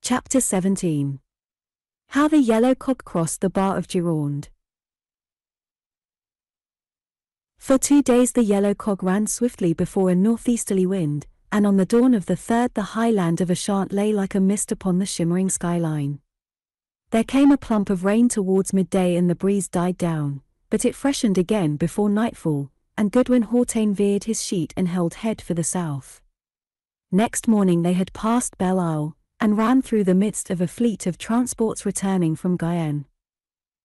Chapter 17. How the yellow cog crossed the bar of Gironde. For 2 days the yellow cog ran swiftly before a northeasterly wind, and on the dawn of the third the high land of Ashanti lay like a mist upon the shimmering skyline. There came a plump of rain towards midday and the breeze died down, but it freshened again before nightfall, and Goodwin Hawtayne veered his sheet and held head for the south. Next morning they had passed Belle Isle, and ran through the midst of a fleet of transports returning from Guienne.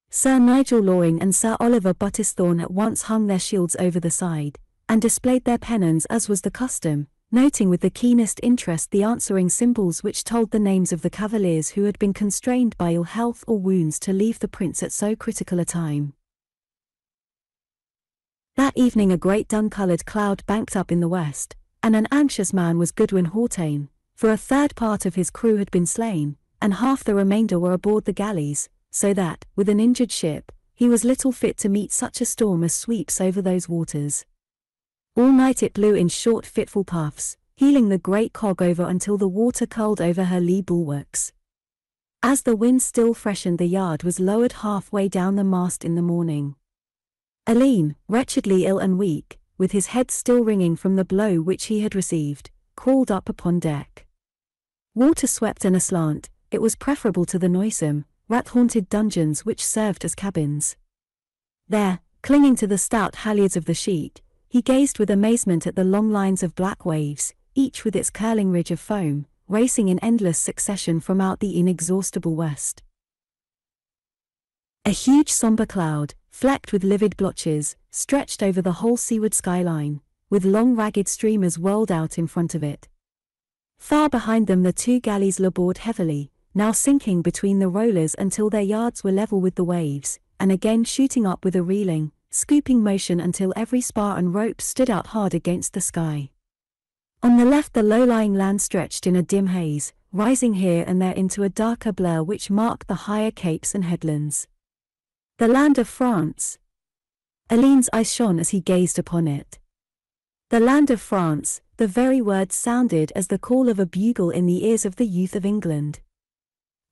Sir Nigel Loring and Sir Oliver Buttesthorn at once hung their shields over the side, and displayed their pennons as was the custom, noting with the keenest interest the answering symbols which told the names of the cavaliers who had been constrained by ill health or wounds to leave the prince at so critical a time. That evening a great dun-coloured cloud banked up in the west, and an anxious man was Goodwin Hawtayne, for a third part of his crew had been slain, and half the remainder were aboard the galleys, so that, with an injured ship, he was little fit to meet such a storm as sweeps over those waters. All night it blew in short fitful puffs, heeling the great cog over until the water curled over her lee bulwarks. As the wind still freshened the yard was lowered halfway down the mast in the morning. Alleyne, wretchedly ill and weak, with his head still ringing from the blow which he had received, crawled up upon deck. Water swept and aslant, it was preferable to the noisome, rat-haunted dungeons which served as cabins. There, clinging to the stout halyards of the sheet, he gazed with amazement at the long lines of black waves, each with its curling ridge of foam, racing in endless succession from out the inexhaustible west. A huge sombre cloud, flecked with livid blotches, stretched over the whole seaward skyline, with long ragged streamers whirled out in front of it. Far behind them the 2 galleys labored heavily, now sinking between the rollers until their yards were level with the waves, and again shooting up with a reeling, scooping motion until every spar and rope stood out hard against the sky. On the left the low-lying land stretched in a dim haze, rising here and there into a darker blur which marked the higher capes and headlands. The land of France. Alleyne's eyes shone as he gazed upon it. The land of France, the very word sounded as the call of a bugle in the ears of the youth of England.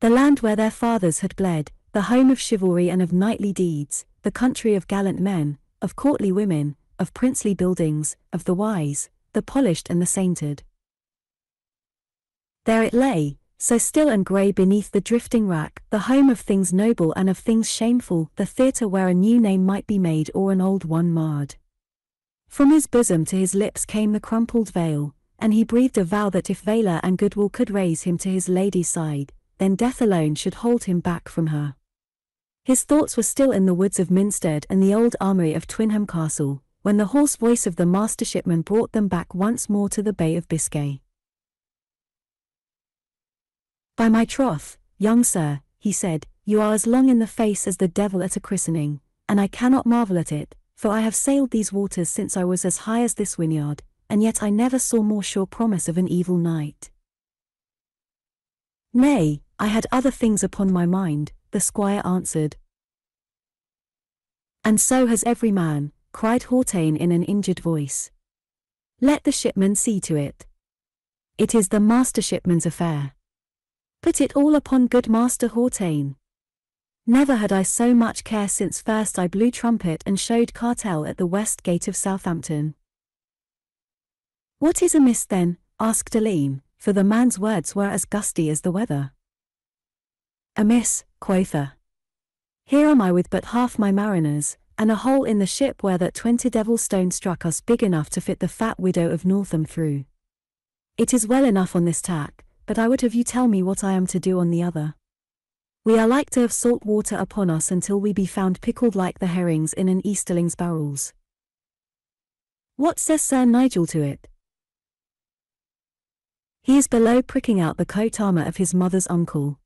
The land where their fathers had bled, the home of chivalry and of knightly deeds, the country of gallant men, of courtly women, of princely buildings, of the wise, the polished and the sainted. There it lay, so still and grey beneath the drifting wrack, the home of things noble and of things shameful, the theatre where a new name might be made or an old one marred. From his bosom to his lips came the crumpled veil, and he breathed a vow that if valour and goodwill could raise him to his lady's side, then death alone should hold him back from her. His thoughts were still in the woods of Minstead and the old armoury of Twynham Castle, when the hoarse voice of the master shipman brought them back once more to the Bay of Biscay. "By my troth, young sir," he said, "you are as long in the face as the devil at a christening, and I cannot marvel at it, for I have sailed these waters since I was as high as this wynyard, and yet I never saw more sure promise of an evil night." "Nay, I had other things upon my mind," the squire answered. "And so has every man," cried Hawtayne in an injured voice. "Let the shipman see to it. It is the master shipman's affair. Put it all upon good Master Hawtayne. Never had I so much care since first I blew trumpet and showed cartel at the west gate of Southampton." "What is amiss then?" asked Alleyne, for the man's words were as gusty as the weather. "Amiss, quotha. Here am I with but half my mariners, and a hole in the ship where that 20 devil stone struck us big enough to fit the fat widow of Northam through. It is well enough on this tack, but I would have you tell me what I am to do on the other. We are like to have salt water upon us until we be found pickled like the herrings in an Easterling's barrels." "What says Sir Nigel to it?" "He is below pricking out the coat armour of his mother's uncle.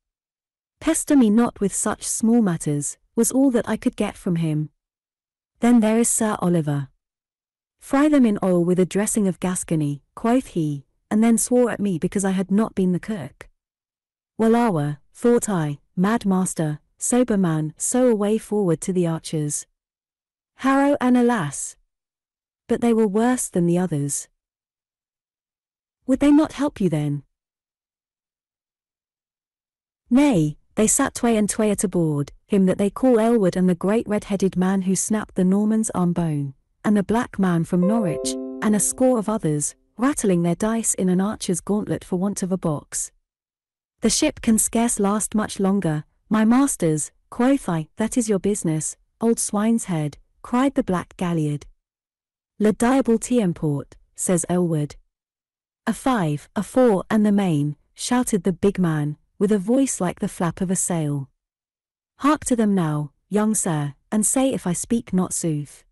Pester me not with such small matters," was all that I could get from him. "Then there is Sir Oliver. Fry them in oil with a dressing of Gascony," quoth he, and then swore at me because I had not been the cook. Well awa, thought I, mad master, sober man, so away forward to the archers. Harrow and alas! But they were worse than the others. Would they not help you then? Nay, they sat tway and tway at a board, him that they call Aylward and the great red-headed man who snapped the Norman's arm bone, and the black man from Norwich, and a score of others, rattling their dice in an archer's gauntlet for want of a box. The ship can scarce last much longer, my masters, quoth I. That is your business, old swine's head, cried the black galliard. Le diable t'emporte, says Aylward. A 5, a 4 and the main, shouted the big man, with a voice like the flap of a sail. Hark to them now, young sir, and say if I speak not sooth.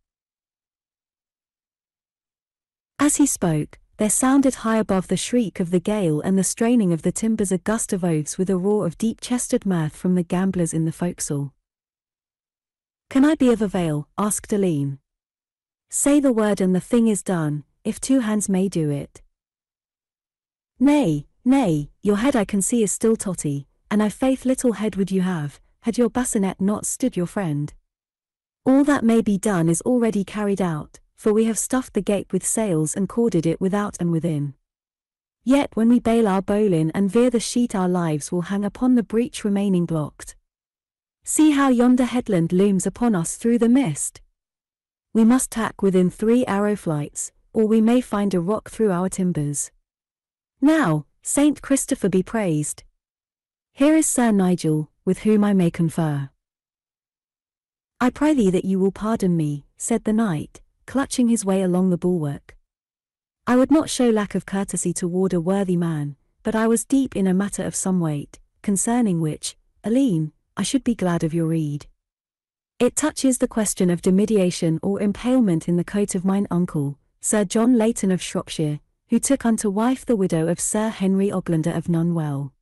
As he spoke, there sounded high above the shriek of the gale and the straining of the timbers a gust of oaths with a roar of deep-chested mirth from the gamblers in the forecastle. Can I be of avail? Asked Alleyne. Say the word and the thing is done, if 2 hands may do it. Nay, nay, your head I can see is still totty, and I faith little head would you have, had your bassinet not stood your friend. All that may be done is already carried out, for we have stuffed the gate with sails and corded it without and within. Yet when we bail our bowline and veer the sheet our lives will hang upon the breach remaining blocked. See how yonder headland looms upon us through the mist. We must tack within 3 arrow flights, or we may find a rock through our timbers. Now, Saint Christopher be praised. Here is Sir Nigel, with whom I may confer. I pray thee that you will pardon me, said the knight, clutching his way along the bulwark. I would not show lack of courtesy toward a worthy man, but I was deep in a matter of some weight, concerning which, Alleyne, I should be glad of your rede. It touches the question of demediation or impalement in the coat of mine uncle, Sir John Leighton of Shropshire, who took unto wife the widow of Sir Henry Oglander of Nunwell.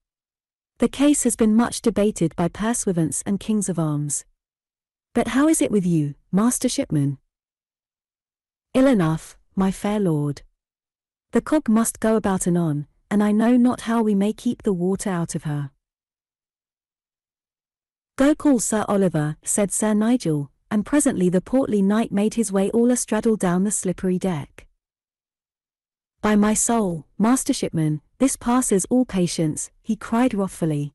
The case has been much debated by pursuivants and kings of arms. But how is it with you, master shipman? Ill enough, my fair lord. The cog must go about anon, and I know not how we may keep the water out of her. Go call Sir Oliver, said Sir Nigel, and presently the portly knight made his way all astraddle down the slippery deck. By my soul, master shipman, this passes all patience, he cried wrathfully.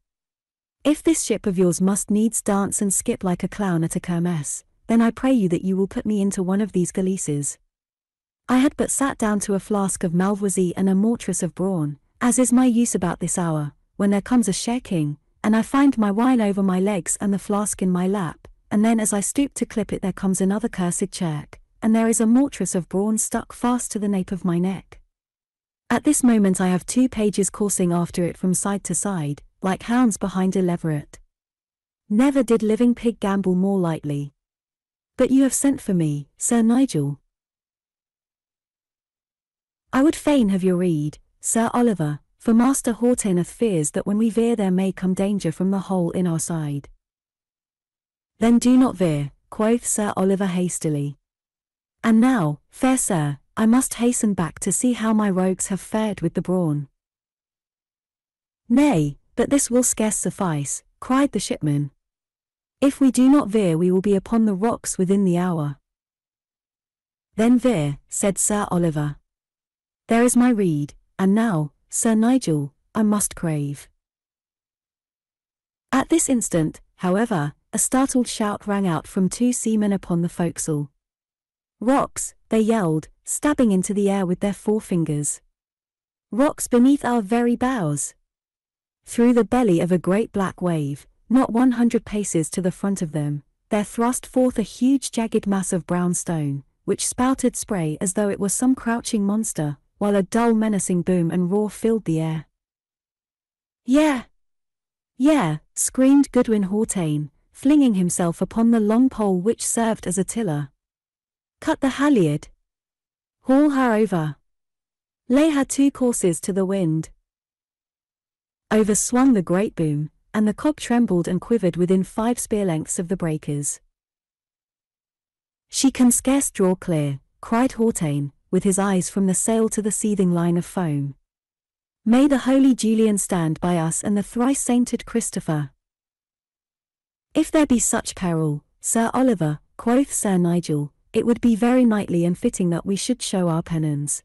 If this ship of yours must needs dance and skip like a clown at a kermesse, then I pray you that you will put me into one of these galeases. I had but sat down to a flask of Malvoisie and a mortress of brawn, as is my use about this hour, when there comes a share-king, and I find my wine over my legs and the flask in my lap, and then as I stoop to clip it there comes another cursed chirk, and there is a mortress of brawn stuck fast to the nape of my neck. At this moment I have 2 pages coursing after it from side to side, like hounds behind a leveret. Never did living pig gamble more lightly. But you have sent for me, Sir Nigel. I would fain have your rede, Sir Oliver, for Master Horteneth fears that when we veer there may come danger from the hole in our side. Then do not veer, quoth Sir Oliver hastily. And now, fair sir, I must hasten back to see how my rogues have fared with the brawn. Nay, but this will scarce suffice, cried the shipman. If we do not veer we will be upon the rocks within the hour. Then veer, said Sir Oliver. There is my rede, and now, Sir Nigel, I must crave. At this instant, however, a startled shout rang out from 2 seamen upon the forecastle. Rocks, they yelled, stabbing into the air with their forefingers. Rocks beneath our very bows. Through the belly of a great black wave, not 100 paces to the front of them, there thrust forth a huge jagged mass of brown stone, which spouted spray as though it were some crouching monster, while a dull menacing boom and roar filled the air. Yeah! Yeah! Screamed Goodwin Hawtayne, flinging himself upon the long pole which served as a tiller. Cut the halyard! Haul her over! Lay her 2 courses to the wind! Over swung the great boom, and the cog trembled and quivered within 5 spear lengths of the breakers. She can scarce draw clear, cried Hawtayne, with his eyes from the sail to the seething line of foam. May the holy Julian stand by us and the thrice-sainted Christopher. If there be such peril, Sir Oliver, quoth Sir Nigel, it would be very knightly and fitting that we should show our penance.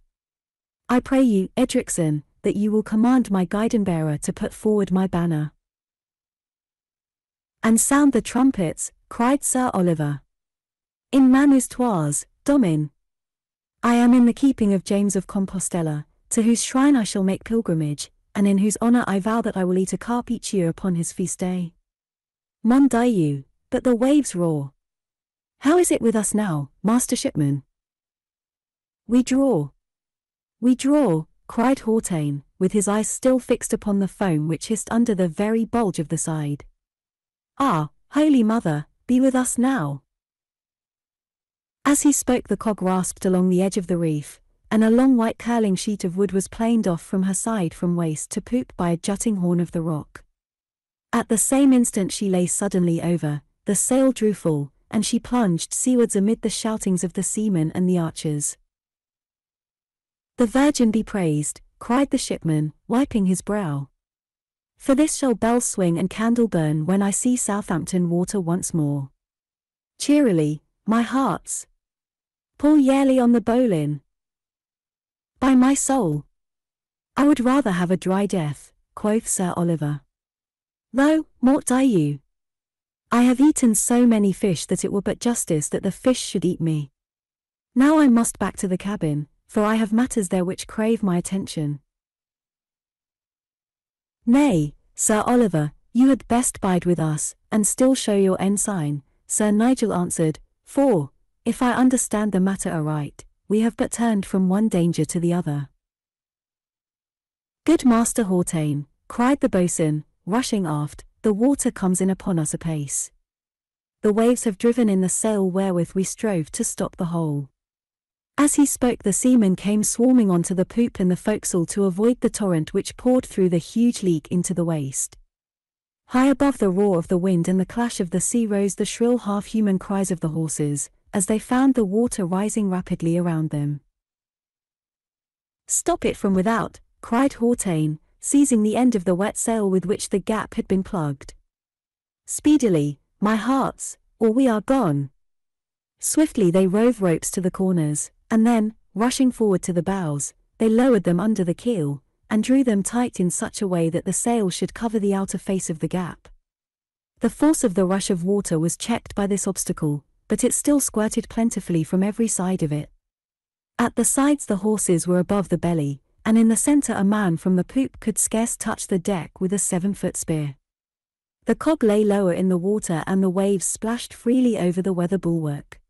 I pray you, Edrickson, that you will command my guidon-bearer to put forward my banner. And sound the trumpets, cried Sir Oliver. In manus tuas, Domin. I am in the keeping of James of Compostela, to whose shrine I shall make pilgrimage, and in whose honour I vow that I will eat a carp each year upon his feast day. Mon Dieu, but the waves roar. How is it with us now, master shipman? We draw, cried Hautaine, with his eyes still fixed upon the foam which hissed under the very bulge of the side. Ah, Holy Mother, be with us now. As he spoke the cog rasped along the edge of the reef, and a long white curling sheet of wood was planed off from her side from waist to poop by a jutting horn of the rock. At the same instant she lay suddenly over, the sail drew full, and she plunged seawards amid the shoutings of the seamen and the archers. The Virgin be praised, cried the shipman, wiping his brow. For this shall bell swing and candle burn when I see Southampton water once more. Cheerily, my hearts. Pull yearly on the bowline. By my soul, I would rather have a dry death, quoth Sir Oliver. Though, mort Dieu, I have eaten so many fish that it were but justice that the fish should eat me. Now I must back to the cabin, for I have matters there which crave my attention. Nay, Sir Oliver, you had best bide with us, and still show your ensign, Sir Nigel answered, for, if I understand the matter aright, we have but turned from one danger to the other. Good Master Hautaine, cried the boatswain, rushing aft, the water comes in upon us apace. The waves have driven in the sail wherewith we strove to stop the whole. As he spoke the seamen came swarming onto the poop and the forecastle to avoid the torrent which poured through the huge leak into the waist. High above the roar of the wind and the clash of the sea rose the shrill half-human cries of the horses, as they found the water rising rapidly around them. Stop it from without, cried Hautaine, seizing the end of the wet sail with which the gap had been plugged. Speedily, my hearts, or we are gone. Swiftly they rove ropes to the corners, and then, rushing forward to the bows, they lowered them under the keel, and drew them tight in such a way that the sail should cover the outer face of the gap. The force of the rush of water was checked by this obstacle, but it still squirted plentifully from every side of it. At the sides the horses were above the belly, and in the centre a man from the poop could scarce touch the deck with a 7-foot spear. The cog lay lower in the water and the waves splashed freely over the weather bulwark.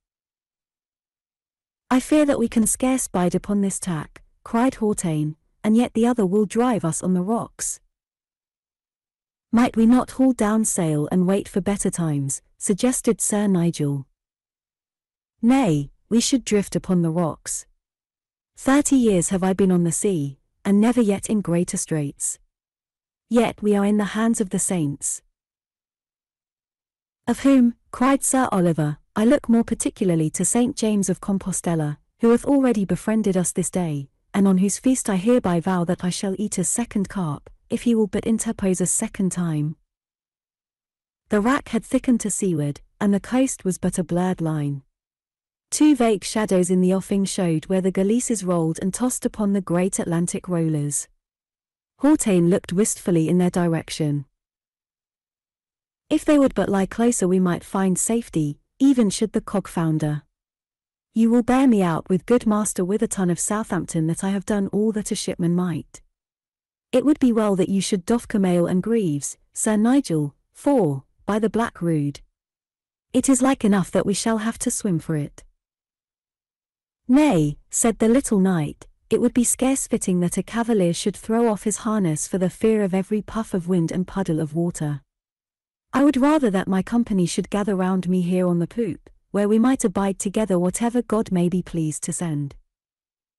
I fear that we can scarce bide upon this tack, cried Hautaine, and yet the other will drive us on the rocks. Might we not haul down sail and wait for better times, suggested Sir Nigel. Nay, we should drift upon the rocks. 30 years have I been on the sea, and never yet in greater straits. Yet we are in the hands of the saints. Of whom, cried Sir Oliver, I look more particularly to St. James of Compostela, who hath already befriended us this day, and on whose feast I hereby vow that I shall eat a second carp, if he will but interpose a second time. The rack had thickened to seaward, and the coast was but a blurred line. Two vague shadows in the offing showed where the galeases rolled and tossed upon the great Atlantic rollers. Hautaine looked wistfully in their direction. If they would but lie closer we might find safety, even should the cog founder. You will bear me out with good Master Witherton of Southampton that I have done all that a shipman might. It would be well that you should doff camail and greaves, Sir Nigel, for, by the Black Rood, it is like enough that we shall have to swim for it. Nay, said the little knight, it would be scarce fitting that a cavalier should throw off his harness for the fear of every puff of wind and puddle of water. I would rather that my company should gather round me here on the poop, where we might abide together whatever God may be pleased to send.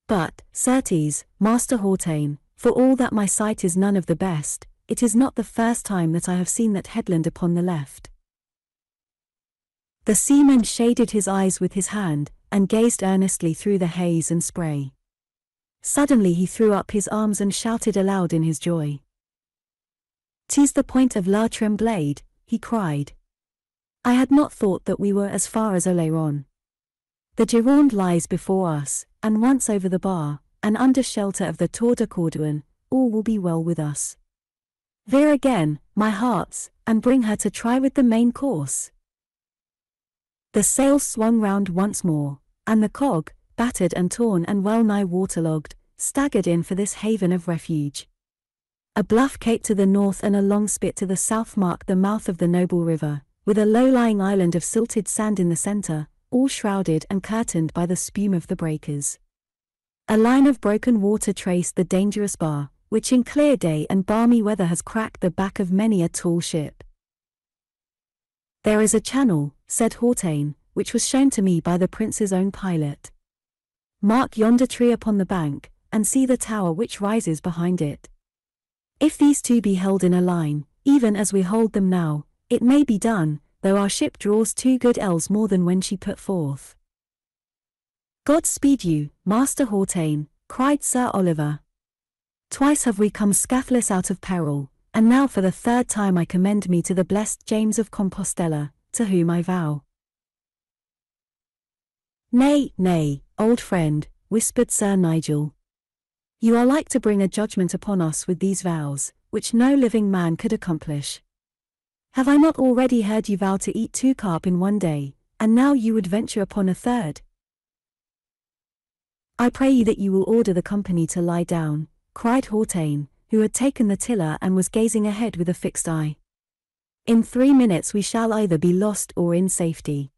But, certes, Master Hautaine, for all that my sight is none of the best, it is not the first time that I have seen that headland upon the left. The seaman shaded his eyes with his hand, and gazed earnestly through the haze and spray. Suddenly he threw up his arms and shouted aloud in his joy. "'Tis the point of La Tremblade," he cried. "I had not thought that we were as far as Alleyne. The Gironde lies before us, and once over the bar, and under shelter of the Tour de Cordouan, all will be well with us. Veer again, my hearts, and bring her to try with the main course. The sails swung round once more, and the cog, battered and torn and well-nigh waterlogged, staggered in for this haven of refuge. A bluff cape to the north and a long spit to the south marked the mouth of the noble river, with a low-lying island of silted sand in the centre, all shrouded and curtained by the spume of the breakers. A line of broken water traced the dangerous bar, which in clear day and balmy weather has cracked the back of many a tall ship. "There is a channel," said Hautaine, which was shown to me by the prince's own pilot. "Mark yonder tree upon the bank, and see the tower which rises behind it. If these two be held in a line, even as we hold them now, it may be done, though our ship draws 2 good ells more than when she put forth." "God speed you, Master Hautaine," cried Sir Oliver. "Twice have we come scathless out of peril, and now for the 3rd time I commend me to the blessed James of Compostella, to whom I vow." "Nay, nay, old friend," whispered Sir Nigel. "You are like to bring a judgment upon us with these vows, which no living man could accomplish. Have I not already heard you vow to eat 2 carp in one day, and now you would venture upon a 3rd? "I pray you that you will order the company to lie down," cried Hautaine, who had taken the tiller and was gazing ahead with a fixed eye. "In 3 minutes we shall either be lost or in safety."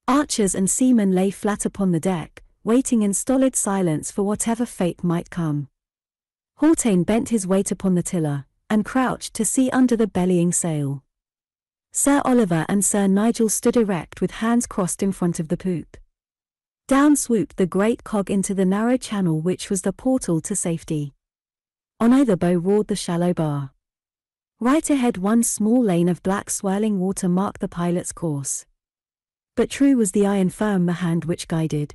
Archers and seamen lay flat upon the deck, waiting in stolid silence for whatever fate might come. Hautaine bent his weight upon the tiller, and crouched to see under the bellying sail. Sir Oliver and Sir Nigel stood erect with hands crossed in front of the poop. Down swooped the great cog into the narrow channel which was the portal to safety. On either bow roared the shallow bar. Right ahead one small lane of black swirling water marked the pilot's course. But true was the eye and firm the hand which guided.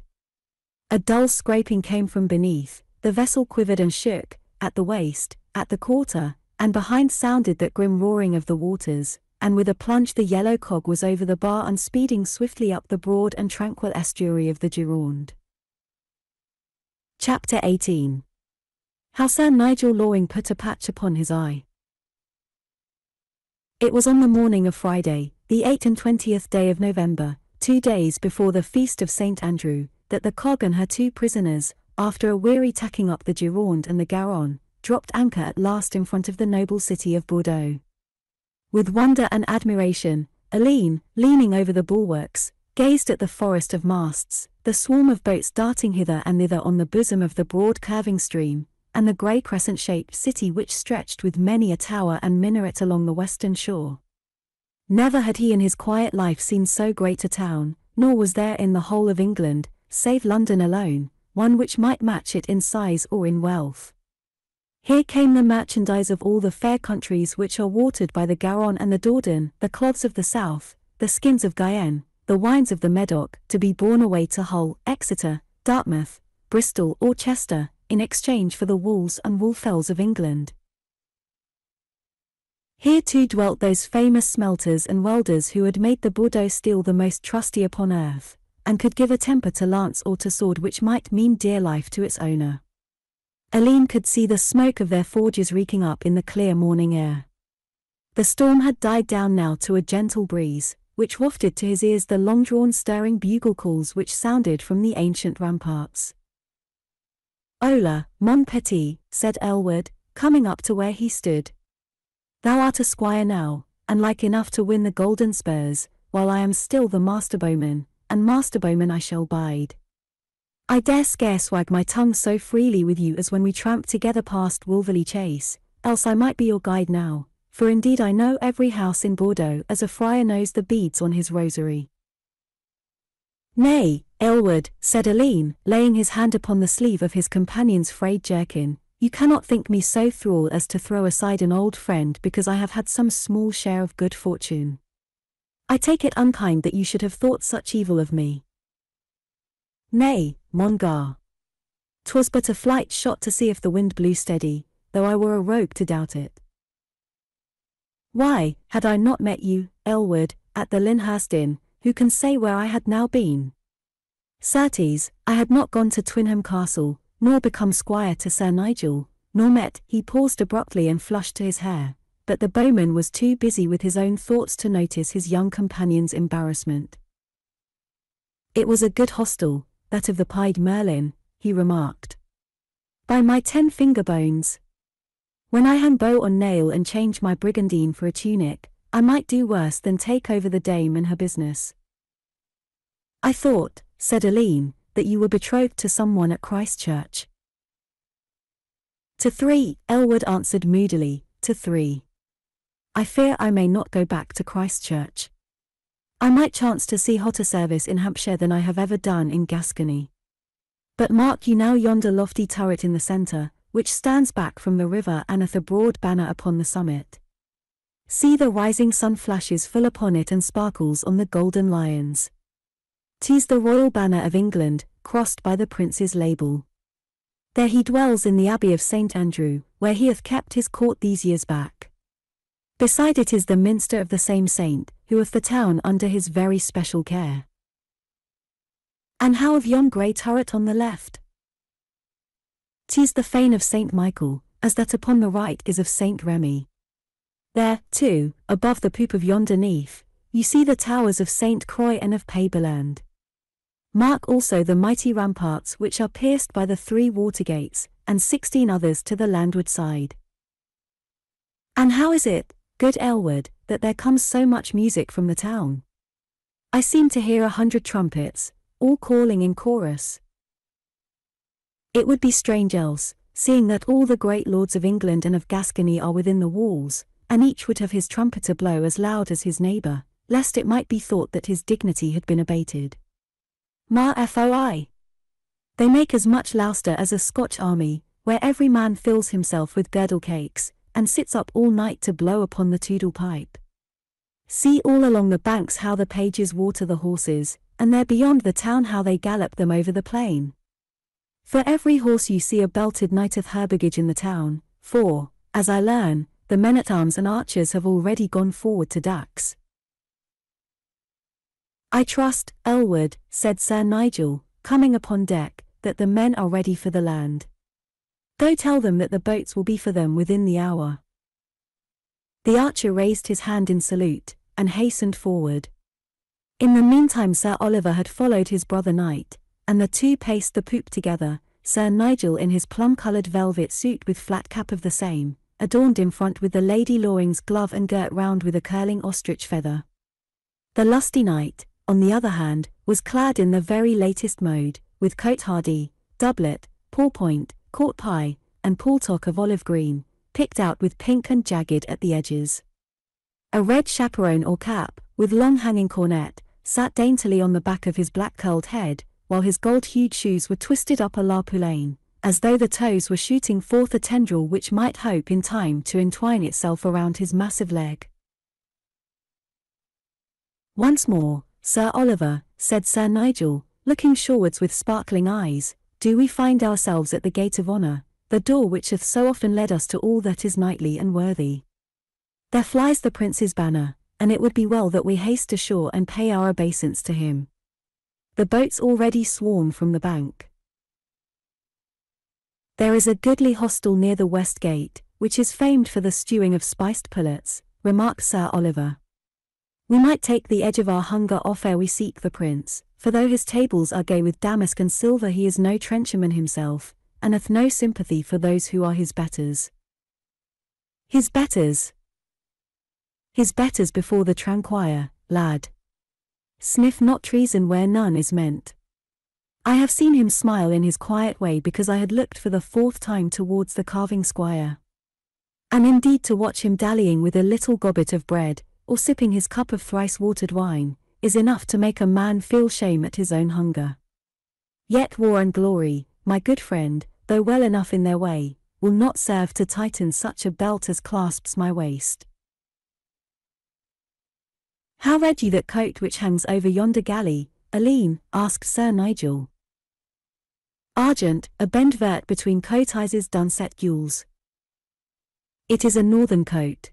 A dull scraping came from beneath, the vessel quivered and shook, at the waist, at the quarter, and behind sounded that grim roaring of the waters, and with a plunge the yellow cog was over the bar and speeding swiftly up the broad and tranquil estuary of the Gironde. Chapter 18. How Sir Nigel Loring put a patch upon his eye. It was on the morning of Friday, the 28th day of November, 2 days before the feast of St. Andrew, that the cog and her 2 prisoners, after a weary tacking up the Gironde and the Garonne, dropped anchor at last in front of the noble city of Bordeaux. With wonder and admiration, Alleyne, leaning over the bulwarks, gazed at the forest of masts, the swarm of boats darting hither and thither on the bosom of the broad curving stream, and the grey crescent-shaped city which stretched with many a tower and minaret along the western shore. Never had he in his quiet life seen so great a town, nor was there in the whole of England, save London alone, one which might match it in size or in wealth. Here came the merchandise of all the fair countries which are watered by the Garonne and the Dordogne, the cloths of the south, the skins of Guienne, the wines of the Medoc, to be borne away to Hull, Exeter, Dartmouth, Bristol or Chester, in exchange for the wools and woolfells of England. Here too dwelt those famous smelters and welders who had made the Bordeaux steel the most trusty upon earth, and could give a temper to lance or to sword which might mean dear life to its owner. Alleyne could see the smoke of their forges reeking up in the clear morning air. The storm had died down now to a gentle breeze, which wafted to his ears the long-drawn stirring bugle calls which sounded from the ancient ramparts. "Hola, mon petit," said Elwood, coming up to where he stood. "Thou art a squire now, and like enough to win the golden spurs, while I am still the master bowman, and master bowman I shall bide. I dare scarce wag my tongue so freely with you as when we tramped together past Wolverley Chase, else I might be your guide now, for indeed I know every house in Bordeaux as a friar knows the beads on his rosary." "Nay, Elwood," said Alleyne, laying his hand upon the sleeve of his companion's frayed jerkin, "you cannot think me so thrall as to throw aside an old friend because I have had some small share of good fortune. I take it unkind that you should have thought such evil of me." "Nay, mon gar. 'Twas but a flight shot to see if the wind blew steady, though I were a rogue to doubt it. Why, had I not met you, Elwood, at the Lyndhurst Inn, who can say where I had now been? Certes, I had not gone to Twynham Castle, nor become squire to Sir Nigel, nor met. He paused abruptly and flushed to his hair, but the bowman was too busy with his own thoughts to notice his young companion's embarrassment. "It was a good hostel, that of the Pied Merlin," he remarked. "By my 10 finger bones! When I hang bow on nail and change my brigandine for a tunic, I might do worse than take over the dame and her business." "I thought," said Alleyne, "that you were betrothed to someone at Christchurch." "To 3, Elwood answered moodily, "to 3. I fear I may not go back to Christchurch. I might chance to see hotter service in Hampshire than I have ever done in Gascony. But mark you now yonder lofty turret in the centre, which stands back from the river and hath a broad banner upon the summit. See the rising sun flashes full upon it and sparkles on the golden lions. 'Tis the royal banner of England, crossed by the prince's label. There he dwells in the Abbey of St. Andrew, where he hath kept his court these years back. Beside it is the minster of the same saint, who hath the town under his very special care. And how of yon grey turret on the left? 'Tis the fane of St. Michael, as that upon the right is of St. Remy. There, too, above the poop of yonder nef, you see the towers of St. Croix and of Paberland. Mark also the mighty ramparts which are pierced by the 3 water gates, and 16 others to the landward side. And how is it, good Elwood, that there comes so much music from the town? I seem to hear 100 trumpets, all calling in chorus. It would be strange else, seeing that all the great lords of England and of Gascony are within the walls, and each would have his trumpeter blow as loud as his neighbour, lest it might be thought that his dignity had been abated. Ma foi! They make as much louster as a Scotch army, where every man fills himself with girdle cakes, and sits up all night to blow upon the toodle pipe. See all along the banks how the pages water the horses, and there beyond the town how they gallop them over the plain. For every horse you see a belted knight of herbergage in the town, for, as I learn, the men-at-arms and archers have already gone forward to Dax. I trust, Elwood, said Sir Nigel, coming upon deck, that the men are ready for the land. Go tell them that the boats will be for them within the hour. The archer raised his hand in salute, and hastened forward. In the meantime Sir Oliver had followed his brother knight, and the two paced the poop together, Sir Nigel in his plum-coloured velvet suit with flat cap of the same, adorned in front with the Lady Loring's glove and girt round with a curling ostrich feather. The lusty knight, on the other hand, was clad in the very latest mode, with cote-hardie, doublet, pourpoint, court pie, and paltock of olive green, picked out with pink and jagged at the edges. A red chaperon or cap, with long hanging cornet, sat daintily on the back of his black curled head, while his gold-hued shoes were twisted up a la poulaine, as though the toes were shooting forth a tendril which might hope in time to entwine itself around his massive leg. Once more, Sir Oliver, said Sir Nigel, looking shorewards with sparkling eyes, do we find ourselves at the gate of honour, the door which hath so often led us to all that is knightly and worthy? There flies the prince's banner, and it would be well that we haste ashore and pay our obeisance to him. The boats already swarm from the bank. There is a goodly hostel near the west gate, which is famed for the stewing of spiced pullets, remarked Sir Oliver. We might take the edge of our hunger off ere we seek the prince, for though his tables are gay with damask and silver he is no trencherman himself, and hath no sympathy for those who are his betters. His betters? His betters before the tranquire, lad. Sniff not treason where none is meant. I have seen him smile in his quiet way because I had looked for the 4th time towards the carving squire. And indeed to watch him dallying with a little gobbet of bread, or sipping his cup of thrice-watered wine, is enough to make a man feel shame at his own hunger. Yet war and glory, my good friend, though well enough in their way, will not serve to tighten such a belt as clasps my waist. How read you that coat which hangs over yonder galley, Alleyne? Asked Sir Nigel. Argent, a bend vert between coat-eyes dun-set gules. It is a northern coat.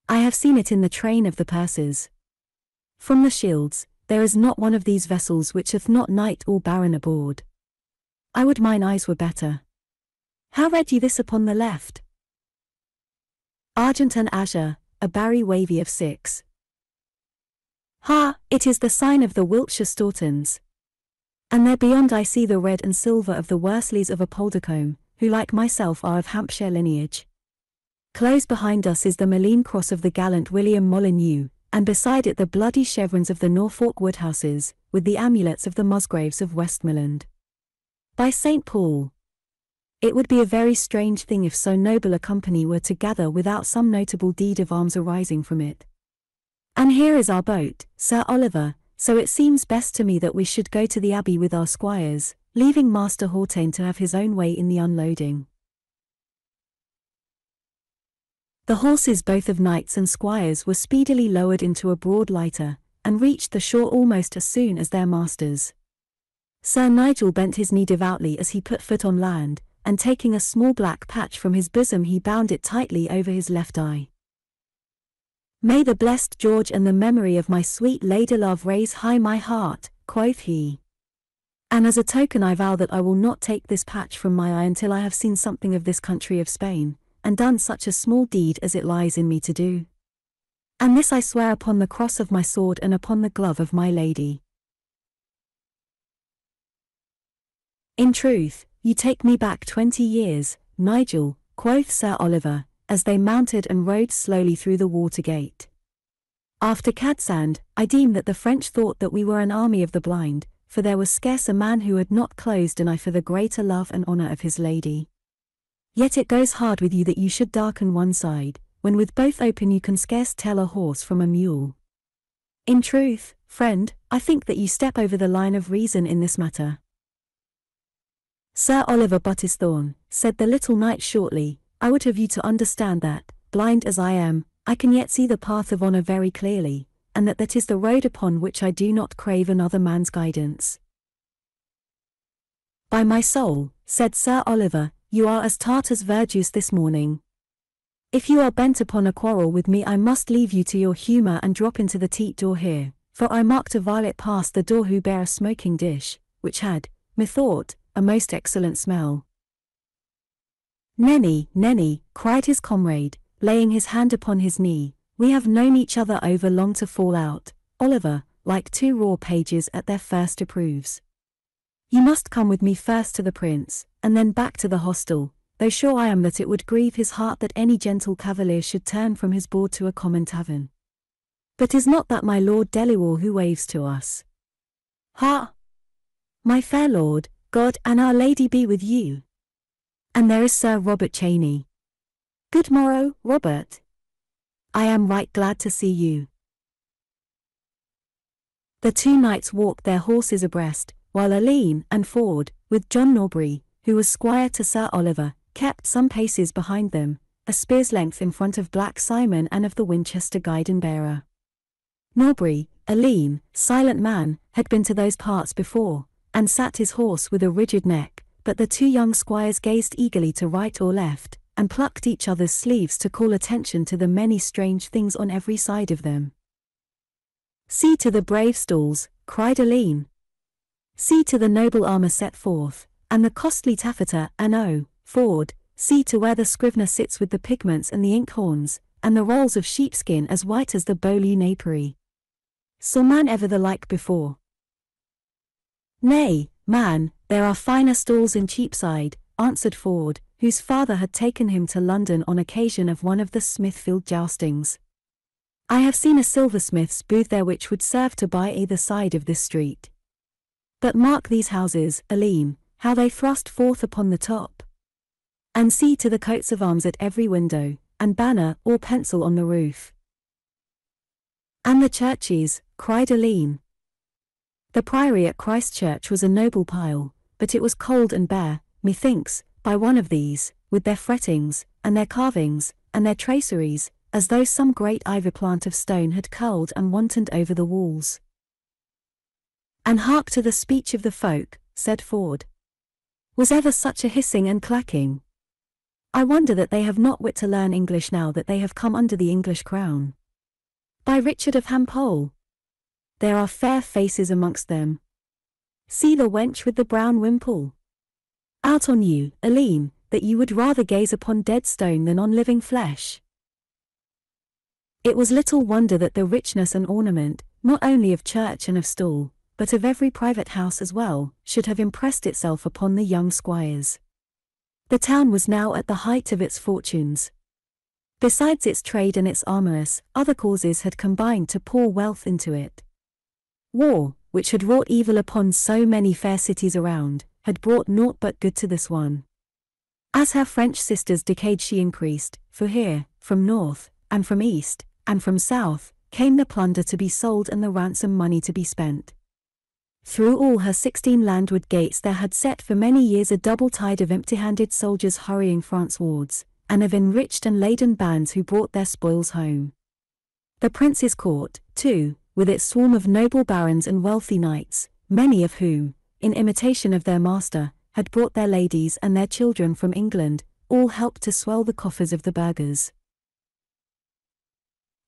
I have seen it in the train of the Perses. From the Shields, there is not one of these vessels which hath not knight or baron aboard. I would mine eyes were better. How read you this upon the left? Argent and azure, a barry wavy of 6. Ha, it is the sign of the Wiltshire Stautons. And there beyond I see the red and silver of the Worsleys of Apuldercombe, who like myself are of Hampshire lineage. Close behind us is the Malines cross of the gallant William Molyneux, and beside it the bloody chevrons of the Norfolk Woodhouses, with the amulets of the Musgraves of Westmoreland. By St. Paul! It would be a very strange thing if so noble a company were to gather without some notable deed of arms arising from it. And here is our boat, Sir Oliver, so it seems best to me that we should go to the Abbey with our squires, leaving Master Hautayne to have his own way in the unloading. The horses both of knights and squires were speedily lowered into a broad lighter, and reached the shore almost as soon as their masters. Sir Nigel bent his knee devoutly as he put foot on land, and taking a small black patch from his bosom he bound it tightly over his left eye. "May the blessed George and the memory of my sweet lady love raise high my heart," quoth he. "And as a token I vow that I will not take this patch from my eye until I have seen something of this country of Spain, and done such a small deed as it lies in me to do. And this I swear upon the cross of my sword and upon the glove of my lady." "In truth, you take me back 20 years, Nigel," quoth Sir Oliver, as they mounted and rode slowly through the water gate. "After Cadsand, I deem that the French thought that we were an army of the blind, for there was scarce a man who had not closed an eye for the greater love and honour of his lady. Yet it goes hard with you that you should darken one side, when with both open you can scarce tell a horse from a mule. In truth, friend, I think that you step over the line of reason in this matter." "Sir Oliver Buttishthorn," said the little knight shortly, "I would have you to understand that, blind as I am, I can yet see the path of honour very clearly, and that is the road upon which I do not crave another man's guidance." "By my soul," said Sir Oliver, "you are as tart as verjuice this morning. If you are bent upon a quarrel with me I must leave you to your humour and drop into the teat door here, for I marked a varlet past the door who bare a smoking dish, which had, methought, a most excellent smell." "Nenny, Nenny," cried his comrade, laying his hand upon his knee, "we have known each other over long to fall out, Oliver, like two raw pages at their first approves. You must come with me first to the prince, and then back to the hostel, though sure I am that it would grieve his heart that any gentle cavalier should turn from his board to a common tavern. But is not that my Lord Deliwall who waves to us? Ha! My fair lord, God and Our Lady be with you. And there is Sir Robert Cheney. Good morrow, Robert. I am right glad to see you." The two knights walked their horses abreast, while Alleyne and Ford, with John Norbury, who was squire to Sir Oliver, kept some paces behind them, a spear's length in front of Black Simon and of the Winchester guide and bearer. Norbury, a lean, silent man, had been to those parts before, and sat his horse with a rigid neck, but the two young squires gazed eagerly to right or left, and plucked each other's sleeves to call attention to the many strange things on every side of them. "See to the brave stalls," cried Alleyne. "See to the noble armour set forth, and the costly taffeta, and oh, Ford, see to where the scrivener sits with the pigments and the inkhorns, and the rolls of sheepskin as white as the Beaulieu napery. Saw man ever the like before?" "Nay, man, there are finer stalls in Cheapside," answered Ford, whose father had taken him to London on occasion of one of the Smithfield joustings. "I have seen a silversmith's booth there which would serve to buy either side of this street. But mark these houses, Alleyne, how they thrust forth upon the top. And see to the coats of arms at every window, and banner or pencil on the roof." "And the churches," cried Alleyne. "The priory at Christchurch was a noble pile, but it was cold and bare, methinks, by one of these, with their frettings, and their carvings, and their traceries, as though some great ivy plant of stone had curled and wantoned over the walls." "And hark to the speech of the folk," said Ford. "Was ever such a hissing and clacking? I wonder that they have not wit to learn English now that they have come under the English crown. By Richard of Hampole! There are fair faces amongst them. See the wench with the brown wimple. Out on you, Alleyne, that you would rather gaze upon dead stone than on living flesh. It was little wonder that the richness and ornament, not only of church and of stall, but of every private house as well, should have impressed itself upon the young squires. The town was now at the height of its fortunes. Besides its trade and its armours, other causes had combined to pour wealth into it. War, which had wrought evil upon so many fair cities around, had brought naught but good to this one. As her French sisters decayed she increased, for here, from north, and from east, and from south, came the plunder to be sold and the ransom money to be spent. Through all her 16 landward gates there had set for many years a double tide of empty-handed soldiers hurrying France wards, and of enriched and laden bands who brought their spoils home. The prince's court, too, with its swarm of noble barons and wealthy knights, many of whom, in imitation of their master, had brought their ladies and their children from England, all helped to swell the coffers of the burghers.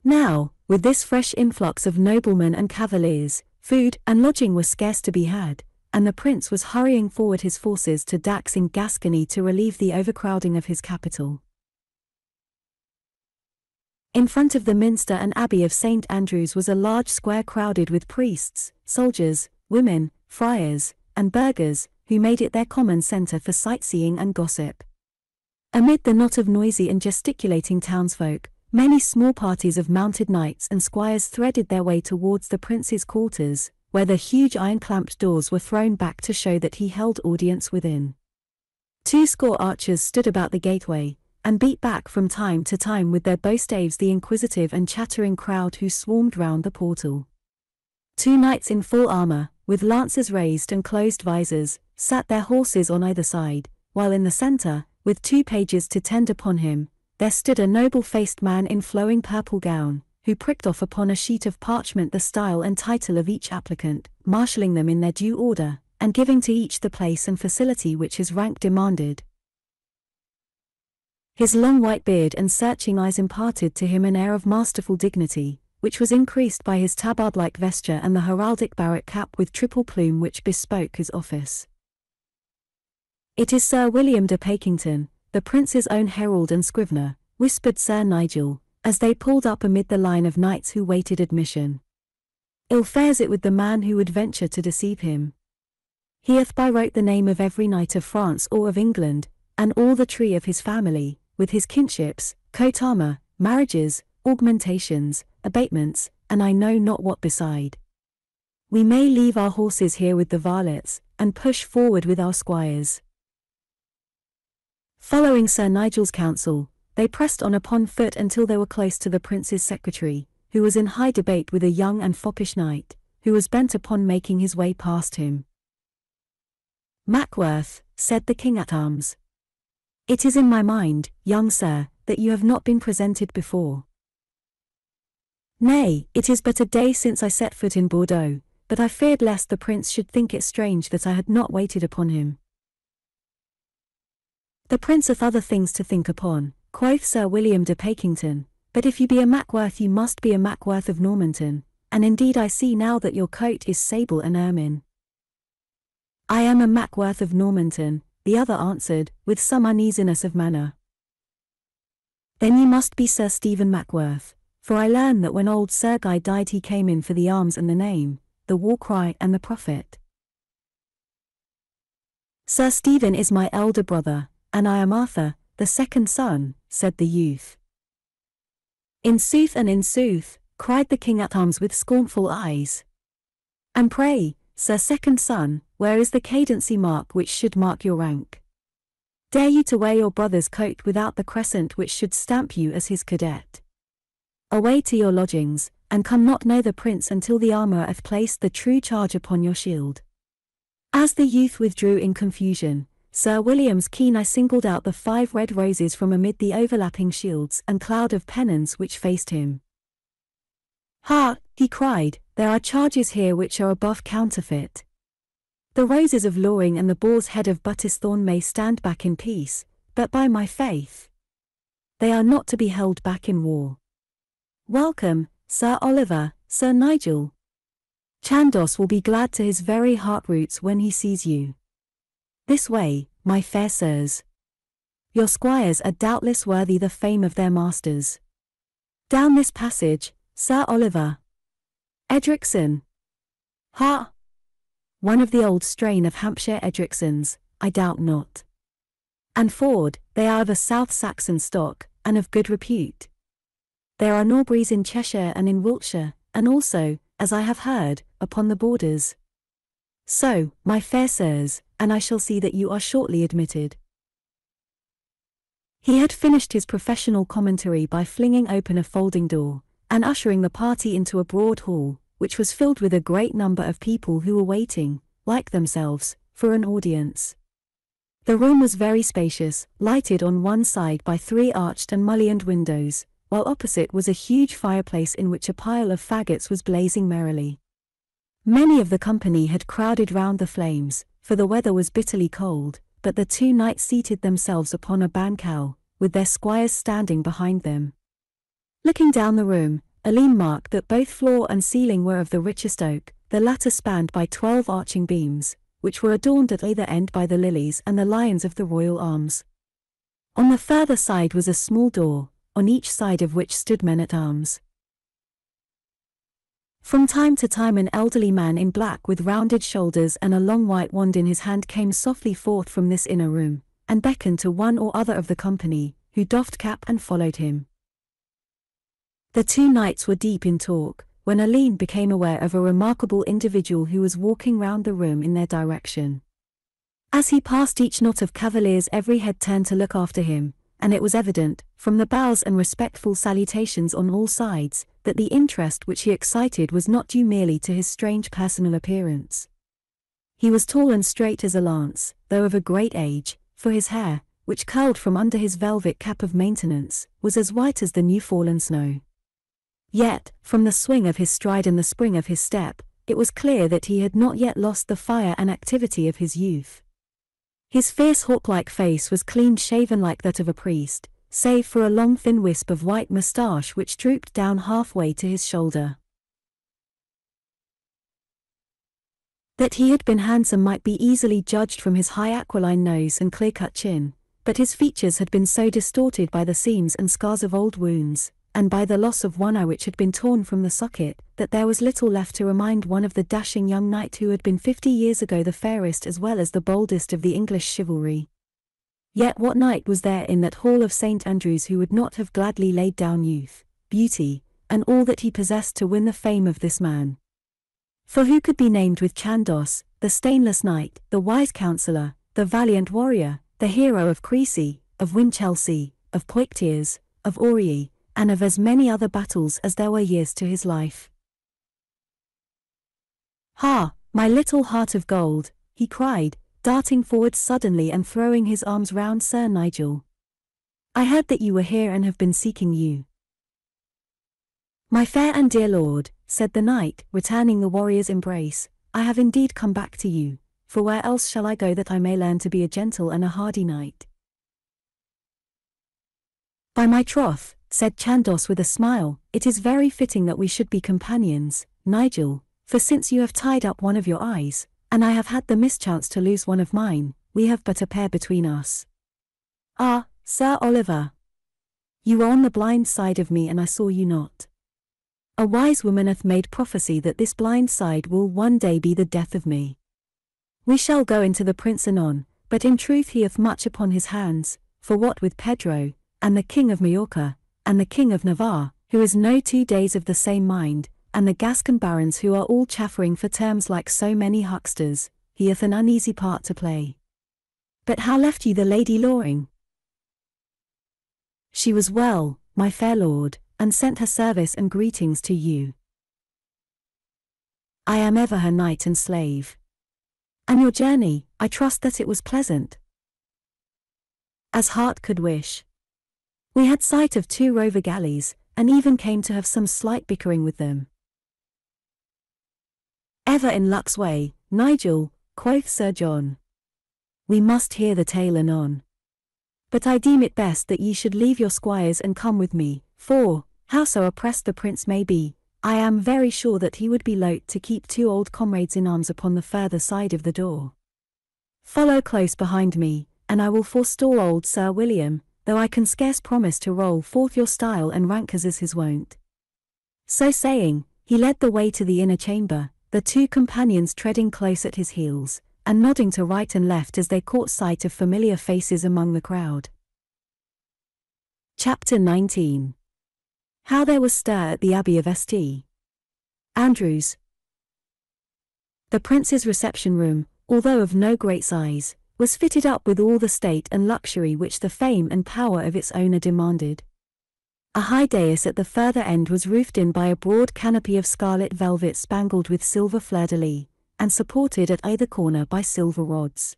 Now, with this fresh influx of noblemen and cavaliers, food and lodging were scarce to be had, and the prince was hurrying forward his forces to Dax in Gascony to relieve the overcrowding of his capital. In front of the minster and abbey of St. Andrew's was a large square crowded with priests, soldiers, women, friars, and burghers, who made it their common centre for sightseeing and gossip. Amid the knot of noisy and gesticulating townsfolk, many small parties of mounted knights and squires threaded their way towards the prince's quarters, where the huge iron-clamped doors were thrown back to show that he held audience within. 20 archers stood about the gateway, and beat back from time to time with their bow-staves the inquisitive and chattering crowd who swarmed round the portal. 2 knights in full armour, with lances raised and closed visors, sat their horses on either side, while in the centre, with 2 pages to tend upon him, there stood a noble-faced man in flowing purple gown, who pricked off upon a sheet of parchment the style and title of each applicant, marshalling them in their due order, and giving to each the place and facility which his rank demanded. His long white beard and searching eyes imparted to him an air of masterful dignity, which was increased by his tabard-like vesture and the heraldic barret cap with triple plume which bespoke his office. "It is Sir William de Pakington, the prince's own herald and scrivener," whispered Sir Nigel, as they pulled up amid the line of knights who waited admission. "Ill fares it with the man who would venture to deceive him. He hath by rote the name of every knight of France or of England, and all the tree of his family, with his kinships, coat armour, marriages, augmentations, abatements, and I know not what beside. We may leave our horses here with the varlets, and push forward with our squires." Following Sir Nigel's counsel, they pressed on upon foot until they were close to the prince's secretary, who was in high debate with a young and foppish knight, who was bent upon making his way past him. "Mackworth," said the king-at-arms, "it is in my mind, young sir, that you have not been presented before." "Nay, it is but a day since I set foot in Bordeaux, but I feared lest the prince should think it strange that I had not waited upon him." "The prince hath other things to think upon," quoth Sir William de Pakington, "but if you be a Mackworth you must be a Mackworth of Normanton, and indeed I see now that your coat is sable and ermine." "I am a Mackworth of Normanton," the other answered, with some uneasiness of manner. "Then you must be Sir Stephen Mackworth, for I learn that when old Sir Guy died he came in for the arms and the name, the war cry and the profit." "Sir Stephen is my elder brother, and I am Arthur, the second son," said the youth. "In sooth and in sooth," cried the king-at-arms with scornful eyes. "And pray, Sir second son, where is the cadency mark which should mark your rank? Dare you to wear your brother's coat without the crescent which should stamp you as his cadet? Away to your lodgings, and come not near the prince until the armourer hath placed the true charge upon your shield." As the youth withdrew in confusion, Sir William's keen eye singled out the 5 red roses from amid the overlapping shields and cloud of pennons which faced him. "Ha!" he cried, "there are charges here which are above counterfeit. The roses of Loring and the boar's head of Buttishthorn may stand back in peace, but by my faith, they are not to be held back in war. Welcome, Sir Oliver, Sir Nigel. Chandos will be glad to his very heart roots when he sees you. This way, my fair sirs." Your squires are doubtless worthy the fame of their masters. Down this passage, Sir Oliver. Edricson. Ha! One of the old strain of Hampshire Edricsons, I doubt not. And Ford, they are of a South Saxon stock, and of good repute. There are Norburys in Cheshire and in Wiltshire, and also, as I have heard, upon the borders. So, my fair sirs, and I shall see that you are shortly admitted. He had finished his professional commentary by flinging open a folding door, and ushering the party into a broad hall, which was filled with a great number of people who were waiting, like themselves, for an audience. The room was very spacious, lighted on one side by 3 arched and mullioned windows, while opposite was a huge fireplace in which a pile of faggots was blazing merrily. Many of the company had crowded round the flames, for the weather was bitterly cold, but the 2 knights seated themselves upon a bancal, with their squires standing behind them. Looking down the room, Alleyne marked that both floor and ceiling were of the richest oak, the latter spanned by 12 arching beams, which were adorned at either end by the lilies and the lions of the royal arms. On the further side was a small door, on each side of which stood men-at-arms. From time to time an elderly man in black with rounded shoulders and a long white wand in his hand came softly forth from this inner room, and beckoned to one or other of the company, who doffed cap and followed him. The 2 knights were deep in talk, when Alleyne became aware of a remarkable individual who was walking round the room in their direction. As he passed each knot of cavaliers every head turned to look after him, and it was evident, from the bows and respectful salutations on all sides, that the interest which he excited was not due merely to his strange personal appearance. He was tall and straight as a lance, though of a great age, for his hair, which curled from under his velvet cap of maintenance, was as white as the new-fallen snow. Yet, from the swing of his stride and the spring of his step, it was clear that he had not yet lost the fire and activity of his youth. His fierce hawk-like face was clean-shaven like that of a priest, save for a long thin wisp of white moustache which drooped down halfway to his shoulder. That he had been handsome might be easily judged from his high aquiline nose and clear-cut chin, but his features had been so distorted by the seams and scars of old wounds, and by the loss of one eye which had been torn from the socket, that there was little left to remind one of the dashing young knight who had been 50 years ago the fairest as well as the boldest of the English chivalry. Yet what knight was there in that hall of St. Andrew's who would not have gladly laid down youth, beauty, and all that he possessed to win the fame of this man? For who could be named with Chandos, the stainless knight, the wise counsellor, the valiant warrior, the hero of Crecy, of Winchelsea, of Poictiers, of Oriel, and of as many other battles as there were years to his life? "Ha, my little heart of gold," he cried, darting forward suddenly and throwing his arms round Sir Nigel. "I heard that you were here and have been seeking you." "My fair and dear lord," said the knight, returning the warrior's embrace, "I have indeed come back to you, for where else shall I go that I may learn to be a gentle and a hardy knight?" "By my troth," said Chandos with a smile, "it is very fitting that we should be companions, Nigel, for since you have tied up one of your eyes, and I have had the mischance to lose one of mine, we have but a pair between us. Ah, Sir Oliver! You were on the blind side of me and I saw you not. A wise woman hath made prophecy that this blind side will one day be the death of me. We shall go into the prince anon, but in truth he hath much upon his hands, for what with Pedro, and the king of Majorca, and the king of Navarre, who is no 2 days of the same mind, and the Gascon barons who are all chaffering for terms like so many hucksters, he hath an uneasy part to play. But how left you the Lady Loring?" "She was well, my fair lord, and sent her service and greetings to you. I am ever her knight and slave. And your journey, I trust that it was pleasant?" "As heart could wish. We had sight of 2 rover galleys, and even came to have some slight bickering with them." "Ever in luck's way, Nigel," quoth Sir John. "We must hear the tale anon. But I deem it best that ye should leave your squires and come with me, for, howso oppressed the prince may be, I am very sure that he would be loath to keep 2 old comrades in arms upon the further side of the door. Follow close behind me, and I will forestall old Sir William, though I can scarce promise to roll forth your style and rank as is his wont." So saying, he led the way to the inner chamber, the two companions treading close at his heels, and nodding to right and left as they caught sight of familiar faces among the crowd. Chapter 19. How there was stir at the Abbey of St. Andrews. The prince's reception room, although of no great size, was fitted up with all the state and luxury which the fame and power of its owner demanded. A high dais at the further end was roofed in by a broad canopy of scarlet velvet spangled with silver fleur-de-lis, and supported at either corner by silver rods.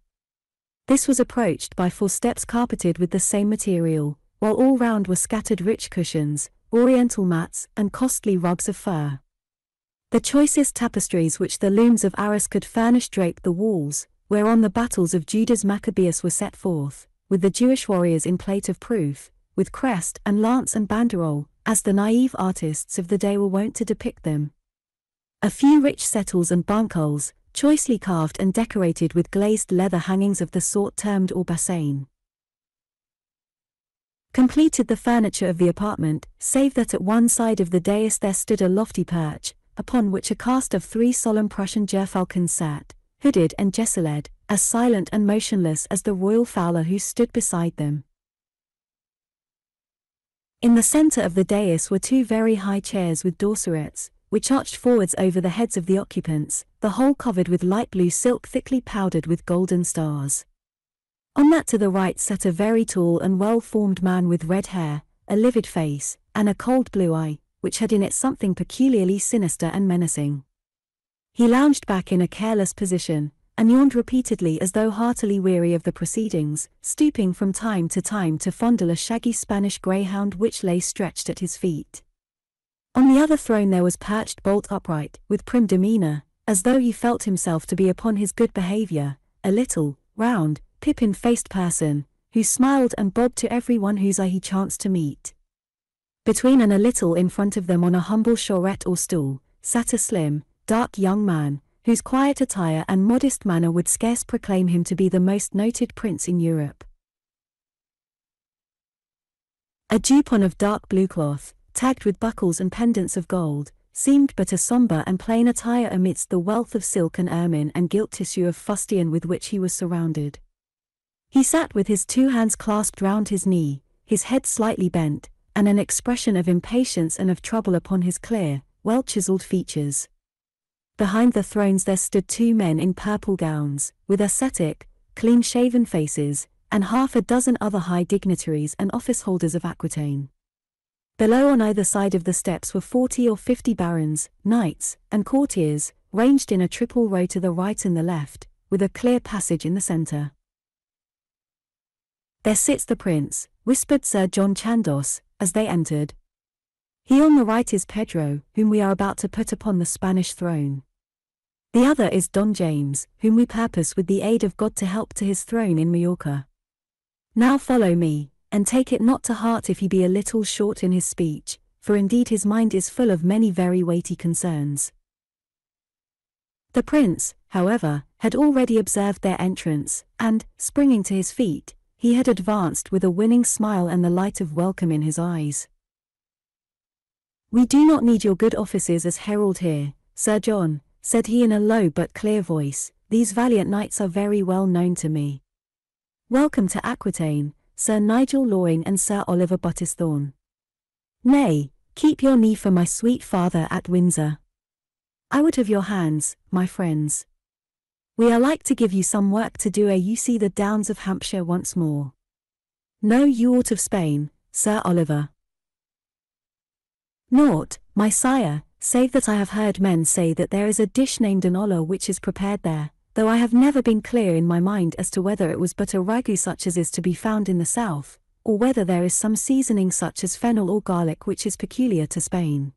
This was approached by 4 steps carpeted with the same material, while all round were scattered rich cushions, oriental mats, and costly rugs of fur. The choicest tapestries which the looms of Arras could furnish draped the walls, whereon the battles of Judas Maccabeus were set forth, with the Jewish warriors in plate of proof, with crest and lance and banderole, as the naive artists of the day were wont to depict them. A few rich settles and bancoles, choicely carved and decorated with glazed leather hangings of the sort termed bassin, completed the furniture of the apartment, save that at one side of the dais there stood a lofty perch, upon which a cast of 3 solemn Prussian gerfalcons sat, hooded and jesseled, as silent and motionless as the royal fowler who stood beside them. In the centre of the dais were 2 very high chairs with dorserets, which arched forwards over the heads of the occupants, the whole covered with light blue silk thickly powdered with golden stars. On that to the right sat a very tall and well-formed man with red hair, a livid face, and a cold blue eye, which had in it something peculiarly sinister and menacing. He lounged back in a careless position, and yawned repeatedly as though heartily weary of the proceedings, stooping from time to fondle a shaggy Spanish greyhound which lay stretched at his feet. On the other throne there was perched bolt upright, with prim demeanour, as though he felt himself to be upon his good behaviour, a little, round, pippin-faced person, who smiled and bobbed to every one whose eye he chanced to meet. Between and a little in front of them on a humble charrette or stool, sat a slim, dark young man, whose quiet attire and modest manner would scarce proclaim him to be the most noted prince in Europe. A jupon of dark blue cloth, tagged with buckles and pendants of gold, seemed but a sombre and plain attire amidst the wealth of silk and ermine and gilt tissue of fustian with which he was surrounded. He sat with his 2 hands clasped round his knee, his head slightly bent, and an expression of impatience and of trouble upon his clear, well-chiselled features. Behind the thrones there stood 2 men in purple gowns, with ascetic, clean-shaven faces, and half a dozen other high dignitaries and office-holders of Aquitaine. Below on either side of the steps were 40 or 50 barons, knights, and courtiers, ranged in a triple row to the right and the left, with a clear passage in the centre. "There sits the prince," whispered Sir John Chandos, as they entered. "He on the right is Pedro, whom we are about to put upon the Spanish throne. The other is Don James, whom we purpose with the aid of God to help to his throne in Majorca. Now follow me, and take it not to heart if he be a little short in his speech, for indeed his mind is full of many very weighty concerns." The prince, however, had already observed their entrance, and, springing to his feet, he had advanced with a winning smile and the light of welcome in his eyes. "We do not need your good offices as herald here, Sir John," said he in a low but clear voice. "These valiant knights are very well known to me. Welcome to Aquitaine, Sir Nigel Loring and Sir Oliver Buttishthorn. Nay, keep your knee for my sweet father at Windsor. I would have your hands, my friends. We are like to give you some work to do ere you see the downs of Hampshire once more. Know you aught of Spain, Sir Oliver?" "Naught, my sire, save that I have heard men say that there is a dish named an olla which is prepared there, though I have never been clear in my mind as to whether it was but a ragout such as is to be found in the south, or whether there is some seasoning such as fennel or garlic which is peculiar to Spain."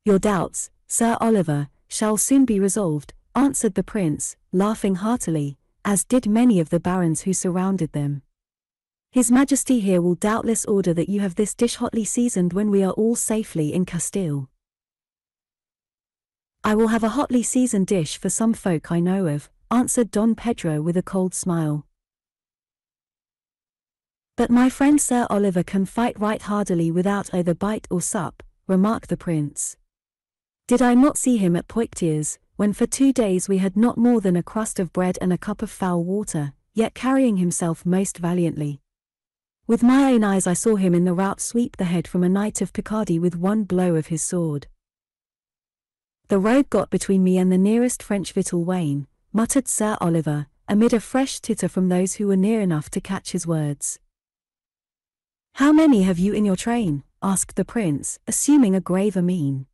"Your doubts, Sir Oliver, shall soon be resolved," answered the prince, laughing heartily, as did many of the barons who surrounded them. "His Majesty here will doubtless order that you have this dish hotly seasoned when we are all safely in Castile." "I will have a hotly seasoned dish for some folk I know of," answered Don Pedro with a cold smile. But my friend Sir Oliver can fight right hardily without either bite or sup, remarked the prince. Did I not see him at Poictiers, when for 2 days we had not more than a crust of bread and a cup of foul water, yet carrying himself most valiantly? With my own eyes I saw him in the rout sweep the head from a knight of Picardy with one blow of his sword. The rogue got between me and the nearest French victual wain, muttered Sir Oliver, amid a fresh titter from those who were near enough to catch his words. How many have you in your train? Asked the prince, assuming a graver mien.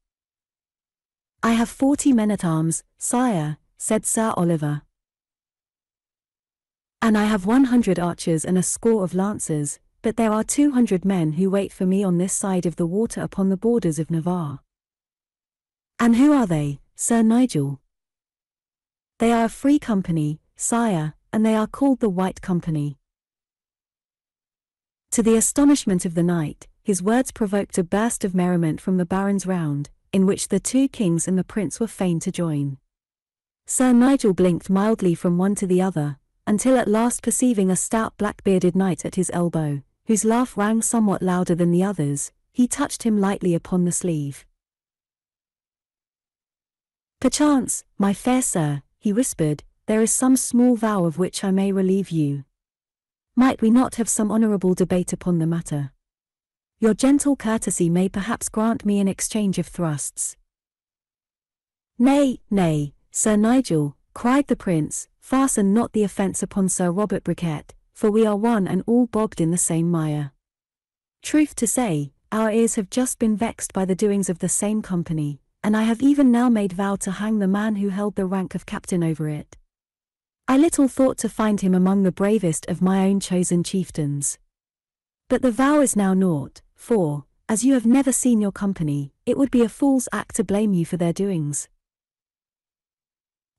I have 40 men-at-arms, sire, said Sir Oliver. And I have 100 archers and a score of lancers, but there are 200 men who wait for me on this side of the water upon the borders of Navarre. And who are they, Sir Nigel? They are a free company, sire, and they are called the White Company. To the astonishment of the knight, his words provoked a burst of merriment from the barons round, in which the 2 kings and the prince were fain to join. Sir Nigel blinked mildly from one to the other, until at last perceiving a stout black-bearded knight at his elbow, whose laugh rang somewhat louder than the others, he touched him lightly upon the sleeve. Perchance, my fair sir, he whispered, there is some small vow of which I may relieve you. Might we not have some honourable debate upon the matter? Your gentle courtesy may perhaps grant me an exchange of thrusts. Nay, nay, Sir Nigel, cried the prince, fasten not the offence upon Sir Robert Briquet, for we are one and all bogged in the same mire. Truth to say, our ears have just been vexed by the doings of the same company, and I have even now made vow to hang the man who held the rank of captain over it. I little thought to find him among the bravest of my own chosen chieftains. But the vow is now naught, for, as you have never seen your company, it would be a fool's act to blame you for their doings.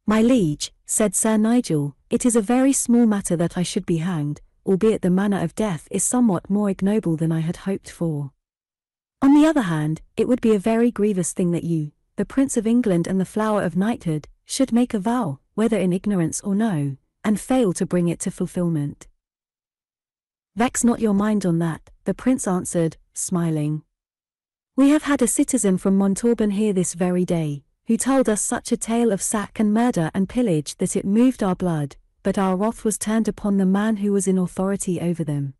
My liege, said Sir Nigel, it is a very small matter that I should be hanged, albeit the manner of death is somewhat more ignoble than I had hoped for. On the other hand, it would be a very grievous thing that you, the Prince of England and the flower of knighthood, should make a vow, whether in ignorance or no, and fail to bring it to fulfilment. Vex not your mind on that, the prince answered, smiling. We have had a citizen from Montauban here this very day, who told us such a tale of sack and murder and pillage that it moved our blood, but our wrath was turned upon the man who was in authority over them.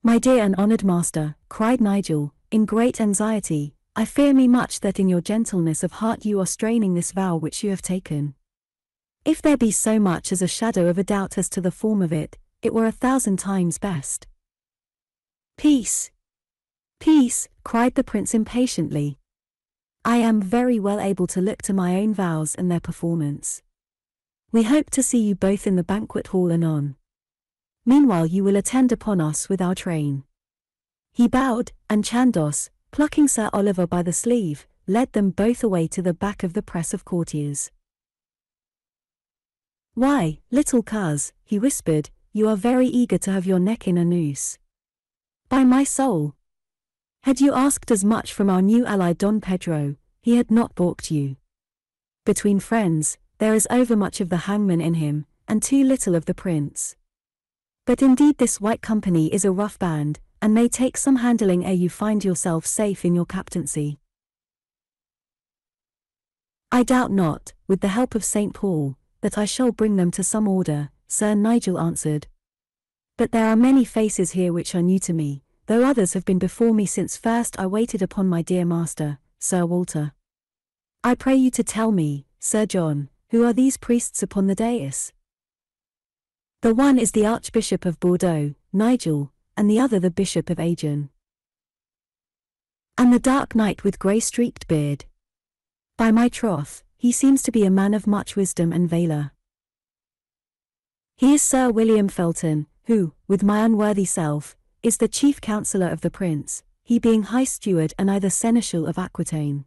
My dear and honoured master, cried Nigel, in great anxiety, I fear me much that in your gentleness of heart you are straining this vow which you have taken. If there be so much as a shadow of a doubt as to the form of it, it were 1,000 times best. Peace! Peace! Cried the prince impatiently. I am very well able to look to my own vows and their performance. We hope to see you both in the banquet hall anon. Meanwhile you will attend upon us with our train. He bowed, and Chandos, plucking Sir Oliver by the sleeve, led them both away to the back of the press of courtiers. Why, little coz, he whispered, you are very eager to have your neck in a noose. By my soul! Had you asked as much from our new ally Don Pedro, he had not balked you. Between friends, there is overmuch of the hangman in him, and too little of the prince. But indeed this White Company is a rough band, and may take some handling ere you find yourself safe in your captaincy. I doubt not, with the help of St. Paul, that I shall bring them to some order, Sir Nigel answered. But there are many faces here which are new to me, though others have been before me since first I waited upon my dear master, Sir Walter. I pray you to tell me, Sir John, who are these priests upon the dais? The one is the Archbishop of Bordeaux, Nigel, and the other the Bishop of Agen. And the dark knight with grey-streaked beard? By my troth, he seems to be a man of much wisdom and valour. He is Sir William Felton, who, with my unworthy self, is the chief counsellor of the prince, he being high steward and either seneschal of Aquitaine.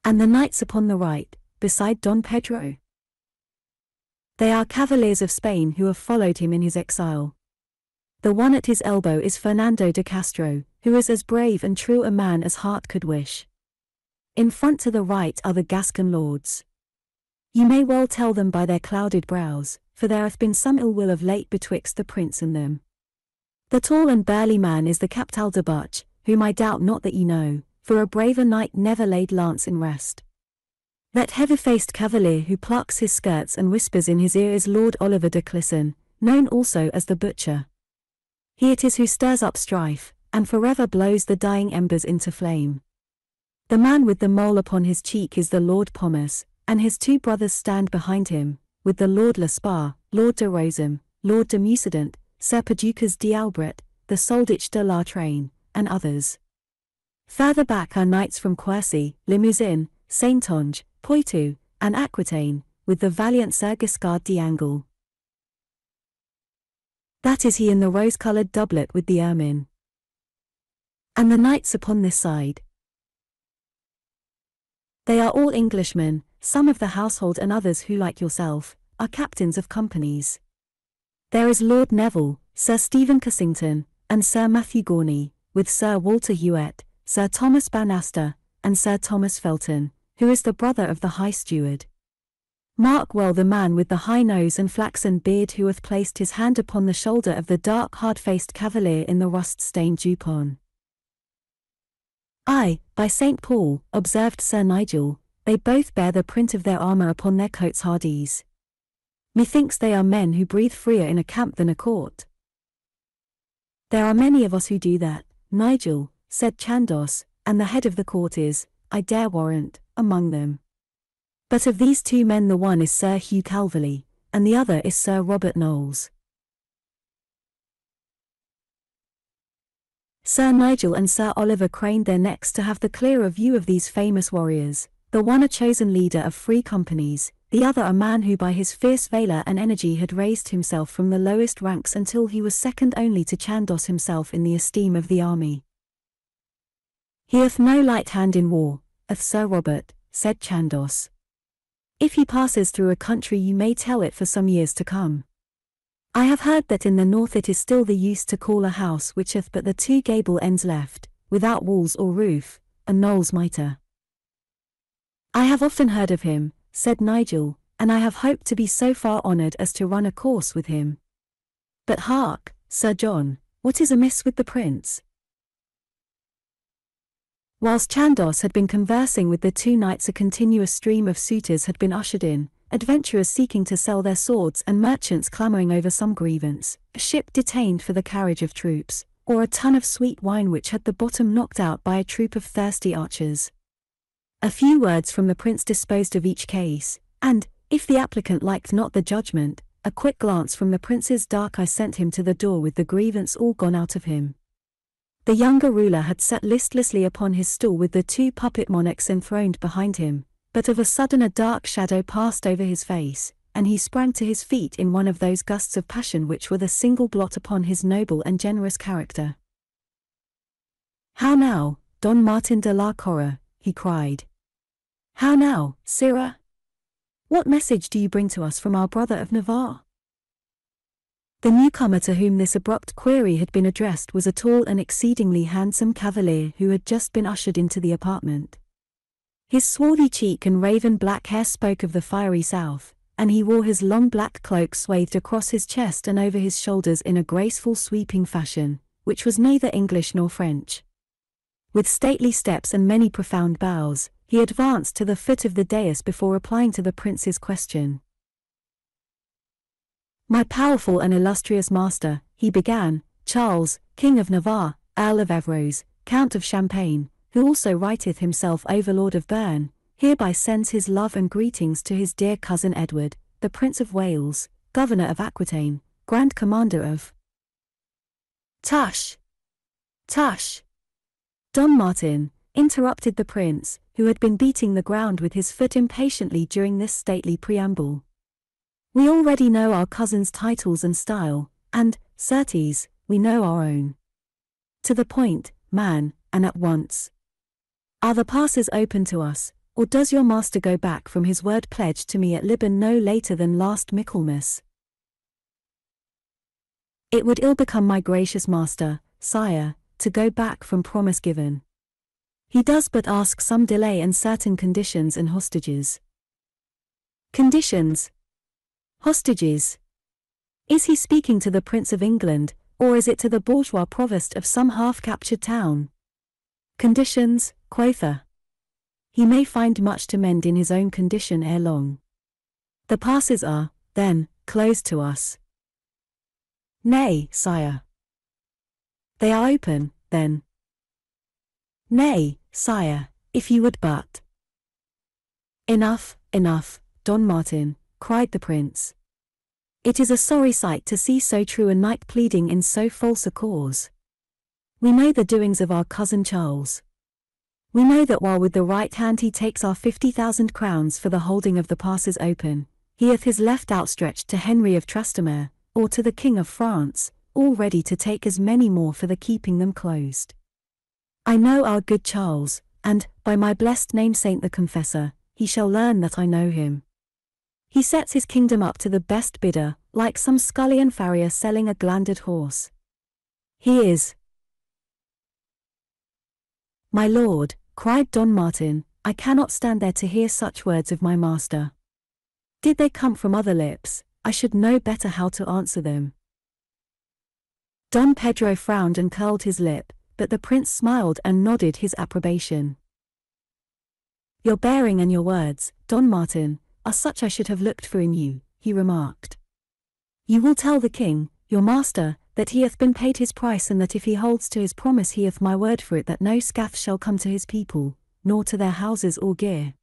And the knights upon the right, beside Don Pedro? They are cavaliers of Spain who have followed him in his exile. The one at his elbow is Fernando de Castro, who is as brave and true a man as heart could wish. In front to the right are the Gascon lords. You may well tell them by their clouded brows, for there hath been some ill will of late betwixt the prince and them. The tall and burly man is the Captal de Buch, whom I doubt not that ye know, for a braver knight never laid lance in rest. That heavy-faced cavalier who plucks his skirts and whispers in his ear is Lord Oliver de Clisson, known also as the Butcher. He it is who stirs up strife, and forever blows the dying embers into flame. The man with the mole upon his cheek is the Lord Pommers, and his two brothers stand behind him, with the Lord Lespar, Lord de Rosam, Lord de Mucident, Sir Perducas d'Albret, the Soldich de la Train, and others. Further back are knights from Quercy, Limousin, Saintonge, Poitou, and Aquitaine, with the valiant Sir Guiscard d'Angle. That is he in the rose-coloured doublet with the ermine. And the knights upon this side. They are all Englishmen, some of the household and others who, like yourself, are captains of companies. There is Lord Neville, Sir Stephen Cassington, and Sir Matthew Gorney, with Sir Walter Huet, Sir Thomas Bannister, and Sir Thomas Felton, who is the brother of the High Steward. Mark well the man with the high nose and flaxen beard who hath placed his hand upon the shoulder of the dark hard-faced cavalier in the rust-stained jupon. Ay, by St. Paul, observed Sir Nigel, they both bear the print of their armour upon their coats' hardies. Methinks they are men who breathe freer in a camp than a court. There are many of us who do that, Nigel, said Chandos, and the head of the court is, I dare warrant, among them. But of these two men the one is Sir Hugh Calverley, and the other is Sir Robert Knowles. Sir Nigel and Sir Oliver craned their necks to have the clearer view of these famous warriors, the one a chosen leader of free companies, the other a man who by his fierce valour and energy had raised himself from the lowest ranks until he was second only to Chandos himself in the esteem of the army. He hath no light hand in war, hath Sir Robert, said Chandos. If he passes through a country you may tell it for some years to come. I have heard that in the north it is still the use to call a house which hath but the two gable ends left, without walls or roof, a Knowles mitre. I have often heard of him, said Nigel, and I have hoped to be so far honoured as to run a course with him. But hark, Sir John, what is amiss with the prince? Whilst Chandos had been conversing with the two knights a continuous stream of suitors had been ushered in, adventurers seeking to sell their swords and merchants clamouring over some grievance, a ship detained for the carriage of troops, or a tun of sweet wine which had the bottom knocked out by a troop of thirsty archers. A few words from the prince disposed of each case, and, if the applicant liked not the judgment, a quick glance from the prince's dark eye sent him to the door with the grievance all gone out of him. The younger ruler had sat listlessly upon his stool with the two puppet monarchs enthroned behind him, but of a sudden a dark shadow passed over his face, and he sprang to his feet in one of those gusts of passion which were the single blot upon his noble and generous character. "How now, Don Martin de la Corra?" he cried. "How now, sirrah? What message do you bring to us from our brother of Navarre?" The newcomer to whom this abrupt query had been addressed was a tall and exceedingly handsome cavalier who had just been ushered into the apartment. His swarthy cheek and raven black hair spoke of the fiery south, and he wore his long black cloak swathed across his chest and over his shoulders in a graceful sweeping fashion, which was neither English nor French. With stately steps and many profound bows, he advanced to the foot of the dais before replying to the prince's question. "My powerful and illustrious master," he began, "Charles, King of Navarre, Earl of Evros, Count of Champagne, who also writeth himself Overlord of Berne, hereby sends his love and greetings to his dear cousin Edward, the Prince of Wales, Governor of Aquitaine, Grand Commander of—" "Tush! Tush! Don Martin," interrupted the prince, who had been beating the ground with his foot impatiently during this stately preamble. "We already know our cousin's titles and style, and, certes, we know our own. To the point, man, and at once. Are the passes open to us, or does your master go back from his word pledged to me at Libon no later than last Michaelmas?" "It would ill become my gracious master, sire, to go back from promise given. He does but ask some delay and certain conditions and hostages." Conditions. Hostages. Is he speaking to the Prince of England, or is it to the bourgeois provost of some half-captured town? Conditions, quotha. He may find much to mend in his own condition ere long. The passes are, then, closed to us. Nay, sire. They are open, then. Nay, sire, if you would but. Enough, enough, Don Martin, cried the prince. It is a sorry sight to see so true a knight pleading in so false a cause. We know the doings of our cousin Charles. We know that while with the right hand he takes our 50,000 crowns for the holding of the passes open, he hath his left outstretched to Henry of Trastamare, or to the King of France, all ready to take as many more for the keeping them closed. I know our good Charles, and, by my blessed namesake the Confessor, he shall learn that I know him. He sets his kingdom up to the best bidder, like some scullion farrier selling a glandered horse. He is. My lord, cried Don Martin, I cannot stand there to hear such words of my master. Did they come from other lips, I should know better how to answer them. Don Pedro frowned and curled his lip, but the prince smiled and nodded his approbation. Your bearing and your words, Don Martin, are such I should have looked for in you, he remarked. You will tell the king, your master, that he hath been paid his price and that if he holds to his promise he hath my word for it that no scath shall come to his people, nor to their houses or gear.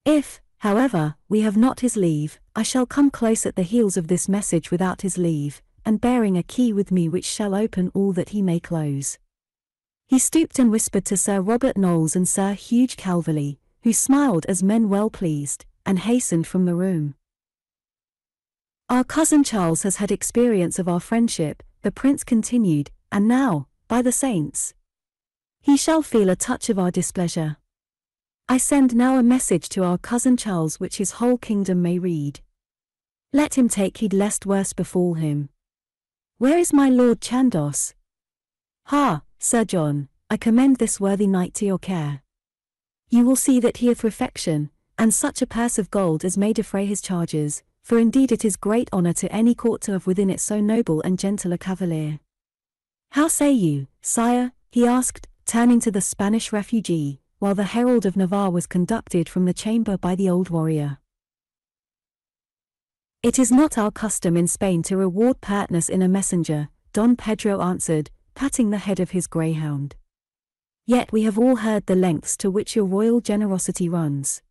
If, however, we have not his leave, I shall come close at the heels of this message without his leave, and bearing a key with me which shall open all that he may close. He stooped and whispered to Sir Robert Knowles and Sir Hugh Calverley, who smiled as men well pleased, and hastened from the room. Our cousin Charles has had experience of our friendship, the prince continued, and now, by the saints, he shall feel a touch of our displeasure. I send now a message to our cousin Charles which his whole kingdom may read. Let him take heed lest worse befall him. Where is my Lord Chandos? Ha, Sir John, I commend this worthy knight to your care. You will see that he hath refection, and such a purse of gold as may defray his charges, for indeed it is great honour to any court to have within it so noble and gentle a cavalier. How say you, sire? He asked, turning to the Spanish refugee, while the herald of Navarre was conducted from the chamber by the old warrior. It is not our custom in Spain to reward pertness in a messenger, Don Pedro answered, patting the head of his greyhound. Yet we have all heard the lengths to which your royal generosity runs.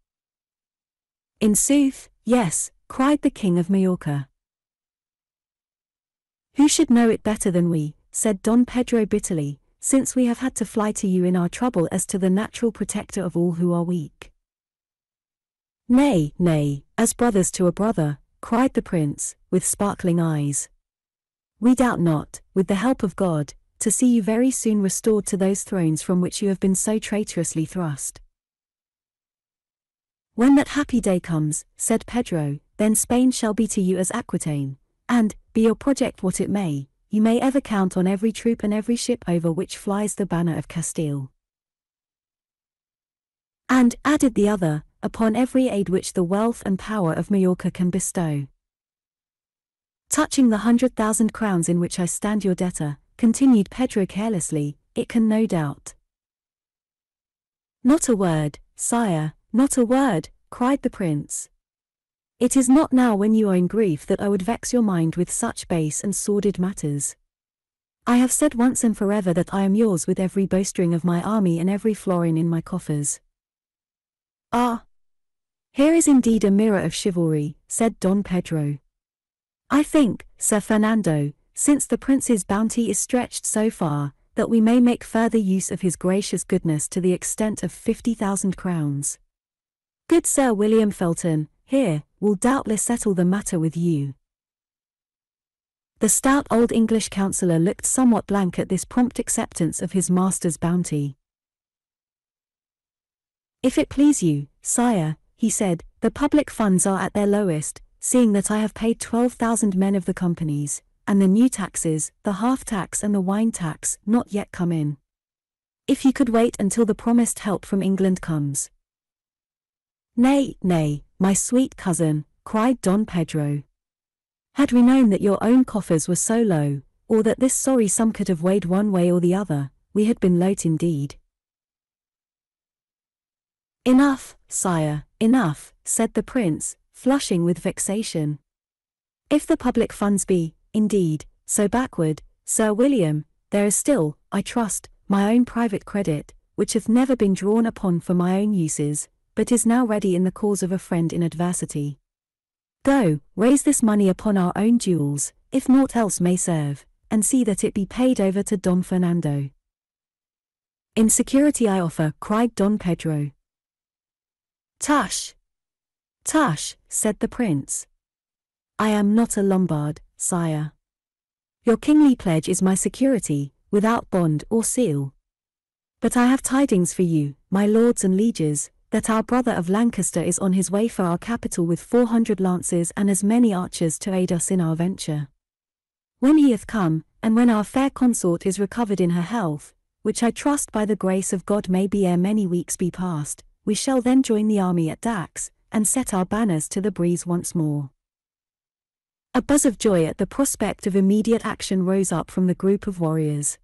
In sooth, yes, cried the King of Majorca. Who should know it better than we, said Don Pedro bitterly, since we have had to fly to you in our trouble as to the natural protector of all who are weak. Nay, nay, as brothers to a brother, cried the prince, with sparkling eyes. We doubt not, with the help of God, to see you very soon restored to those thrones from which you have been so traitorously thrust. When that happy day comes, said Pedro, then Spain shall be to you as Aquitaine, and, be your project what it may, you may ever count on every troop and every ship over which flies the banner of Castile. And, added the other, upon every aid which the wealth and power of Majorca can bestow. Touching the 100,000 crowns in which I stand your debtor, continued Pedro carelessly, it can no doubt. Not a word, sire, not a word, cried the prince. It is not now when you are in grief that I would vex your mind with such base and sordid matters. I have said once and forever that I am yours with every bowstring of my army and every florin in my coffers. Ah! Here is indeed a mirror of chivalry, said Don Pedro. I think, Sir Fernando, since the prince's bounty is stretched so far, that we may make further use of his gracious goodness to the extent of 50,000 crowns. Good Sir William Felton, here, will doubtless settle the matter with you. The stout old English counsellor looked somewhat blank at this prompt acceptance of his master's bounty. If it please you, sire, he said, the public funds are at their lowest, seeing that I have paid 12,000 men of the companies, and the new taxes, the half-tax and the wine tax, not yet come in. If you could wait until the promised help from England comes. Nay, nay, my sweet cousin, cried Don Pedro. Had we known that your own coffers were so low, or that this sorry sum could have weighed one way or the other, we had been loath indeed. Enough, sire, enough, said the prince, flushing with vexation. If the public funds be, indeed, so backward, Sir William, there is still, I trust, my own private credit, which hath never been drawn upon for my own uses, but is now ready in the cause of a friend in adversity. Go, raise this money upon our own jewels, if naught else may serve, and see that it be paid over to Don Fernando. In security I offer, cried Don Pedro. Tush! Tush, said the prince. I am not a Lombard, sire. Your kingly pledge is my security, without bond or seal. But I have tidings for you, my lords and lieges, that our brother of Lancaster is on his way for our capital with 400 lances and as many archers to aid us in our venture. When he hath come, and when our fair consort is recovered in her health, which I trust by the grace of God may be ere many weeks be past, we shall then join the army at Dax, and set our banners to the breeze once more. A buzz of joy at the prospect of immediate action rose up from the group of warriors.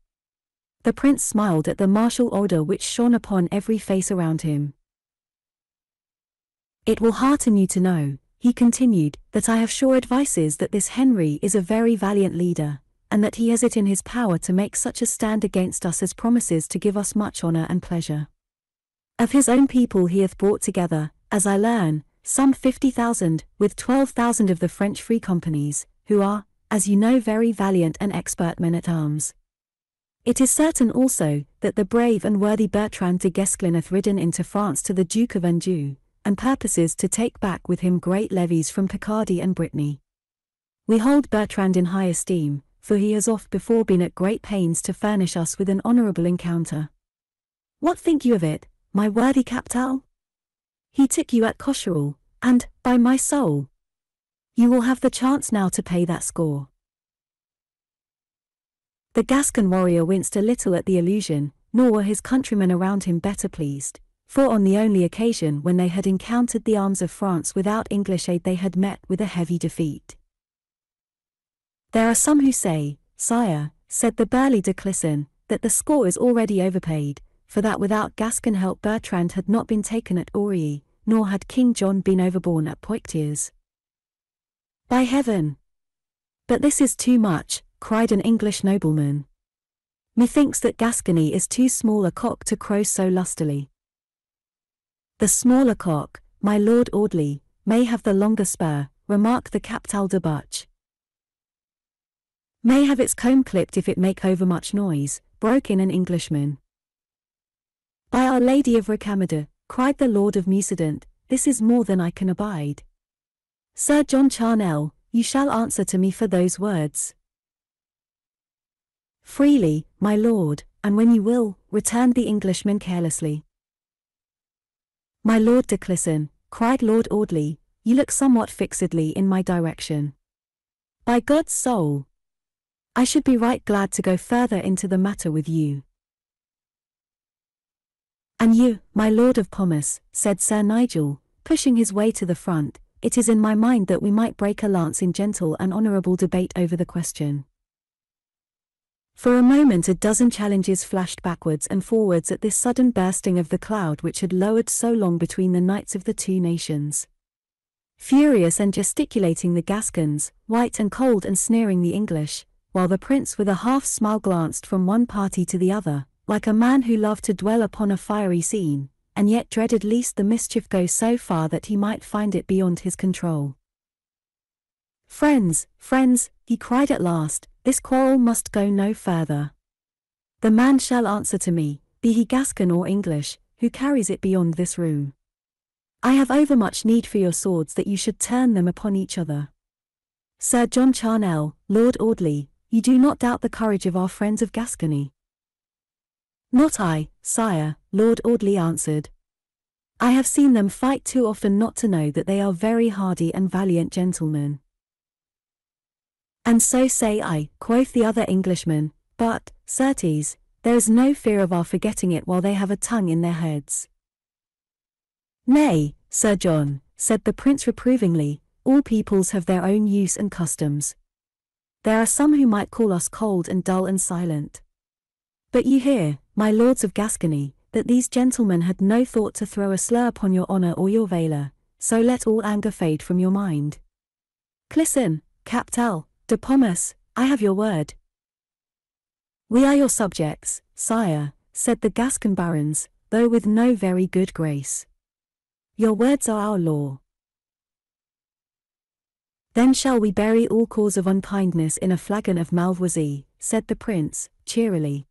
The prince smiled at the martial order which shone upon every face around him. It will hearten you to know, he continued, that I have sure advices that this Henry is a very valiant leader, and that he has it in his power to make such a stand against us as promises to give us much honour and pleasure. Of his own people he hath brought together, as I learn, some 50,000, with 12,000 of the French free companies, who are, as you know, very valiant and expert men-at-arms. It is certain also, that the brave and worthy Bertrand de Guesclin hath ridden into France to the Duke of Anjou, and purposes to take back with him great levies from Picardy and Brittany. We hold Bertrand in high esteem, for he has oft before been at great pains to furnish us with an honourable encounter. What think you of it, my worthy Captal? He took you at Cocherel, and, by my soul, you will have the chance now to pay that score. The Gascon warrior winced a little at the allusion, nor were his countrymen around him better pleased, for on the only occasion when they had encountered the arms of France without English aid they had met with a heavy defeat. There are some who say, sire, said the burly de Clisson, that the score is already overpaid, for that without Gascon help Bertrand had not been taken at Orly, nor had King John been overborne at Poictiers. By heaven! But this is too much, cried an English nobleman. Methinks that Gascony is too small a cock to crow so lustily. The smaller cock, my Lord Audley, may have the longer spur, remarked the Captal de Butch. May have its comb clipped if it make overmuch noise, broke in an Englishman. By Our Lady of Rocamadour, cried the Lord of Mucident, this is more than I can abide. Sir John Charnel, you shall answer to me for those words. Freely, my lord, and when you will, returned the Englishman carelessly. My Lord de Clisson, cried Lord Audley, you look somewhat fixedly in my direction. By God's soul! I should be right glad to go further into the matter with you. And you, my Lord of Pomace, said Sir Nigel, pushing his way to the front, it is in my mind that we might break a lance in gentle and honourable debate over the question. For a moment a dozen challenges flashed backwards and forwards at this sudden bursting of the cloud which had lowered so long between the knights of the two nations. Furious and gesticulating the Gascons, white and cold and sneering the English, while the prince with a half-smile glanced from one party to the other, like a man who loved to dwell upon a fiery scene, and yet dreaded lest the mischief go so far that he might find it beyond his control. Friends, friends, he cried at last, this quarrel must go no further. The man shall answer to me, be he Gascon or English, who carries it beyond this room. I have overmuch need for your swords that you should turn them upon each other. Sir John Charnel, Lord Audley, you do not doubt the courage of our friends of Gascony. Not I, sire, Lord Audley answered. I have seen them fight too often not to know that they are very hardy and valiant gentlemen. And so say I, quoth the other Englishman, but, certes, there is no fear of our forgetting it while they have a tongue in their heads. Nay, Sir John, said the prince reprovingly, all peoples have their own use and customs. There are some who might call us cold and dull and silent. But you hear, my lords of Gascony, that these gentlemen had no thought to throw a slur upon your honour or your valour, so let all anger fade from your mind. Clisson, Captal, de Pomus, I have your word. We are your subjects, sire, said the Gascon barons, though with no very good grace. Your words are our law. Then shall we bury all cause of unkindness in a flagon of Malvoisie, said the prince, cheerily.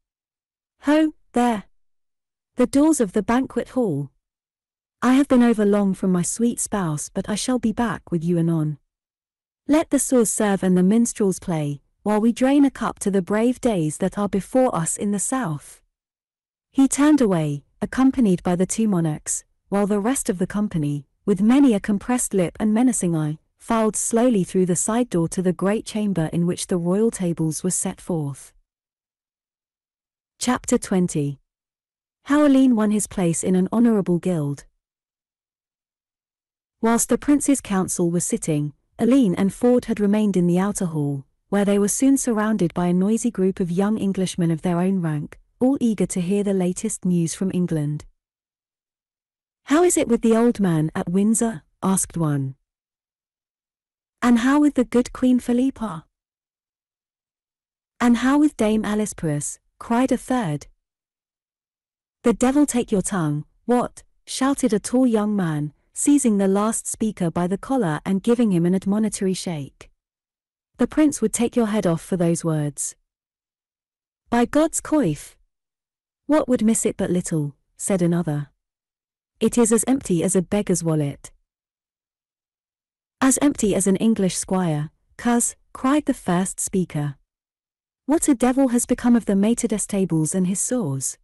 Ho, there! The doors of the banquet hall. I have been over long from my sweet spouse, but I shall be back with you anon. Let the saws serve and the minstrels play, while we drain a cup to the brave days that are before us in the south. He turned away, accompanied by the two monarchs, while the rest of the company, with many a compressed lip and menacing eye, filed slowly through the side door to the great chamber in which the royal tables were set forth. Chapter 20. How Alleyne won his place in an honourable guild. Whilst the prince's council was sitting, Alleyne and Ford had remained in the outer hall, where they were soon surrounded by a noisy group of young Englishmen of their own rank, all eager to hear the latest news from England. How is it with the old man at Windsor? Asked one. And how with the good Queen Philippa? And how with Dame Alice Puss? Cried a third. The devil take your tongue, what? Shouted a tall young man, seizing the last speaker by the collar and giving him an admonitory shake. The prince would take your head off for those words. By God's coif! What would miss it but little, said another. It is as empty as a beggar's wallet. As empty as an English squire, coz, cried the first speaker. What a devil has become of the maître d'estables and his saws?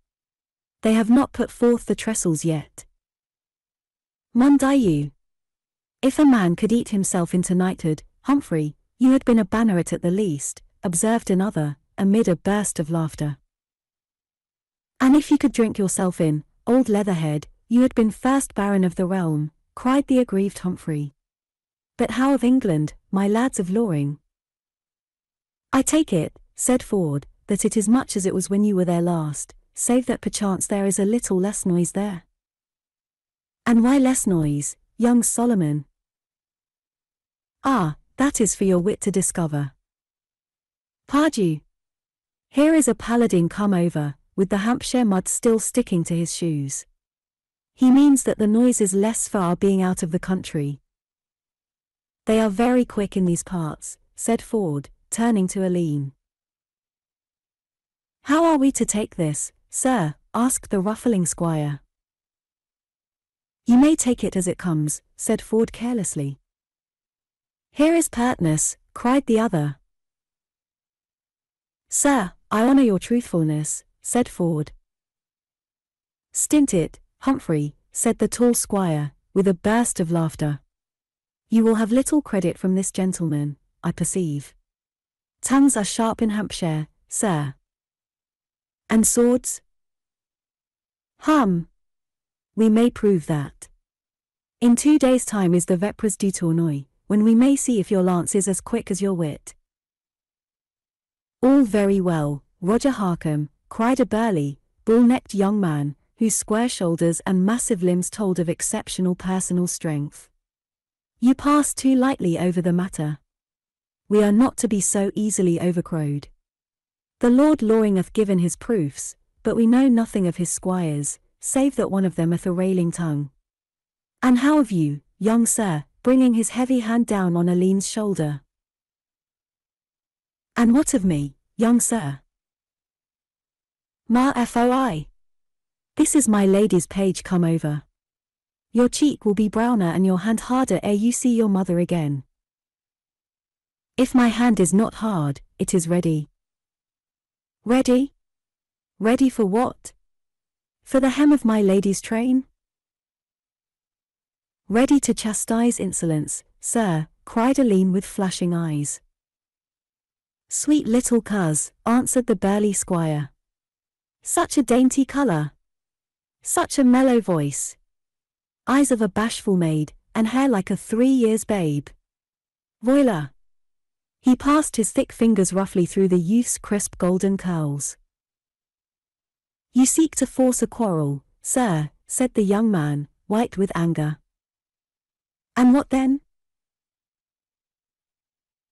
They have not put forth the trestles yet. Mon Dieu! If a man could eat himself into knighthood, Humphrey, you had been a banneret at the least, observed another, amid a burst of laughter. And if you could drink yourself in, old Leatherhead, you had been first baron of the realm, cried the aggrieved Humphrey. But how of England, my lads of Loring? I take it, said Ford, that it is much as it was when you were there last, save that perchance there is a little less noise there. And why less noise, young Solomon? Ah, that is for your wit to discover. Pardieu! Here is a paladin come over, with the Hampshire mud still sticking to his shoes. He means that the noise is less for our being out of the country. They are very quick in these parts, said Ford, turning to Alleyne. How are we to take this, sir? Asked the ruffling squire. You may take it as it comes, said Ford carelessly. Here is pertness, cried the other. Sir, I honour your truthfulness, said Ford. Stint it, Humphrey, said the tall squire, with a burst of laughter. You will have little credit from this gentleman, I perceive. Tongues are sharp in Hampshire, sir. And swords? We may prove that. In 2 days' time is the Vepres du Tournoi, when we may see if your lance is as quick as your wit. All very well, Roger Harkham, cried a burly, bull-necked young man, whose square shoulders and massive limbs told of exceptional personal strength. You pass too lightly over the matter. We are not to be so easily overcrowed. The Lord Loring hath given his proofs, but we know nothing of his squires, save that one of them hath a railing tongue. And how of you, young sir, bringing his heavy hand down on Alleyne's shoulder? And what of me, young sir? Ma foi! This is my lady's page come over. Your cheek will be browner and your hand harder ere you see your mother again. If my hand is not hard, it is ready. Ready? Ready for what? For the hem of my lady's train? Ready to chastise insolence, sir, cried Alleyne with flashing eyes. Sweet little coz, answered the burly squire. Such a dainty colour. Such a mellow voice. eyes of a bashful maid, and hair like a 3 years babe. Voila! He passed his thick fingers roughly through the youth's crisp golden curls. You seek to force a quarrel, sir, said the young man, white with anger. And what then?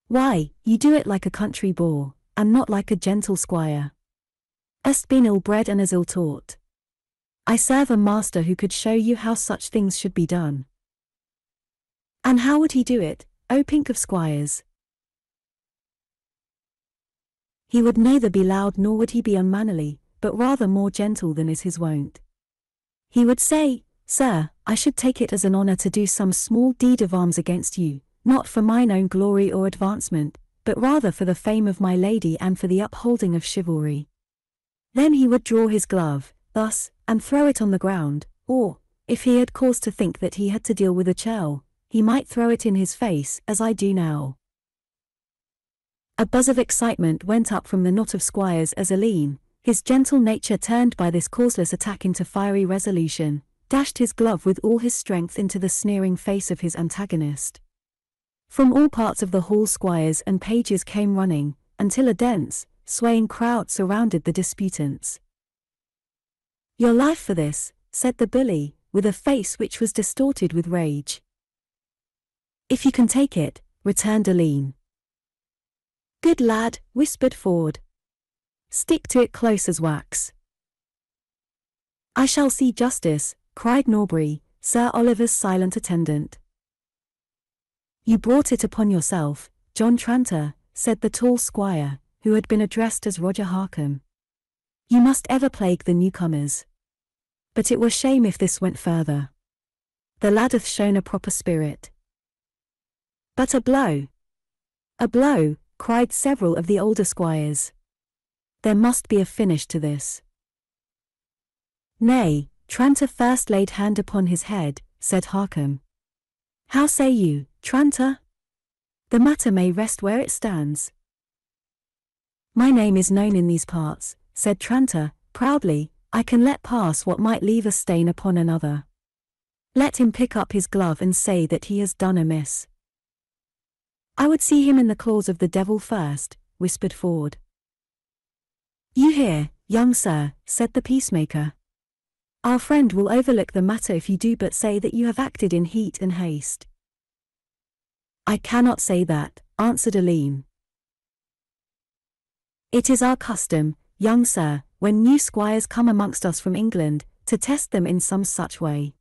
Why, you do it like a country boor, and not like a gentle squire. Hast been ill-bred and as ill-taught. I serve a master who could show you how such things should be done. And how would he do it, O pink of squires? He would neither be loud nor would he be unmannerly, but rather more gentle than is his wont. He would say, Sir, I should take it as an honour to do some small deed of arms against you, not for mine own glory or advancement, but rather for the fame of my lady and for the upholding of chivalry. Then he would draw his glove, thus, and throw it on the ground, or, if he had cause to think that he had to deal with a churl, he might throw it in his face, as I do now. A buzz of excitement went up from the knot of squires as Alleyne, his gentle nature turned by this causeless attack into fiery resolution, dashed his glove with all his strength into the sneering face of his antagonist. From all parts of the hall squires and pages came running, until a dense, swaying crowd surrounded the disputants. Your life for this, said the bully, with a face which was distorted with rage. If you can take it, returned Alleyne. Good lad, whispered Ford. Stick to it close as wax. I shall see justice, cried Norbury, Sir Oliver's silent attendant. You brought it upon yourself, John Tranter, said the tall squire, who had been addressed as Roger Harkham. You must ever plague the newcomers. But it were shame if this went further. The lad hath shown a proper spirit. But a blow! A blow! Cried several of the older squires. There must be a finish to this. Nay, Tranter first laid hand upon his head, said Harkham. How say you, Tranter? The matter may rest where it stands. My name is known in these parts, said Tranter, proudly, I can let pass what might leave a stain upon another. Let him pick up his glove and say that he has done amiss. I would see him in the claws of the devil first, whispered Ford. You hear, young sir, said the peacemaker. Our friend will overlook the matter if you do but say that you have acted in heat and haste. I cannot say that, answered Alleyne. It is our custom, young sir, when new squires come amongst us from England, to test them in some such way.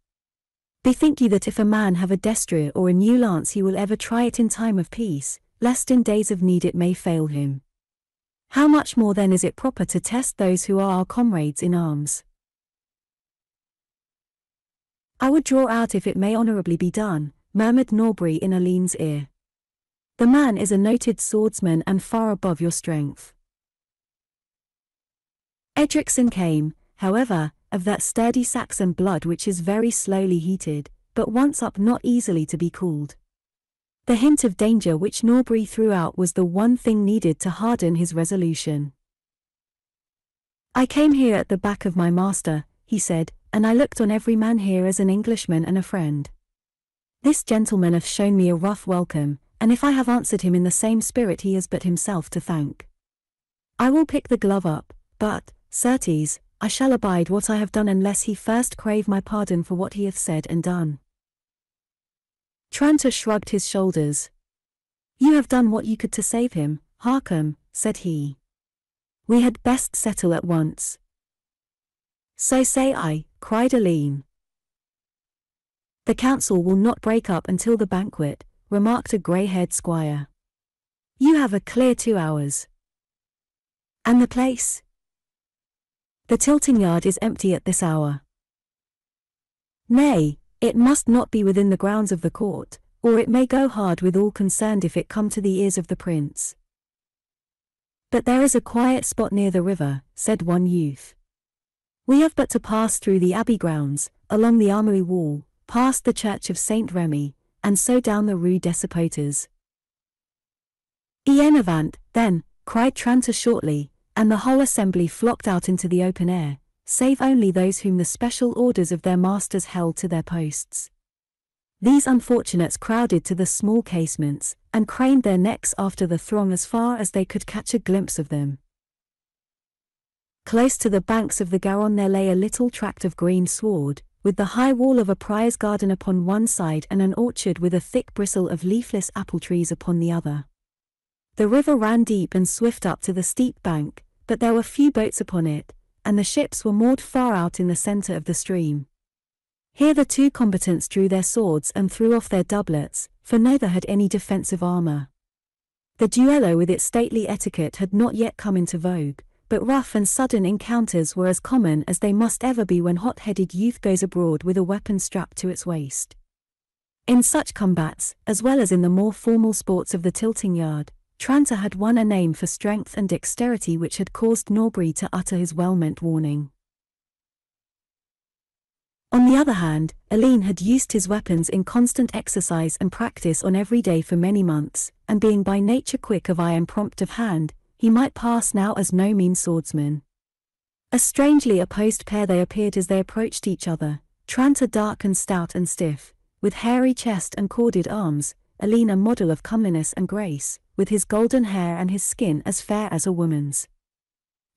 Bethink you that if a man have a destrier or a new lance he will ever try it in time of peace, lest in days of need it may fail him. How much more then is it proper to test those who are our comrades in arms? I would draw out if it may honourably be done, murmured Norbury in Alleyne's ear. The man is a noted swordsman and far above your strength. Edrickson came, however, of that sturdy Saxon blood which is very slowly heated, but once up not easily to be cooled. The hint of danger which Norbury threw out was the one thing needed to harden his resolution. I came here at the back of my master, he said, and I looked on every man here as an Englishman and a friend. This gentleman hath shown me a rough welcome, and if I have answered him in the same spirit he has but himself to thank. I will pick the glove up, but, certes, I shall abide what I have done unless he first crave my pardon for what he hath said and done. Tranter shrugged his shoulders. You have done what you could to save him, Harkham, said he. We had best settle at once. So say I, cried Alleyne. The council will not break up until the banquet, remarked a grey-haired squire. You have a clear 2 hours. And the place? The tilting yard is empty at this hour. Nay, it must not be within the grounds of the court, or it may go hard with all concerned if it come to the ears of the prince. But there is a quiet spot near the river, said one youth. We have but to pass through the Abbey grounds, along the armoury wall, past the church of Saint Remy, and so down the Rue des Sapoters. En avant, then, cried Tranter shortly, and the whole assembly flocked out into the open air, save only those whom the special orders of their masters held to their posts. These unfortunates crowded to the small casements, and craned their necks after the throng as far as they could catch a glimpse of them. Close to the banks of the Gironde there lay a little tract of green sward, with the high wall of a prize garden upon one side and an orchard with a thick bristle of leafless apple trees upon the other. The river ran deep and swift up to the steep bank, but there were few boats upon it, and the ships were moored far out in the centre of the stream. Here the two combatants drew their swords and threw off their doublets, for neither had any defensive armour. The duello with its stately etiquette had not yet come into vogue, but rough and sudden encounters were as common as they must ever be when hot-headed youth goes abroad with a weapon strapped to its waist. In such combats, as well as in the more formal sports of the tilting yard, Tranter had won a name for strength and dexterity which had caused Norbury to utter his well-meant warning. On the other hand, Alleyne had used his weapons in constant exercise and practice on every day for many months, and being by nature quick of eye and prompt of hand, he might pass now as no mean swordsman. A strangely opposed pair they appeared as they approached each other, Tranter dark and stout and stiff, with hairy chest and corded arms, Alleyne a model of comeliness and grace, with his golden hair and his skin as fair as a woman's.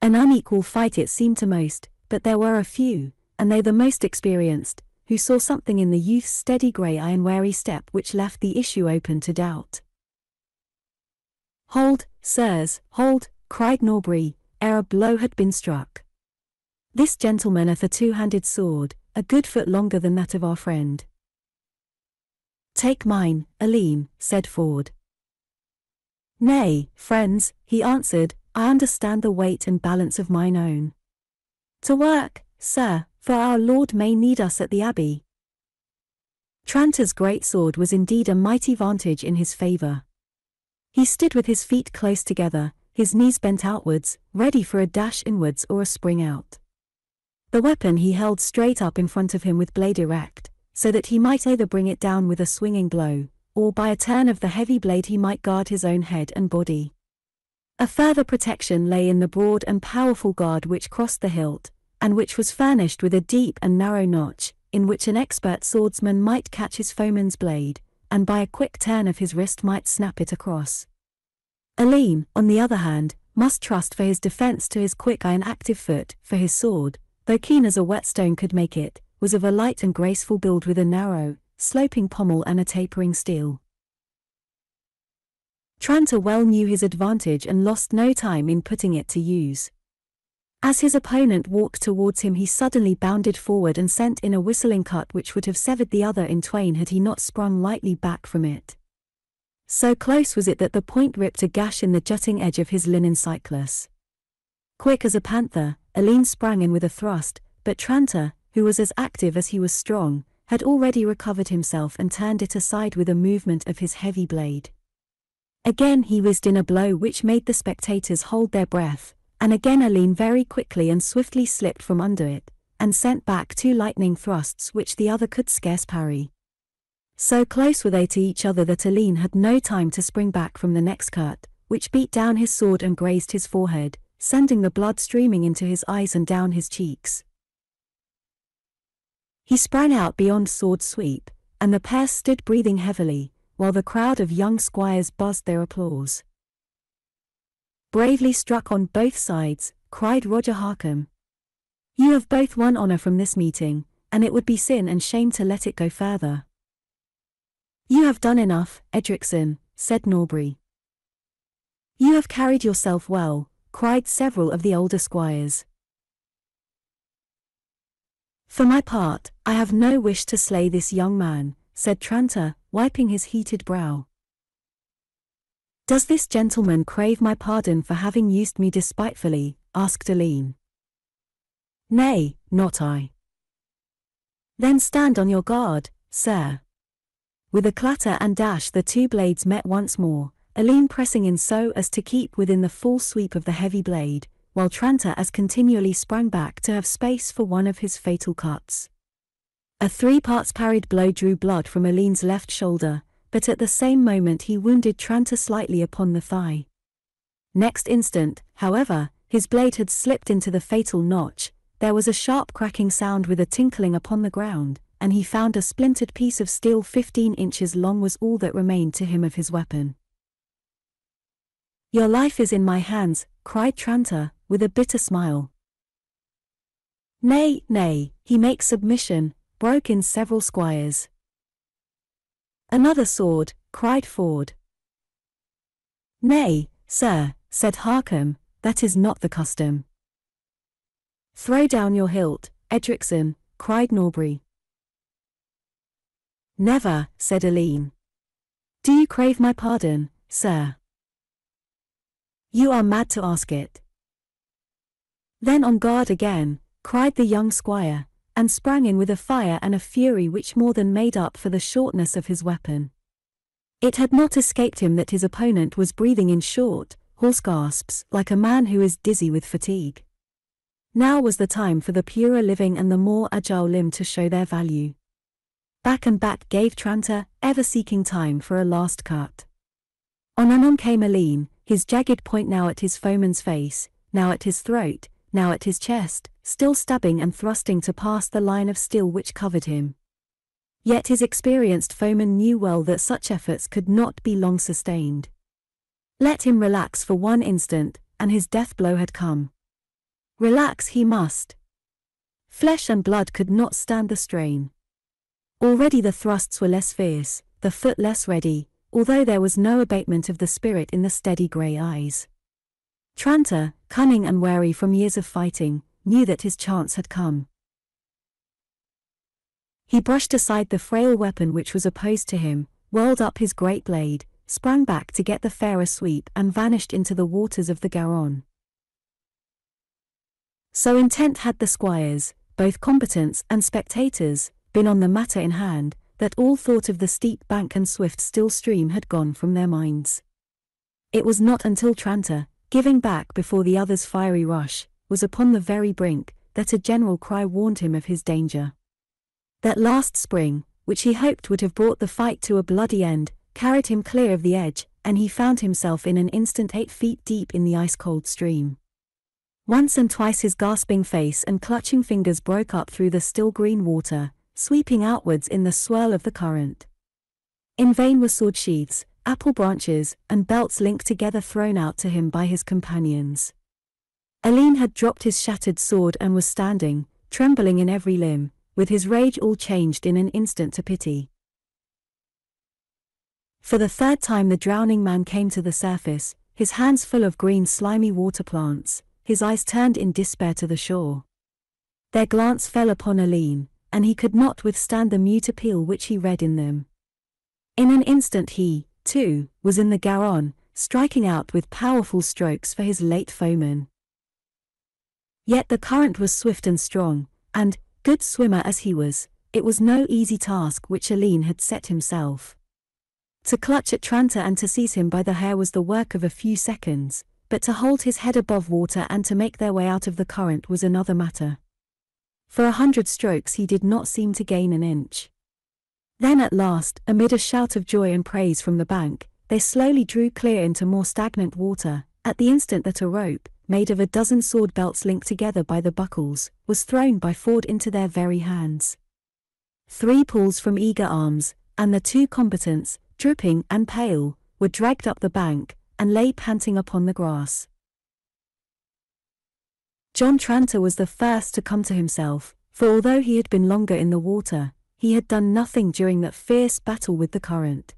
An unequal fight it seemed to most, but there were a few, and they the most experienced, who saw something in the youth's steady grey eye and wary step which left the issue open to doubt. "Hold, sirs, hold," cried Norbury, ere a blow had been struck. "This gentleman hath a two-handed sword, a good foot longer than that of our friend." "Take mine, Alleyne," said Ford. "Nay, friends," he answered, "I understand the weight and balance of mine own. To work, sir, for our Lord may need us at the Abbey." Tranter's great sword was indeed a mighty vantage in his favour. He stood with his feet close together, his knees bent outwards, ready for a dash inwards or a spring out. The weapon he held straight up in front of him with blade erect, so that he might either bring it down with a swinging blow, or by a turn of the heavy blade he might guard his own head and body. A further protection lay in the broad and powerful guard which crossed the hilt, and which was furnished with a deep and narrow notch, in which an expert swordsman might catch his foeman's blade, and by a quick turn of his wrist might snap it across. Alleyne, on the other hand, must trust for his defence to his quick eye and active foot, for his sword, though keen as a whetstone could make it, was of a light and graceful build with a narrow, sloping pommel and a tapering steel. Tranter well knew his advantage and lost no time in putting it to use. As his opponent walked towards him he suddenly bounded forward and sent in a whistling cut which would have severed the other in twain had he not sprung lightly back from it. So close was it that the point ripped a gash in the jutting edge of his linen cyclas. Quick as a panther, Alleyne sprang in with a thrust, but Tranter, who was as active as he was strong, had already recovered himself and turned it aside with a movement of his heavy blade. Again he whizzed in a blow which made the spectators hold their breath, and again Alleyne very quickly and swiftly slipped from under it, and sent back two lightning thrusts which the other could scarce parry. So close were they to each other that Alleyne had no time to spring back from the next cut, which beat down his sword and grazed his forehead, sending the blood streaming into his eyes and down his cheeks. He sprang out beyond sword sweep, and the pair stood breathing heavily, while the crowd of young squires buzzed their applause. "Bravely struck on both sides," cried Roger Harkham. "You have both won honour from this meeting, and it would be sin and shame to let it go further." "You have done enough, Edricson," said Norbury. "You have carried yourself well," cried several of the older squires. "For my part, I have no wish to slay this young man," said Tranter, wiping his heated brow. "Does this gentleman crave my pardon for having used me despitefully?" asked Alleyne. "Nay, not I." "Then stand on your guard, sir." With a clatter and dash the two blades met once more, Alleyne pressing in so as to keep within the full sweep of the heavy blade, while Tranter as continually sprang back to have space for one of his fatal cuts. A 3 parts parried blow drew blood from Alleyne's left shoulder, but at the same moment he wounded Tranter slightly upon the thigh. Next instant, however, his blade had slipped into the fatal notch, there was a sharp cracking sound with a tinkling upon the ground, and he found a splintered piece of steel 15 inches long was all that remained to him of his weapon. "Your life is in my hands," cried Tranter, with a bitter smile. "Nay, nay, he makes submission," broke in several squires. "Another sword," cried Ford. "Nay, sir," said Harkham, "that is not the custom." "Throw down your hilt, Edrickson," cried Norbury. "Never," said Alleyne. "Do you crave my pardon, sir?" "You are mad to ask it." "Then on guard again," cried the young squire, and sprang in with a fire and a fury which more than made up for the shortness of his weapon. It had not escaped him that his opponent was breathing in short, hoarse gasps like a man who is dizzy with fatigue. Now was the time for the purer living and the more agile limb to show their value. Back and back gave Tranter, ever seeking time for a last cut. On and on came Alleyne, his jagged point now at his foeman's face, now at his throat, now at his chest, still stabbing and thrusting to pass the line of steel which covered him. Yet his experienced foeman knew well that such efforts could not be long sustained. Let him relax for one instant, and his death blow had come. Relax he must. Flesh and blood could not stand the strain. Already the thrusts were less fierce, the foot less ready, although there was no abatement of the spirit in the steady grey eyes. Tranter, cunning and wary from years of fighting, knew that his chance had come. He brushed aside the frail weapon which was opposed to him, whirled up his great blade, sprang back to get the fairer sweep and vanished into the waters of the Gironde. So intent had the squires, both combatants and spectators, been on the matter in hand, that all thought of the steep bank and swift still stream had gone from their minds. It was not until Tranter, giving back before the others' fiery rush, was upon the very brink, that a general cry warned him of his danger. That last spring, which he hoped would have brought the fight to a bloody end, carried him clear of the edge, and he found himself in an instant 8 feet deep in the ice-cold stream. Once and twice his gasping face and clutching fingers broke up through the still green water, sweeping outwards in the swirl of the current. In vain were sword sheaths, apple branches, and belts linked together thrown out to him by his companions. Alleyne had dropped his shattered sword and was standing, trembling in every limb, with his rage all changed in an instant to pity. For the third time the drowning man came to the surface, his hands full of green slimy water plants, his eyes turned in despair to the shore. Their glance fell upon Alleyne, and he could not withstand the mute appeal which he read in them. In an instant he, too, was in the Gironde, striking out with powerful strokes for his late foeman. Yet the current was swift and strong, and, good swimmer as he was, it was no easy task which Alleyne had set himself. To clutch at Tranter and to seize him by the hair was the work of a few seconds, but to hold his head above water and to make their way out of the current was another matter. For 100 strokes he did not seem to gain an inch. Then at last, amid a shout of joy and praise from the bank, they slowly drew clear into more stagnant water, at the instant that a rope, made of a dozen sword belts linked together by the buckles, was thrown by Ford into their very hands. 3 pulls from eager arms, and the 2 combatants, dripping and pale, were dragged up the bank, and lay panting upon the grass. John Tranter was the first to come to himself, for although he had been longer in the water, he had done nothing during that fierce battle with the current.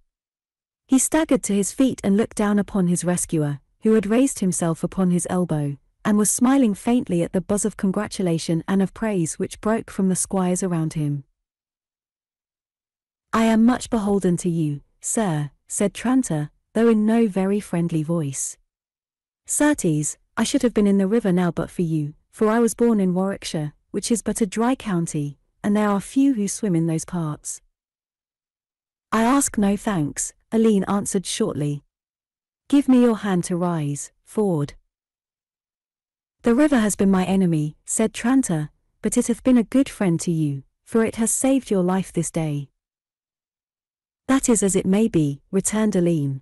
He staggered to his feet and looked down upon his rescuer, who had raised himself upon his elbow, and was smiling faintly at the buzz of congratulation and of praise which broke from the squires around him. "I am much beholden to you, sir," said Tranter, though in no very friendly voice. "Certes, I should have been in the river now but for you, for I was born in Warwickshire, which is but a dry county, and there are few who swim in those parts." "I ask no thanks," Alleyne answered shortly. "Give me your hand to rise, Ford." "The river has been my enemy," said Tranter, "but it hath been a good friend to you, for it has saved your life this day." "That is as it may be," returned Alleyne.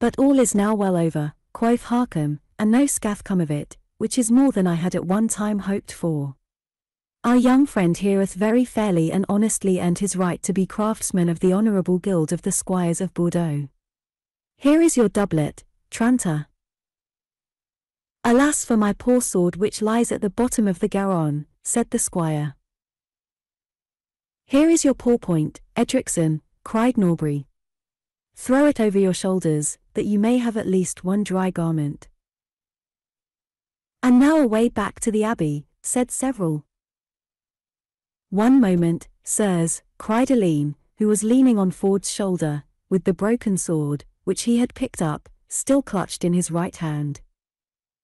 "But all is now well over," quoth Harkham, "and no scath come of it, which is more than I had at one time hoped for. Our young friend here hath very fairly and honestly earned his right to be craftsman of the Honourable Guild of the Squires of Bordeaux. Here is your doublet, Tranter. Alas for my poor sword which lies at the bottom of the Gironde, said the squire. Here is your pourpoint, Edrickson, cried Norbury. Throw it over your shoulders, that you may have at least one dry garment. And now away back to the Abbey, said several. One moment, sirs, cried Alleyne, who was leaning on Ford's shoulder, with the broken sword, which he had picked up, still clutched in his right hand.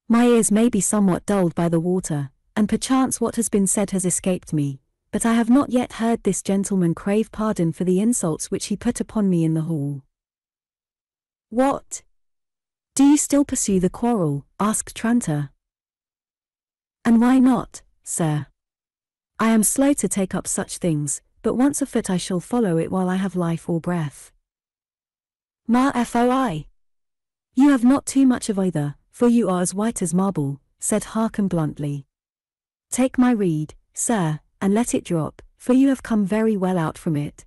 My ears may be somewhat dulled by the water, and perchance what has been said has escaped me, but I have not yet heard this gentleman crave pardon for the insults which he put upon me in the hall. What? Do you still pursue the quarrel? Asked Tranter. And why not, sir? I am slow to take up such things, but once afoot I shall follow it while I have life or breath. Ma foi. You have not too much of either, for you are as white as marble, said Harkham bluntly. Take my reed, sir, and let it drop, for you have come very well out from it.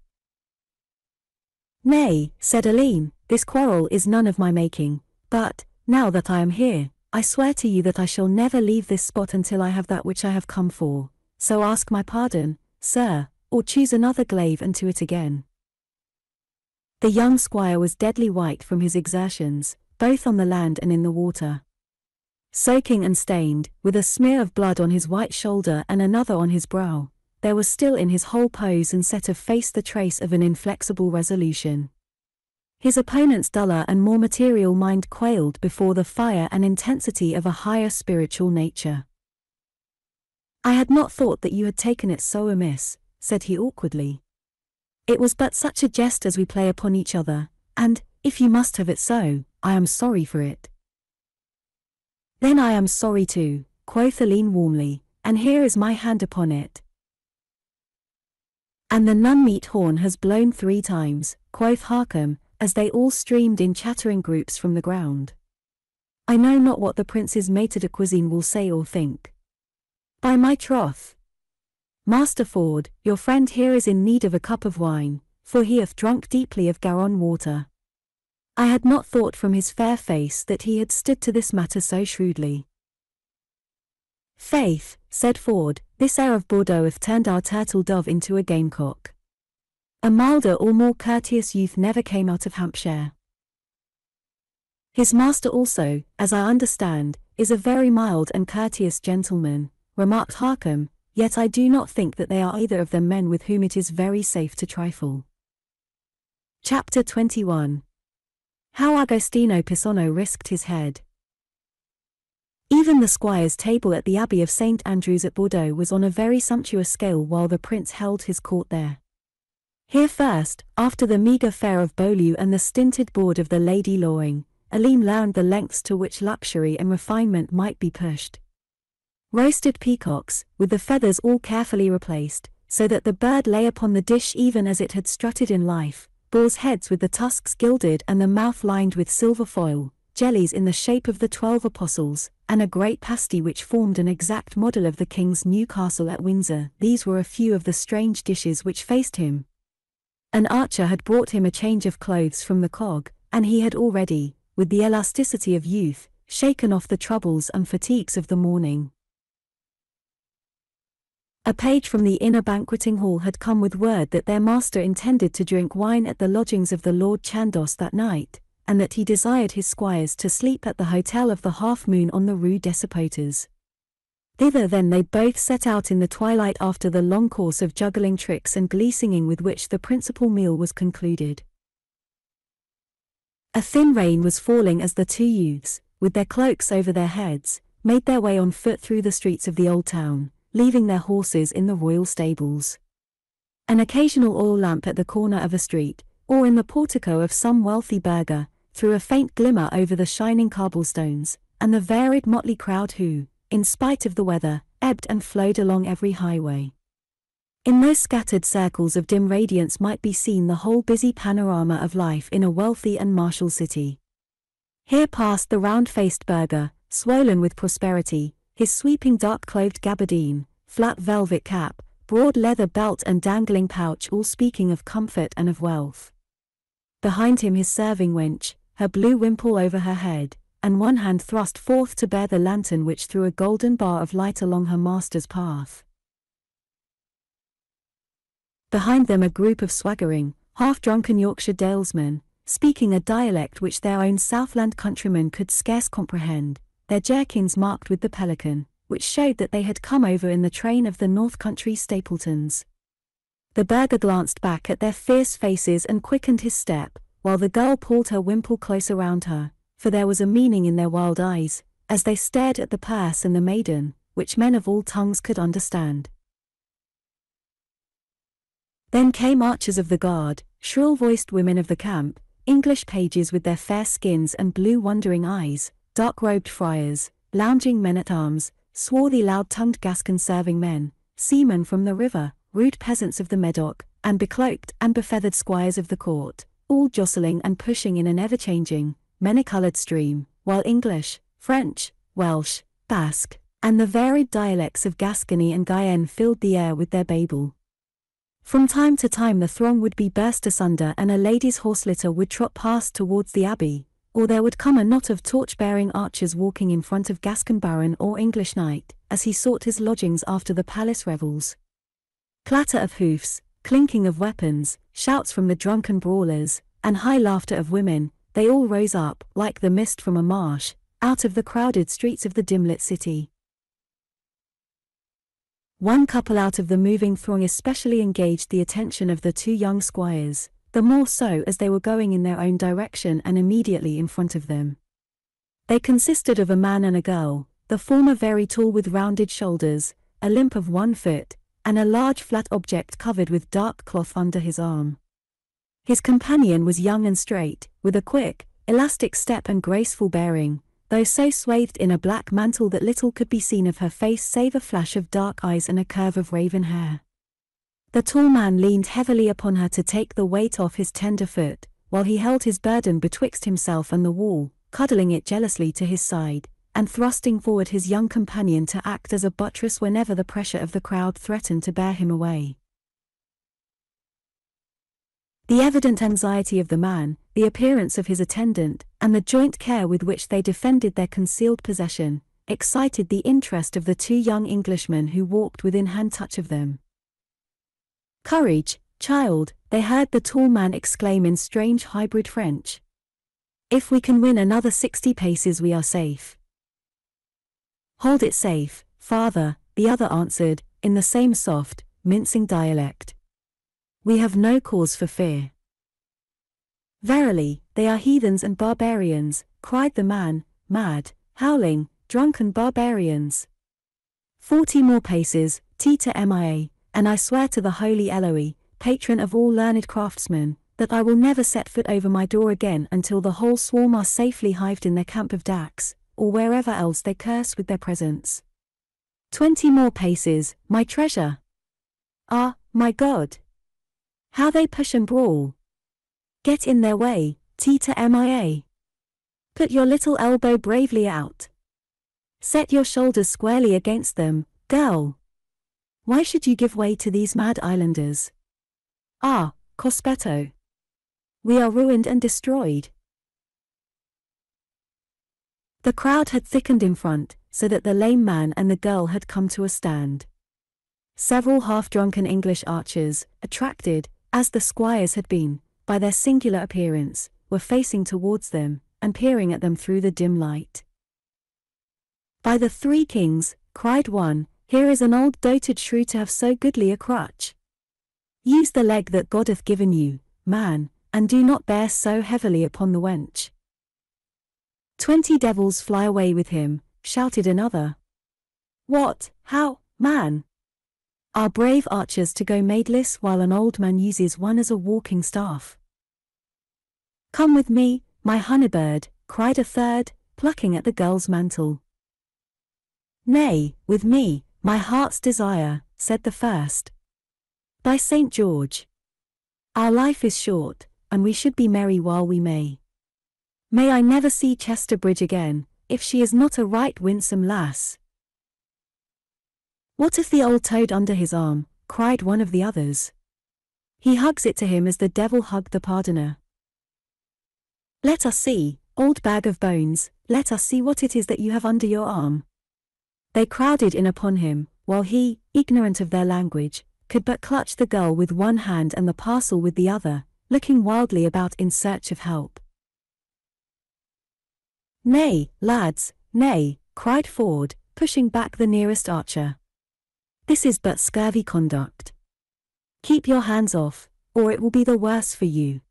Nay, said Alleyne, this quarrel is none of my making, but, now that I am here, I swear to you that I shall never leave this spot until I have that which I have come for, so ask my pardon, sir, or choose another glaive and to it again. The young squire was deadly white from his exertions, both on the land and in the water. Soaking and stained, with a smear of blood on his white shoulder and another on his brow, there was still in his whole pose and set of face the trace of an inflexible resolution. His opponent's duller and more material mind quailed before the fire and intensity of a higher spiritual nature. I had not thought that you had taken it so amiss, said he awkwardly. It was but such a jest as we play upon each other, and, if you must have it so, I am sorry for it. Then I am sorry too, quoth Alleyne warmly, and here is my hand upon it. And the nun-meat horn has blown 3 times, quoth Harkham, as they all streamed in chattering groups from the ground. I know not what the prince's maître de cuisine will say or think. By my troth! Master Ford, your friend here is in need of a cup of wine, for he hath drunk deeply of Gironde water. I had not thought from his fair face that he had stood to this matter so shrewdly. Faith, said Ford, this air of Bordeaux hath turned our turtle dove into a gamecock. A milder or more courteous youth never came out of Hampshire. His master also, as I understand, is a very mild and courteous gentleman, remarked Harkham, yet I do not think that they are either of them men with whom it is very safe to trifle. Chapter 21. How Agostino Pisano risked his head. Even the squire's table at the Abbey of St. Andrew's at Bordeaux was on a very sumptuous scale while the prince held his court there. Here first, after the meagre fare of Beaulieu and the stinted board of the Lady Loring, Alleyne learned the lengths to which luxury and refinement might be pushed. Roasted peacocks, with the feathers all carefully replaced, so that the bird lay upon the dish even as it had strutted in life, boars' heads with the tusks gilded and the mouth lined with silver foil, jellies in the shape of the 12 apostles, and a great pasty which formed an exact model of the king's new castle at Windsor. These were a few of the strange dishes which faced him. An archer had brought him a change of clothes from the cog, and he had already, with the elasticity of youth, shaken off the troubles and fatigues of the morning. A page from the inner banqueting hall had come with word that their master intended to drink wine at the lodgings of the Lord Chandos that night, and that he desired his squires to sleep at the Hotel of the Half Moon on the Rue des Sapoteurs. Thither then they both set out in the twilight after the long course of juggling tricks and glee singing with which the principal meal was concluded. A thin rain was falling as the 2 youths, with their cloaks over their heads, made their way on foot through the streets of the old town, leaving their horses in the royal stables. An occasional oil lamp at the corner of a street, or in the portico of some wealthy burgher, threw a faint glimmer over the shining cobblestones, and the varied motley crowd who, in spite of the weather, ebbed and flowed along every highway. In those scattered circles of dim radiance might be seen the whole busy panorama of life in a wealthy and martial city. Here passed the round-faced burgher, swollen with prosperity, his sweeping dark-clothed gabardine, flat velvet cap, broad leather belt and dangling pouch all speaking of comfort and of wealth. Behind him his serving wench, her blue wimple over her head, and one hand thrust forth to bear the lantern which threw a golden bar of light along her master's path. Behind them a group of swaggering, half-drunken Yorkshire dalesmen, speaking a dialect which their own Southland countrymen could scarce comprehend, their jerkins marked with the pelican, which showed that they had come over in the train of the North Country Stapletons. The burgher glanced back at their fierce faces and quickened his step, while the girl pulled her wimple close around her, for there was a meaning in their wild eyes, as they stared at the purse and the maiden, which men of all tongues could understand. Then came archers of the guard, shrill-voiced women of the camp, English pages with their fair skins and blue wondering eyes, dark-robed friars, lounging men-at-arms, swarthy loud-tongued Gascon serving men, seamen from the river, rude peasants of the Medoc, and becloaked and befeathered squires of the court, all jostling and pushing in an ever-changing, many-coloured stream, while English, French, Welsh, Basque, and the varied dialects of Gascony and Guienne filled the air with their babel. From time to time the throng would be burst asunder and a lady's horse-litter would trot past towards the Abbey, or there would come a knot of torch-bearing archers walking in front of Gascon baron or English knight, as he sought his lodgings after the palace revels. Clatter of hoofs, clinking of weapons, shouts from the drunken brawlers, and high laughter of women, they all rose up, like the mist from a marsh, out of the crowded streets of the dim-lit city. One couple out of the moving throng especially engaged the attention of the two young squires, the more so as they were going in their own direction and immediately in front of them. They consisted of a man and a girl, the former very tall with rounded shoulders, a limp of 1 foot, and a large flat object covered with dark cloth under his arm. His companion was young and straight, with a quick, elastic step and graceful bearing, though so swathed in a black mantle that little could be seen of her face save a flash of dark eyes and a curve of raven hair. The tall man leaned heavily upon her to take the weight off his tender foot, while he held his burden betwixt himself and the wall, cuddling it jealously to his side, and thrusting forward his young companion to act as a buttress whenever the pressure of the crowd threatened to bear him away. The evident anxiety of the man, the appearance of his attendant, and the joint care with which they defended their concealed possession, excited the interest of the two young Englishmen who walked within hand-touch of them. "Courage, child," they heard the tall man exclaim in strange hybrid French. "If we can win another 60 paces we are safe." "Hold it safe, father," the other answered, in the same soft, mincing dialect. "We have no cause for fear." "Verily, they are heathens and barbarians," cried the man, "mad, howling, drunken barbarians. 40 more paces, Tita Mia, and I swear to the holy Eloe, patron of all learned craftsmen, that I will never set foot over my door again until the whole swarm are safely hived in their camp of Dax, or wherever else they curse with their presence. 20 more paces, my treasure. Ah, my God! How they push and brawl! Get in their way, Tita Mia. Put your little elbow bravely out. Set your shoulders squarely against them, girl. Why should you give way to these mad islanders? Ah, cospetto. We are ruined and destroyed." The crowd had thickened in front, so that the lame man and the girl had come to a stand. Several half-drunken English archers, attracted, as the squires had been, by their singular appearance, were facing towards them, and peering at them through the dim light. "By the 3 kings," cried one, "here is an old doted shrew to have so goodly a crutch. Use the leg that God hath given you, man, and do not bear so heavily upon the wench." "20 devils fly away with him," shouted another. "What, how, man? Are brave archers to go maidless while an old man uses one as a walking staff?" "Come with me, my honeybird," cried a third, plucking at the girl's mantle. "Nay, with me, my heart's desire," said the first. "By St. George! Our life is short, and we should be merry while we may. May I never see Chester Bridge again, if she is not a right winsome lass. What if the old toad under his arm, cried one of the others. He hugs it to him as the devil hugged the pardoner. Let us see, old bag of bones, let us see what it is that you have under your arm. They crowded in upon him, while he, ignorant of their language, could but clutch the girl with one hand and the parcel with the other, looking wildly about in search of help. Nay, lads, nay, cried Ford, pushing back the nearest archer. This is but scurvy conduct. Keep your hands off, or it will be the worse for you.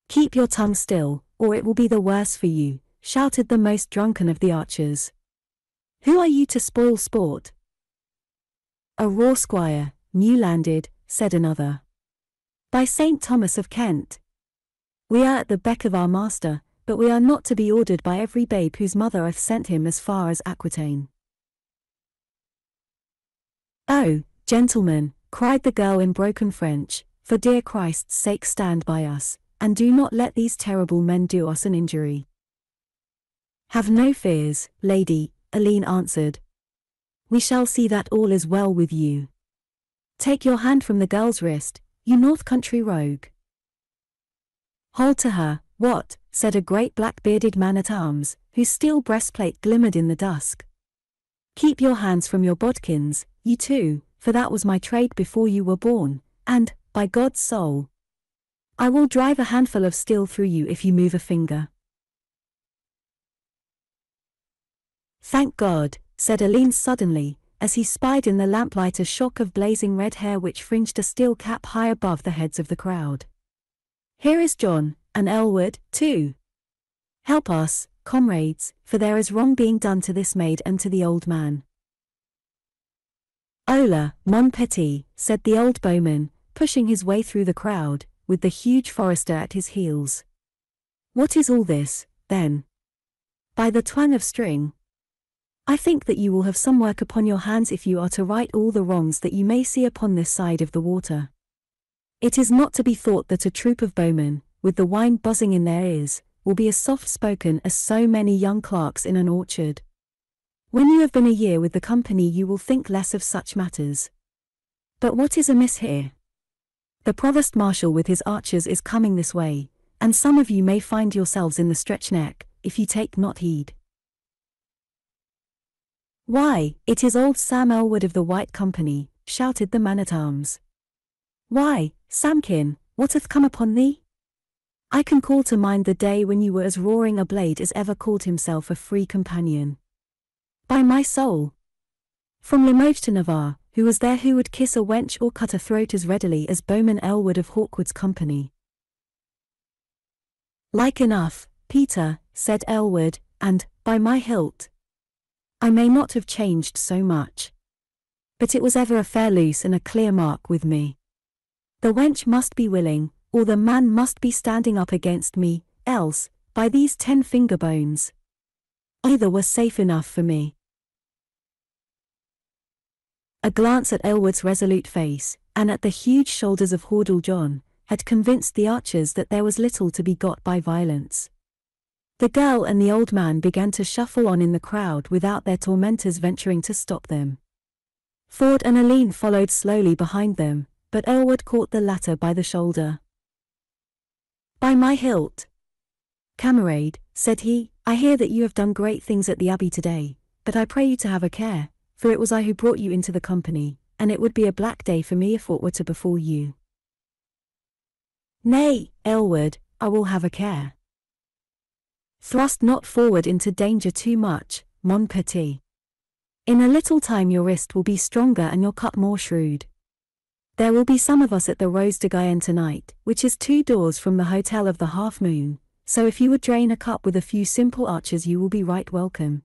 Keep your tongue still, or it will be the worse for you, shouted the most drunken of the archers. Who are you to spoil sport? A raw squire, new landed, said another. By St. Thomas of Kent. We are at the beck of our master, but we are not to be ordered by every babe whose mother hath sent him as far as Aquitaine. Oh, gentlemen, cried the girl in broken French, for dear Christ's sake stand by us, and do not let these terrible men do us an injury. Have no fears, lady, Alleyne answered. We shall see that all is well with you. Take your hand from the girl's wrist, you north country rogue. Hold to her, what, said a great black-bearded man-at-arms, whose steel breastplate glimmered in the dusk. Keep your hands from your bodkins, you too, for that was my trade before you were born, and, by God's soul, I will drive a handful of steel through you if you move a finger. Thank God, said Alleyne suddenly, as he spied in the lamplight a shock of blazing red hair which fringed a steel cap high above the heads of the crowd. Here is John, and Elwood, too. Help us, comrades, for there is wrong being done to this maid and to the old man. Hola, mon petit, said the old bowman, pushing his way through the crowd, with the huge forester at his heels. What is all this, then? By the twang of string. I think that you will have some work upon your hands if you are to right all the wrongs that you may see upon this side of the water. It is not to be thought that a troop of bowmen, with the wine buzzing in their ears, will be as soft-spoken as so many young clerks in an orchard. When you have been a year with the company you will think less of such matters. But what is amiss here? The provost marshal with his archers is coming this way, and some of you may find yourselves in the stretch neck, if you take not heed. Why, it is old Sam Elwood of the White Company, shouted the man-at-arms. Why, Samkin, what hath come upon thee? I can call to mind the day when you were as roaring a blade as ever called himself a free companion. By my soul! From Limoges to Navarre, who was there who would kiss a wench or cut a throat as readily as Bowman Elwood of Hawkwood's company? Like enough, Peter, said Elwood, and, by my hilt, I may not have changed so much. But it was ever a fair loose and a clear mark with me. The wench must be willing, or the man must be standing up against me, else, by these 10 finger bones, either were safe enough for me. A glance at Elwood's resolute face, and at the huge shoulders of Hordle John, had convinced the archers that there was little to be got by violence. The girl and the old man began to shuffle on in the crowd without their tormentors venturing to stop them. Ford and Alleyne followed slowly behind them, but Elwood caught the latter by the shoulder. By my hilt! Camarade, said he, I hear that you have done great things at the Abbey today, but I pray you to have a care, for it was I who brought you into the company, and it would be a black day for me if aught were to befall you. Nay, Elwood, I will have a care. Thrust not forward into danger too much, mon petit. In a little time your wrist will be stronger and your cut more shrewd. There will be some of us at the Rose de Guienne tonight, which is 2 doors from the Hotel of the Half Moon, so if you would drain a cup with a few simple archers you will be right welcome.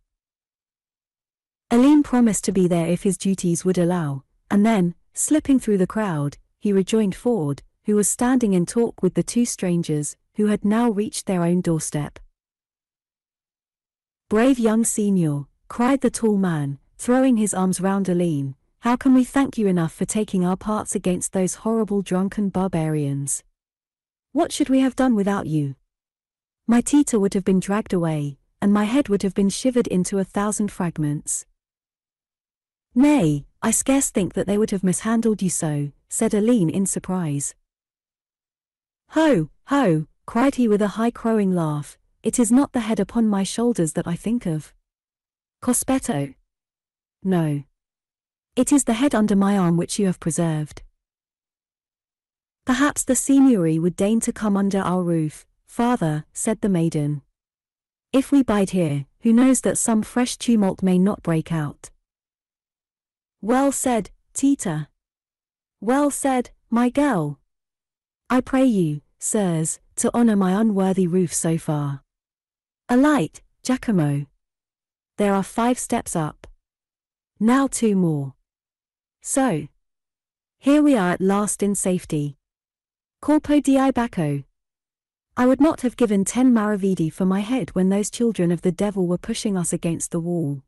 Alleyne promised to be there if his duties would allow, and then, slipping through the crowd, he rejoined Ford, who was standing in talk with the 2 strangers, who had now reached their own doorstep. Brave young senior, cried the tall man, throwing his arms round Alleyne, how can we thank you enough for taking our parts against those horrible drunken barbarians? What should we have done without you? My Tita would have been dragged away, and my head would have been shivered into 1,000 fragments. Nay, I scarce think that they would have mishandled you so, said Alleyne in surprise. Ho, ho, cried he with a high crowing laugh, it is not the head upon my shoulders that I think of. Cospetto. No. It is the head under my arm which you have preserved. Perhaps the Signory would deign to come under our roof, father, said the maiden. If we bide here, who knows that some fresh tumult may not break out. Well said, Tita. Well said, my girl. I pray you, sirs, to honour my unworthy roof so far. Alight, Giacomo. There are 5 steps up. Now 2 more. So. Here we are at last in safety. Corpo di Bacco. I would not have given 10 maravedi for my head when those children of the devil were pushing us against the wall.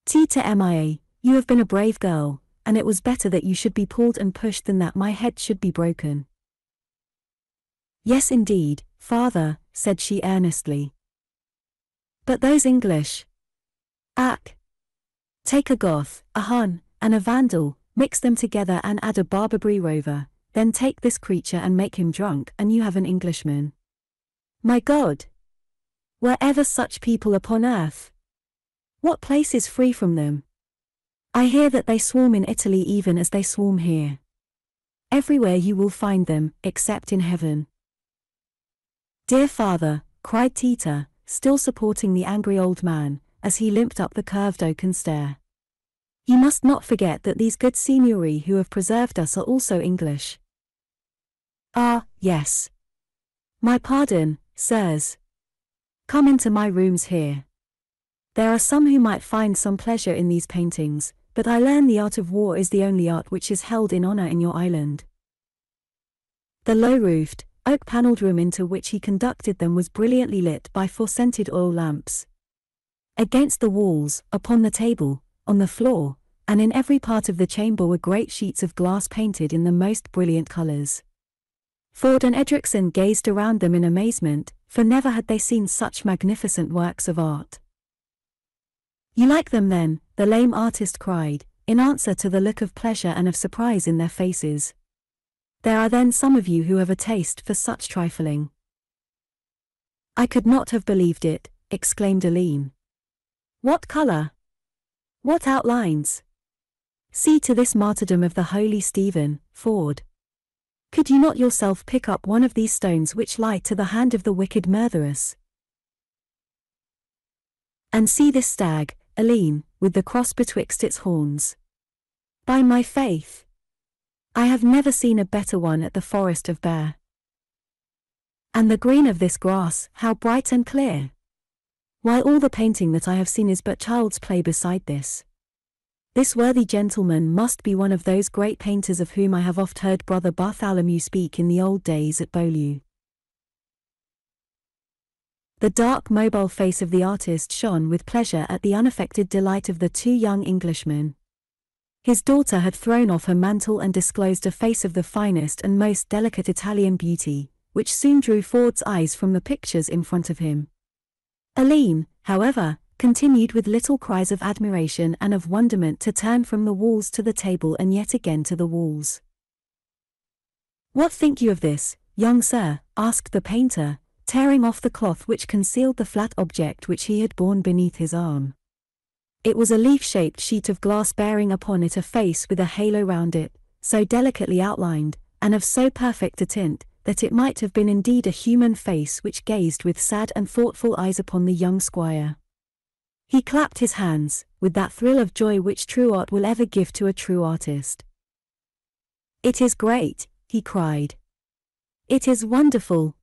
Tita mia, you have been a brave girl, and it was better that you should be pulled and pushed than that my head should be broken. Yes indeed, father, said she earnestly. But those English. Ack. Take a Goth, a Hun, and a Vandal, mix them together and add a Barbary rover, then take this creature and make him drunk and you have an Englishman. My God! Were ever such people upon earth? What place is free from them? I hear that they swarm in Italy even as they swarm here. Everywhere you will find them, except in heaven. Dear father, cried Tita, still supporting the angry old man, as he limped up the curved oaken stair. You must not forget that these good signori who have preserved us are also English. Ah, yes. My pardon, sirs. Come into my rooms here. There are some who might find some pleasure in these paintings, but I learn the art of war is the only art which is held in honor in your island. The low-roofed, oak-panelled room into which he conducted them was brilliantly lit by 4-scented oil lamps. Against the walls, upon the table, on the floor, and in every part of the chamber were great sheets of glass painted in the most brilliant colors. Ford and Edrickson gazed around them in amazement, for never had they seen such magnificent works of art. You like them then, the lame artist cried, in answer to the look of pleasure and of surprise in their faces. There are then some of you who have a taste for such trifling. I could not have believed it, exclaimed Alleyne. What color? What outlines? See to this martyrdom of the holy Stephen, Ford. Could you not yourself pick up one of these stones which lie to the hand of the wicked murderess? And see this stag, Alleyne, with the cross betwixt its horns. By my faith! I have never seen a better one at the forest of Bear. And the green of this grass, how bright and clear! Why, all the painting that I have seen is but child's play beside this. This worthy gentleman must be one of those great painters of whom I have oft heard Brother Bartholomew speak in the old days at Beaulieu. The dark, mobile face of the artist shone with pleasure at the unaffected delight of the 2 young Englishmen. His daughter had thrown off her mantle and disclosed a face of the finest and most delicate Italian beauty, which soon drew Ford's eyes from the pictures in front of him. Alleyne, however, continued with little cries of admiration and of wonderment to turn from the walls to the table and yet again to the walls. What think you of this, young sir? Asked the painter, tearing off the cloth which concealed the flat object which he had borne beneath his arm. It was a leaf-shaped sheet of glass bearing upon it a face with a halo round it, so delicately outlined, and of so perfect a tint, that it might have been indeed a human face which gazed with sad and thoughtful eyes upon the young squire. He clapped his hands, with that thrill of joy which true art will ever give to a true artist. It is great, he cried. It is wonderful.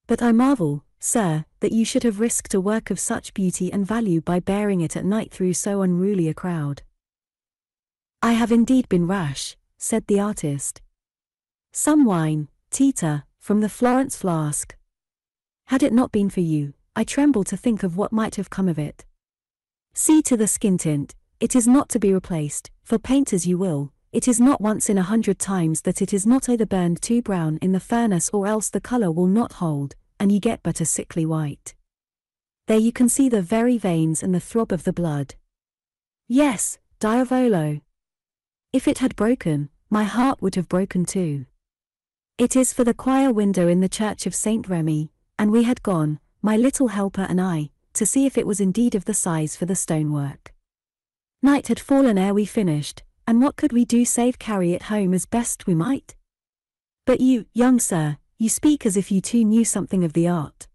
But I marvel, sir, that you should have risked a work of such beauty and value by bearing it at night through so unruly a crowd. I have indeed been rash, said the artist. Some wine, Tita, from the Florence flask. Had it not been for you, I tremble to think of what might have come of it. See to the skin tint, it is not to be replaced, for paint as you will, it is not once in 100 times that it is not either burned too brown in the furnace or else the color will not hold, and you get but a sickly white. There you can see the very veins and the throb of the blood. Yes, diavolo. If it had broken, my heart would have broken too. It is for the choir window in the church of Saint Remy, and we had gone, my little helper and I, to see if it was indeed of the size for the stonework. Night had fallen ere we finished, and what could we do save carry it home as best we might? But you, young sir, you speak as if you too knew something of the art.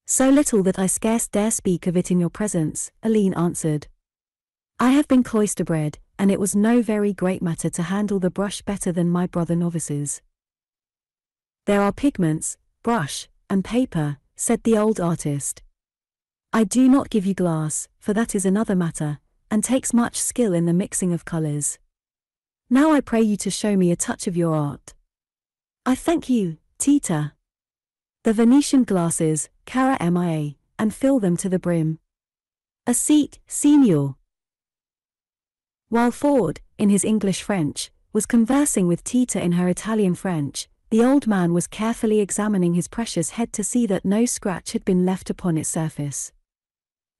So little that I scarce dare speak of it in your presence, Alleyne answered. I have been cloister-bred, and it was no very great matter to handle the brush better than my brother novices. There are pigments, brush, and paper, said the old artist. I do not give you glass, for that is another matter, and takes much skill in the mixing of colours. Now I pray you to show me a touch of your art. I thank you, Tita. The Venetian glasses, cara mia, and fill them to the brim. A seat, signor. While Ford, in his English French, was conversing with Tita in her Italian French, the old man was carefully examining his precious head to see that no scratch had been left upon its surface.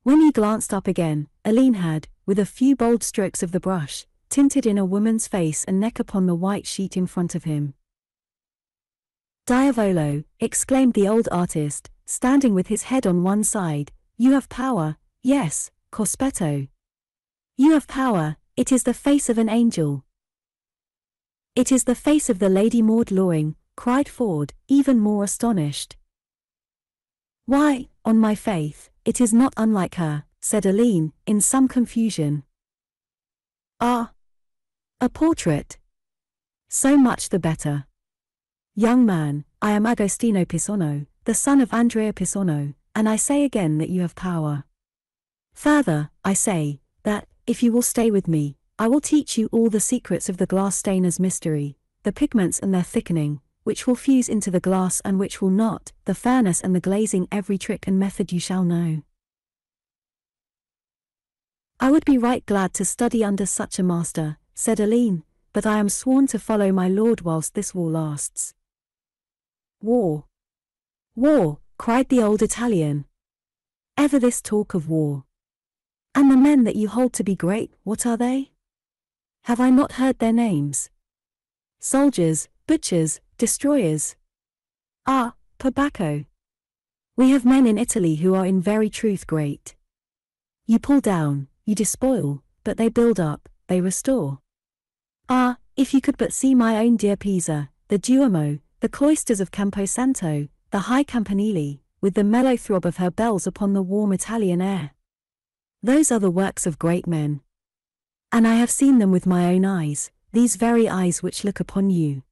When he glanced up again, Alleyne had, with a few bold strokes of the brush, tinted in a woman's face and neck upon the white sheet in front of him. Diavolo, exclaimed the old artist, standing with his head on one side, you have power, yes, cospetto. You have power, it is the face of an angel. It is the face of the Lady Maud Loring, cried Ford, even more astonished. Why, on my faith, it is not unlike her, said Alleyne, in some confusion. Ah! A portrait. So much the better. Young man, I am Agostino Pisano, the son of Andrea Pisano, and I say again that you have power. Further, I say, that, if you will stay with me, I will teach you all the secrets of the glass stainer's mystery, the pigments and their thickening, which will fuse into the glass and which will not, the furnace and the glazing, every trick and method you shall know. I would be right glad to study under such a master, said Alleyne, but I am sworn to follow my lord whilst this war lasts. War! War! Cried the old Italian. Ever this talk of war. And the men that you hold to be great, what are they? Have I not heard their names? Soldiers, butchers, destroyers. Ah, perbacco. We have men in Italy who are in very truth great. You pull down, you despoil, but they build up, they restore. Ah, if you could but see my own dear Pisa, the Duomo, the cloisters of Camposanto, the high Campanile, with the mellow throb of her bells upon the warm Italian air. Those are the works of great men. And I have seen them with my own eyes, these very eyes which look upon you.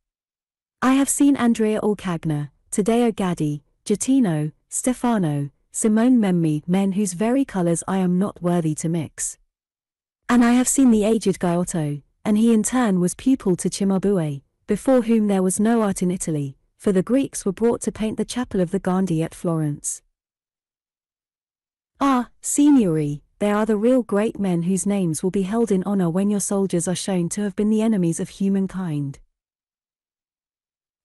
I have seen Andrea Orcagna, Taddeo Gaddi, Gaetano, Stefano, Simone Memmi, men whose very colours I am not worthy to mix. And I have seen the aged Giotto, and he in turn was pupil to Cimabue, before whom there was no art in Italy, for the Greeks were brought to paint the chapel of the Gironde at Florence. Ah, signori, there are the real great men whose names will be held in honour when your soldiers are shown to have been the enemies of humankind.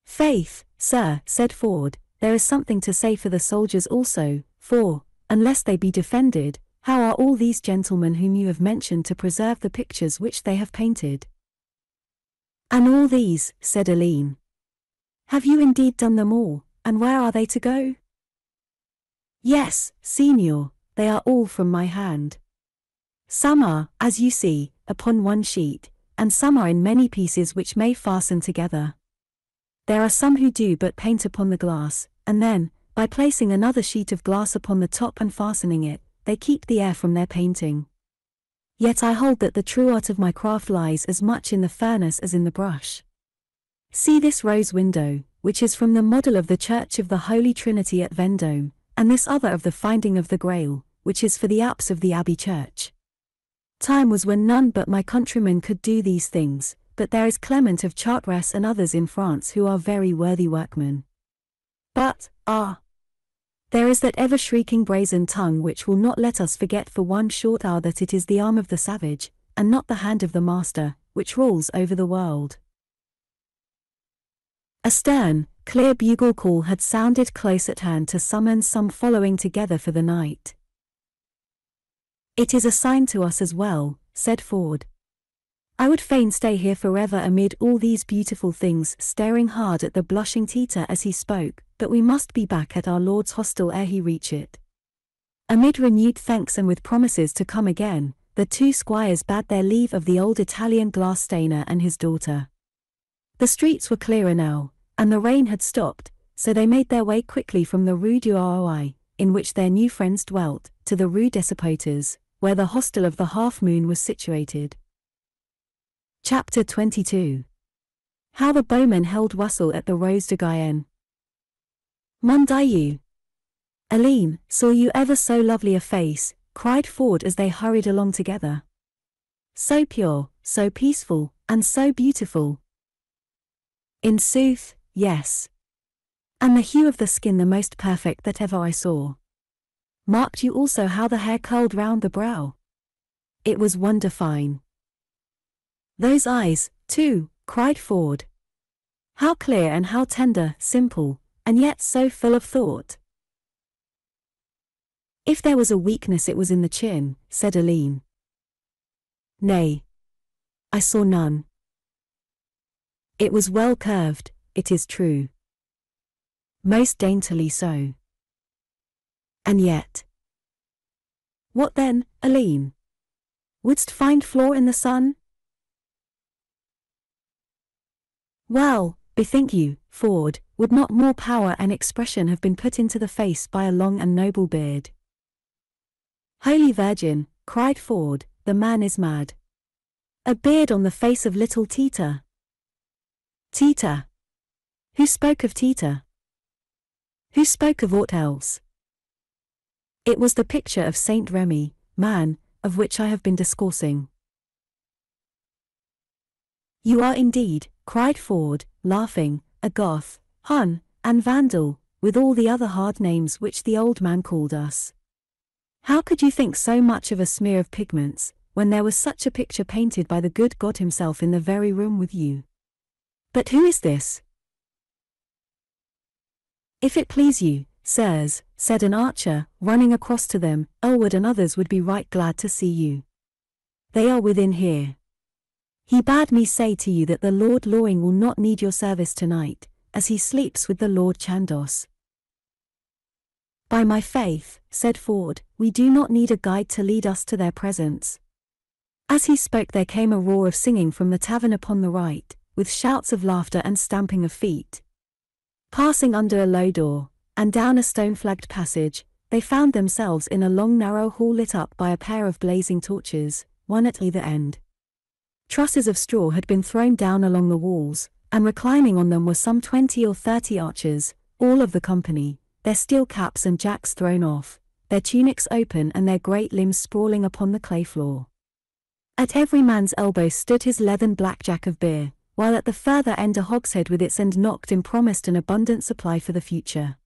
Faith, sir, said Ford, there is something to say for the soldiers also, for, unless they be defended, how are all these gentlemen whom you have mentioned to preserve the pictures which they have painted? And all these, said Alleyne. Have you indeed done them all, and where are they to go? Yes, signor, they are all from my hand. Some are, as you see, upon one sheet, and some are in many pieces which may fasten together. There are some who do but paint upon the glass, and then, by placing another sheet of glass upon the top and fastening it, they keep the air from their painting. Yet I hold that the true art of my craft lies as much in the furnace as in the brush. See this rose window, which is from the model of the Church of the Holy Trinity at Vendôme, and this other of the Finding of the Grail, which is for the apse of the Abbey church. Time was when none but my countrymen could do these things, but there is Clement of Chartres and others in France who are very worthy workmen. But, there is that ever-shrieking brazen tongue which will not let us forget for one short hour that it is the arm of the savage, and not the hand of the master, which rules over the world. A stern, clear bugle call had sounded close at hand to summon some following together for the night. "It is a sign to us as well," said Ford. "I would fain stay here forever amid all these beautiful things," staring hard at the blushing Tita as he spoke, "but we must be back at our lord's hostel ere he reach it." Amid renewed thanks and with promises to come again, the two squires bade their leave of the old Italian glass stainer and his daughter. The streets were clearer now, and the rain had stopped, so they made their way quickly from the Rue du Roi, in which their new friends dwelt, to the Rue des Sapoteurs, where the hostel of the Half Moon was situated. Chapter 22. How the Bowmen held Wassail at the Rose de Guienne. "Mon Dieu! Alleyne, saw you ever so lovely a face?" cried Ford as they hurried along together. "So pure, so peaceful, and so beautiful." "In sooth, yes. And the hue of the skin the most perfect that ever I saw. Marked you also how the hair curled round the brow? It was wonder-fine. Those eyes, too," cried Ford. "How clear and how tender, simple, and yet so full of thought." "If there was a weakness it was in the chin," said Alleyne. "Nay, I saw none. It was well curved, it is true. Most daintily so. And yet—" "What then, Alleyne? Wouldst find flaw in the sun?" "Well, bethink you, Ford, would not more power and expression have been put into the face by a long and noble beard?" "Holy Virgin," cried Ford, "the man is mad. A beard on the face of little Tita." "Tita? Who spoke of Tita? Who spoke of aught else?" "It was the picture of Saint Remy, man, of which I have been discoursing." "You are indeed," cried Ford, laughing, "a Goth, Hun, and Vandal, with all the other hard names which the old man called us. How could you think so much of a smear of pigments, when there was such a picture painted by the good God himself in the very room with you? But who is this?" "If it please you, sirs," said an archer, running across to them, "Elwood and others would be right glad to see you. They are within here. He bade me say to you that the Lord Loring will not need your service tonight, as he sleeps with the Lord Chandos." "By my faith," said Ford, "we do not need a guide to lead us to their presence." As he spoke there came a roar of singing from the tavern upon the right, with shouts of laughter and stamping of feet. Passing under a low door, and down a stone-flagged passage, they found themselves in a long narrow hall lit up by a pair of blazing torches, one at either end. Trusses of straw had been thrown down along the walls, and reclining on them were some 20 or 30 archers, all of the company, their steel caps and jacks thrown off, their tunics open and their great limbs sprawling upon the clay floor. At every man's elbow stood his leathern blackjack of beer, while at the further end a hogshead with its end knocked in promised an abundant supply for the future.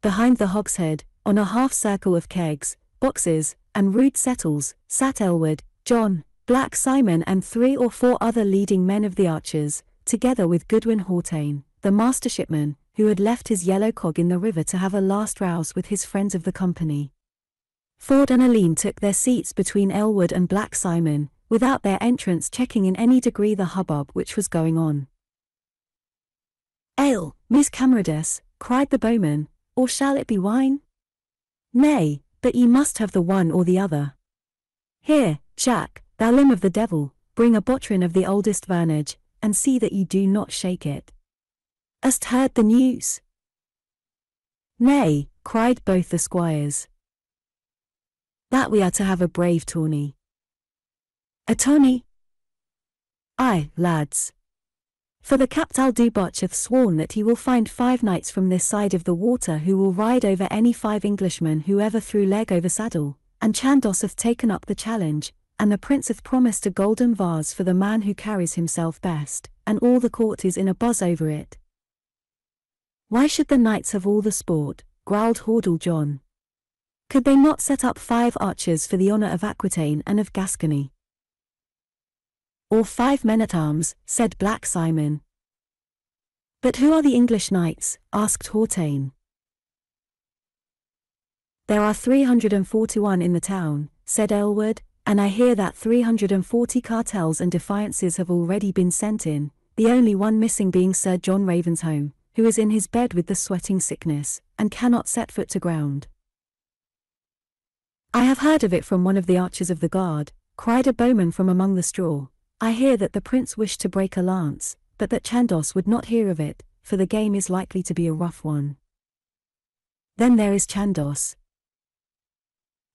Behind the hogshead, on a half-circle of kegs, boxes, and rude settles, sat Elwood, John, Black Simon and 3 or 4 other leading men of the archers, together with Goodwin Hawtayne, the master shipman, who had left his yellow cog in the river to have a last rouse with his friends of the company. Ford and Alleyne took their seats between Elwood and Black Simon, without their entrance checking in any degree the hubbub which was going on. "Ale, Miss Camarades," cried the bowman, "or shall it be wine?" "Nay, but ye must have the one or the other. Here, Jack, thou limb of the devil, bring a botrin of the oldest vintage, and see that you do not shake it. Hast heard the news?" "Nay," cried both the squires. "That we are to have a brave tourney." "A tourney?" "Aye, lads. For the Captal du Botch hath sworn that he will find 5 knights from this side of the water who will ride over any 5 Englishmen who ever threw leg over saddle, and Chandos hath taken up the challenge, and the prince hath promised a golden vase for the man who carries himself best, and all the court is in a buzz over it." "Why should the knights have all the sport?" growled Hordle John. "Could they not set up 5 archers for the honour of Aquitaine and of Gascony?" "Or 5 men-at-arms," said Black Simon. But who are the English knights? Asked Hautaine. There are 341 in the town, said Aylward, and I hear that 340 cartels and defiances have already been sent in, the only one missing being Sir John Ravensholme, who is in his bed with the sweating sickness, and cannot set foot to ground. I have heard of it from one of the archers of the guard, cried a bowman from among the straw. I hear that the prince wished to break a lance, but that Chandos would not hear of it, for the game is likely to be a rough one. Then there is Chandos.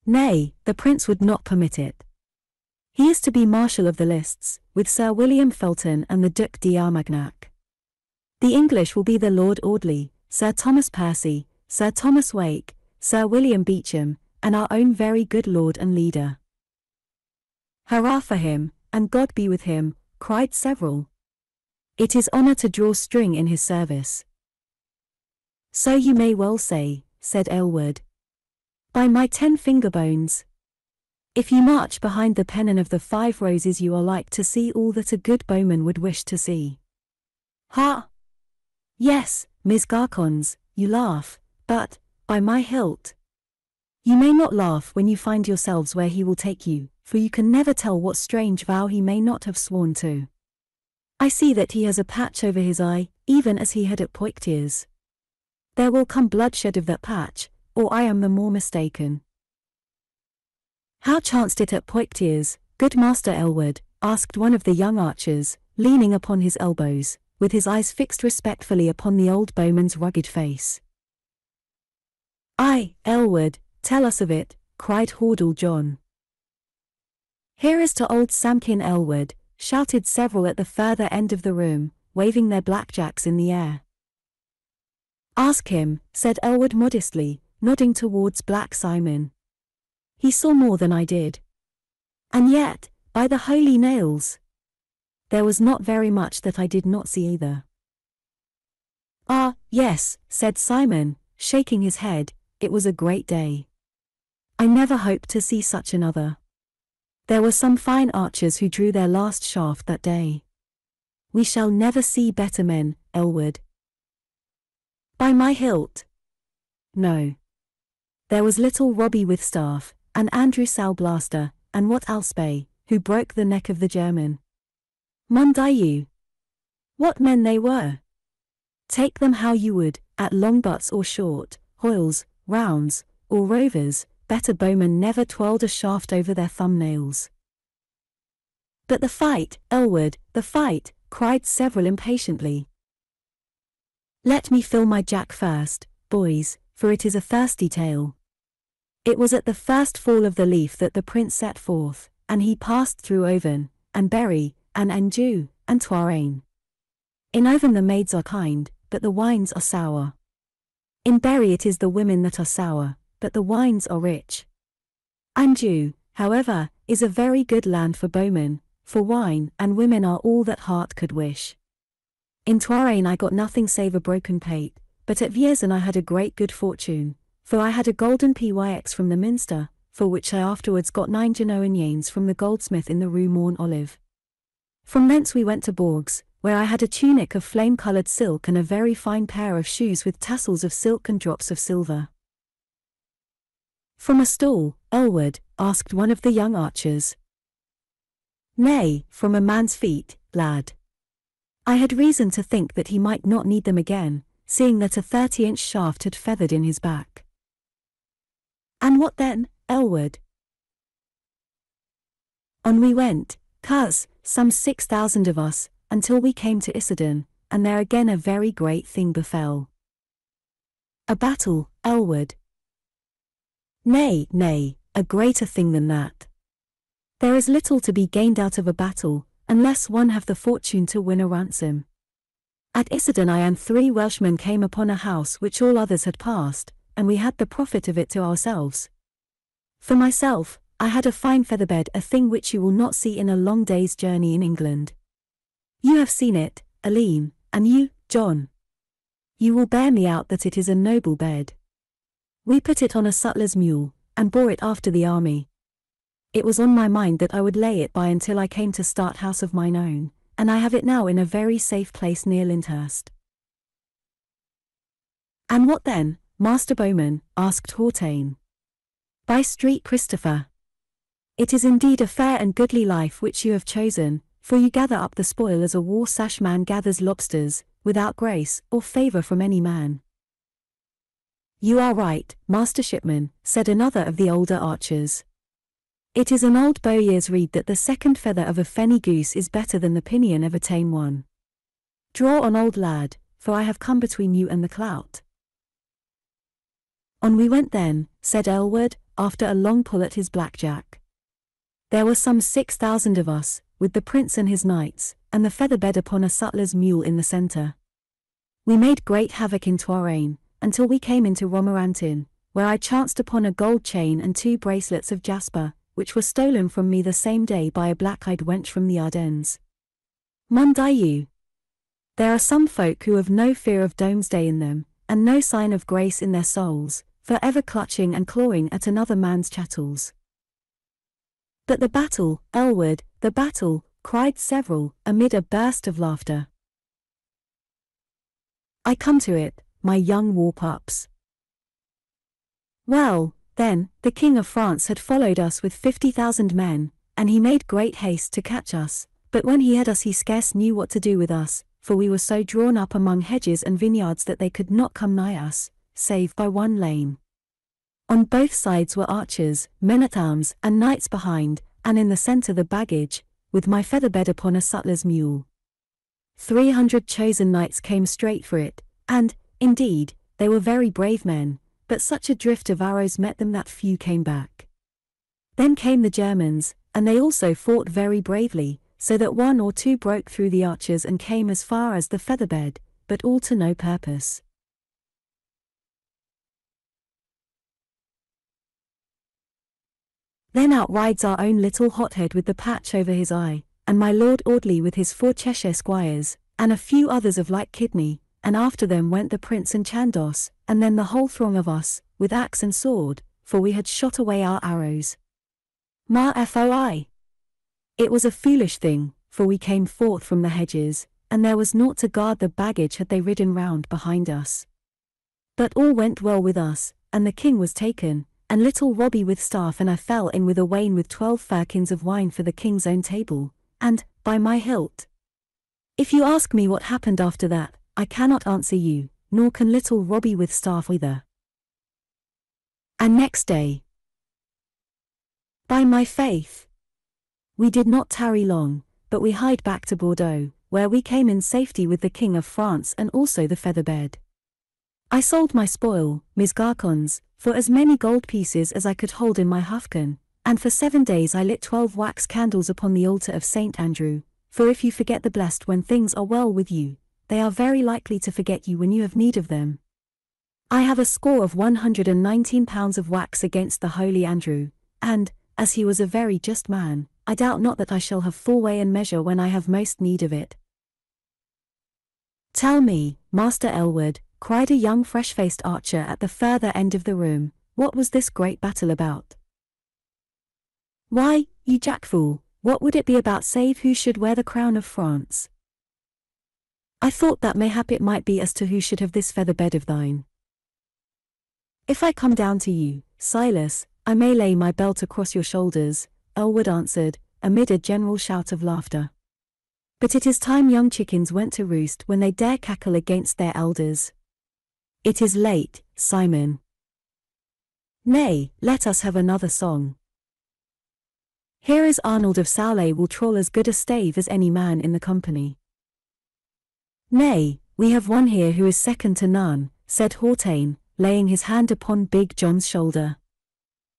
Nay, the prince would not permit it. He is to be marshal of the lists, with Sir William Felton and the Duc d'Armagnac. The English will be the Lord Audley, Sir Thomas Percy, Sir Thomas Wake, Sir William Beauchamp, and our own very good lord and leader. Hurrah for him, and God be with him, cried several. It is honour to draw string in his service. So you may well say, said Aylward. By my 10 finger bones. If you march behind the pennon of the 5 roses you are like to see all that a good bowman would wish to see. Ha! Yes, Miss Garcons, you laugh, but, by my hilt. You may not laugh when you find yourselves where he will take you, for you can never tell what strange vow he may not have sworn to. I see that he has a patch over his eye, even as he had at Poictiers. There will come bloodshed of that patch, or I am the more mistaken. How chanced it at Poictiers, good Master Aylward? Asked one of the young archers, leaning upon his elbows, with his eyes fixed respectfully upon the old bowman's rugged face. Aye, Aylward, tell us of it, cried Hordle John. Here is to old Samkin Aylward, shouted several at the further end of the room, waving their blackjacks in the air. Ask him, said Aylward modestly, nodding towards Black Simon. He saw more than I did. And yet, by the holy nails, there was not very much that I did not see either. Ah, yes, said Simon, shaking his head, it was a great day. I never hoped to see such another. There were some fine archers who drew their last shaft that day. We shall never see better men, Aylward. By my hilt. No. There was little Robbie with staff, and Andrew Salblaster, and what Alspay, who broke the neck of the German. Mundieu! What men they were! Take them how you would, at long butts or short, hoyles, rounds, or rovers, better bowmen never twirled a shaft over their thumbnails. But the fight, Aylward, the fight, cried several impatiently. Let me fill my jack first, boys, for it is a thirsty tale. It was at the first fall of the leaf that the prince set forth, and he passed through Auvergne, and Berry, and Anjou, and Touraine. In Auvergne the maids are kind, but the wines are sour. In Berry it is the women that are sour, but the wines are rich. Anjou, however, is a very good land for bowmen, for wine and women are all that heart could wish. In Touraine I got nothing save a broken pate, but at Vierzon I had a great good fortune, for I had a golden pyx from the minster, for which I afterwards got 9 Genoinians from the goldsmith in the Rue Morne Olive. From thence we went to Bourges, where I had a tunic of flame-coloured silk and a very fine pair of shoes with tassels of silk and drops of silver. From a stall, Aylward, asked one of the young archers. Nay, from a man's feet, lad. I had reason to think that he might not need them again, seeing that a 30-inch shaft had feathered in his back. And what then, Aylward? On we went, some 6,000 of us, until we came to Issoudun, and there again a very great thing befell. A battle, Aylward. Nay, nay, a greater thing than that. There is little to be gained out of a battle, unless one have the fortune to win a ransom. At Issoudun I and 3 Welshmen came upon a house which all others had passed, and we had the profit of it to ourselves. For myself, I had a fine featherbed, a thing which you will not see in a long day's journey in England. You have seen it, Alleyne, and you, John. You will bear me out that it is a noble bed. We put it on a sutler's mule, and bore it after the army. It was on my mind that I would lay it by until I came to start house of mine own, and I have it now in a very safe place near Lyndhurst. And what then, Master Bowmen? Asked Hautaine. By street Christopher. It is indeed a fair and goodly life which you have chosen, for you gather up the spoil as a war-sash man gathers lobsters, without grace or favour from any man. You are right, Master Shipman, said another of the older archers. It is an old bowyer's rede that the second feather of a fenny goose is better than the pinion of a tame one. Draw on, old lad, for I have come between you and the clout. On we went then, said Aylward, after a long pull at his blackjack. There were some 6,000 of us, with the prince and his knights, and the feather-bed upon a sutler's mule in the centre. We made great havoc in Touraine, until we came into Romorantin, where I chanced upon a gold chain and 2 bracelets of jasper, which were stolen from me the same day by a black-eyed wench from the Ardennes. Mon Dieu! There are some folk who have no fear of Domesday in them, and no sign of grace in their souls, for ever clutching and clawing at another man's chattels. But the battle, Aylward, the battle, cried several, amid a burst of laughter. I come to it, my young war-pups. Well, then, the King of France had followed us with 50,000 men, and he made great haste to catch us, but when he had us he scarce knew what to do with us, for we were so drawn up among hedges and vineyards that they could not come nigh us, save by one lane. On both sides were archers, men-at-arms, and knights behind, and in the centre the baggage, with my feather-bed upon a sutler's mule. 300 chosen knights came straight for it, and, indeed, they were very brave men, but such a drift of arrows met them that few came back. Then came the Germans, and they also fought very bravely, so that 1 or 2 broke through the archers and came as far as the feather-bed, but all to no purpose. Then out rides our own little hothead with the patch over his eye, and my Lord Audley with his 4 Cheshire squires, and a few others of like kidney, and after them went the prince and Chandos, and then the whole throng of us, with axe and sword, for we had shot away our arrows. Ma foi! It was a foolish thing, for we came forth from the hedges, and there was naught to guard the baggage had they ridden round behind us. But all went well with us, and the king was taken, and little Robbie with staff and I fell in with a wain with 12 firkins of wine for the king's own table, and, by my hilt. If you ask me what happened after that, I cannot answer you, nor can little Robbie with staff either. And next day, by my faith, we did not tarry long, but we hied back to Bordeaux, where we came in safety with the King of France and also the feather-bed. I sold my spoil, mes garcons, for as many gold pieces as I could hold in my hufken, and for 7 days I lit 12 wax candles upon the altar of St. Andrew, for if you forget the blessed when things are well with you, they are very likely to forget you when you have need of them. I have a score of 119 pounds of wax against the holy Andrew, and, as he was a very just man, I doubt not that I shall have full weigh and measure when I have most need of it. Tell me, Master Aylward, cried a young fresh-faced archer at the further end of the room, what was this great battle about? Why, you jackfool, what would it be about save who should wear the crown of France? I thought that mayhap it might be as to who should have this feather-bed of thine. If I come down to you, Silas, I may lay my belt across your shoulders, Aylward answered, amid a general shout of laughter. But it is time young chickens went to roost when they dare cackle against their elders. It is late, Simon. Nay, let us have another song. Here is Arnold of Sowley will troll as good a stave as any man in the company. Nay, we have one here who is second to none, said Hautaine, laying his hand upon Big John's shoulder.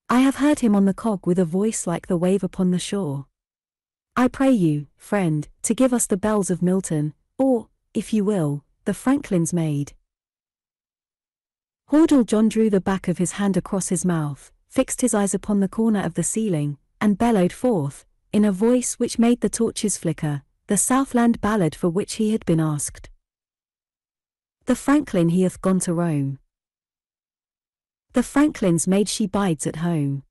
I have heard him on the cog with a voice like the wave upon the shore. I pray you, friend, to give us the bells of Milton, or, if you will, the Franklin's Maid. Hordle John drew the back of his hand across his mouth, fixed his eyes upon the corner of the ceiling, and bellowed forth, in a voice which made the torches flicker, the Southland ballad for which he had been asked. The Franklin he hath gone to Rome. The Franklin's maid she bides at home.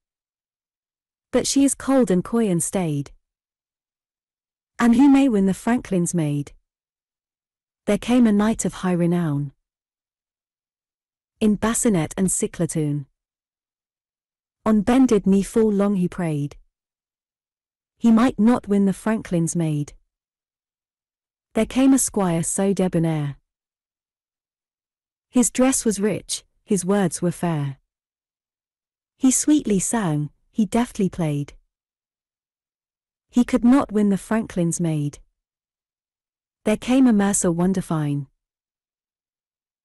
But she is cold and coy and staid. And who may win the Franklin's maid? There came a knight of high renown. in bassinet and cyclatoon. On bended knee full long he prayed. He might not win the franklin's maid. There came a squire so debonair. His dress was rich, his words were fair. He sweetly sang, he deftly played. He could not win the franklin's maid. There came a mercer wonderfine,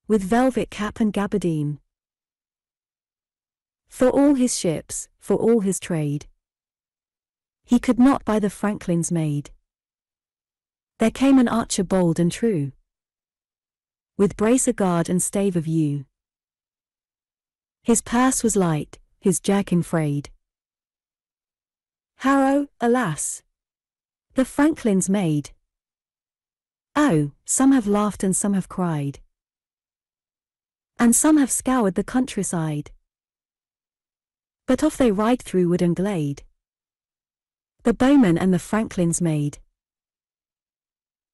with velvet cap and gabardine. For all his ships, for all his trade, he could not buy the franklin's maid. There came an archer bold and true, with bracer guard and stave of yew. His purse was light, his jerkin frayed. Harrow, alas! The franklin's maid. Oh, some have laughed and some have cried, and some have scoured the countryside. But off they ride through wood and glade, the bowmen and the franklin's maid.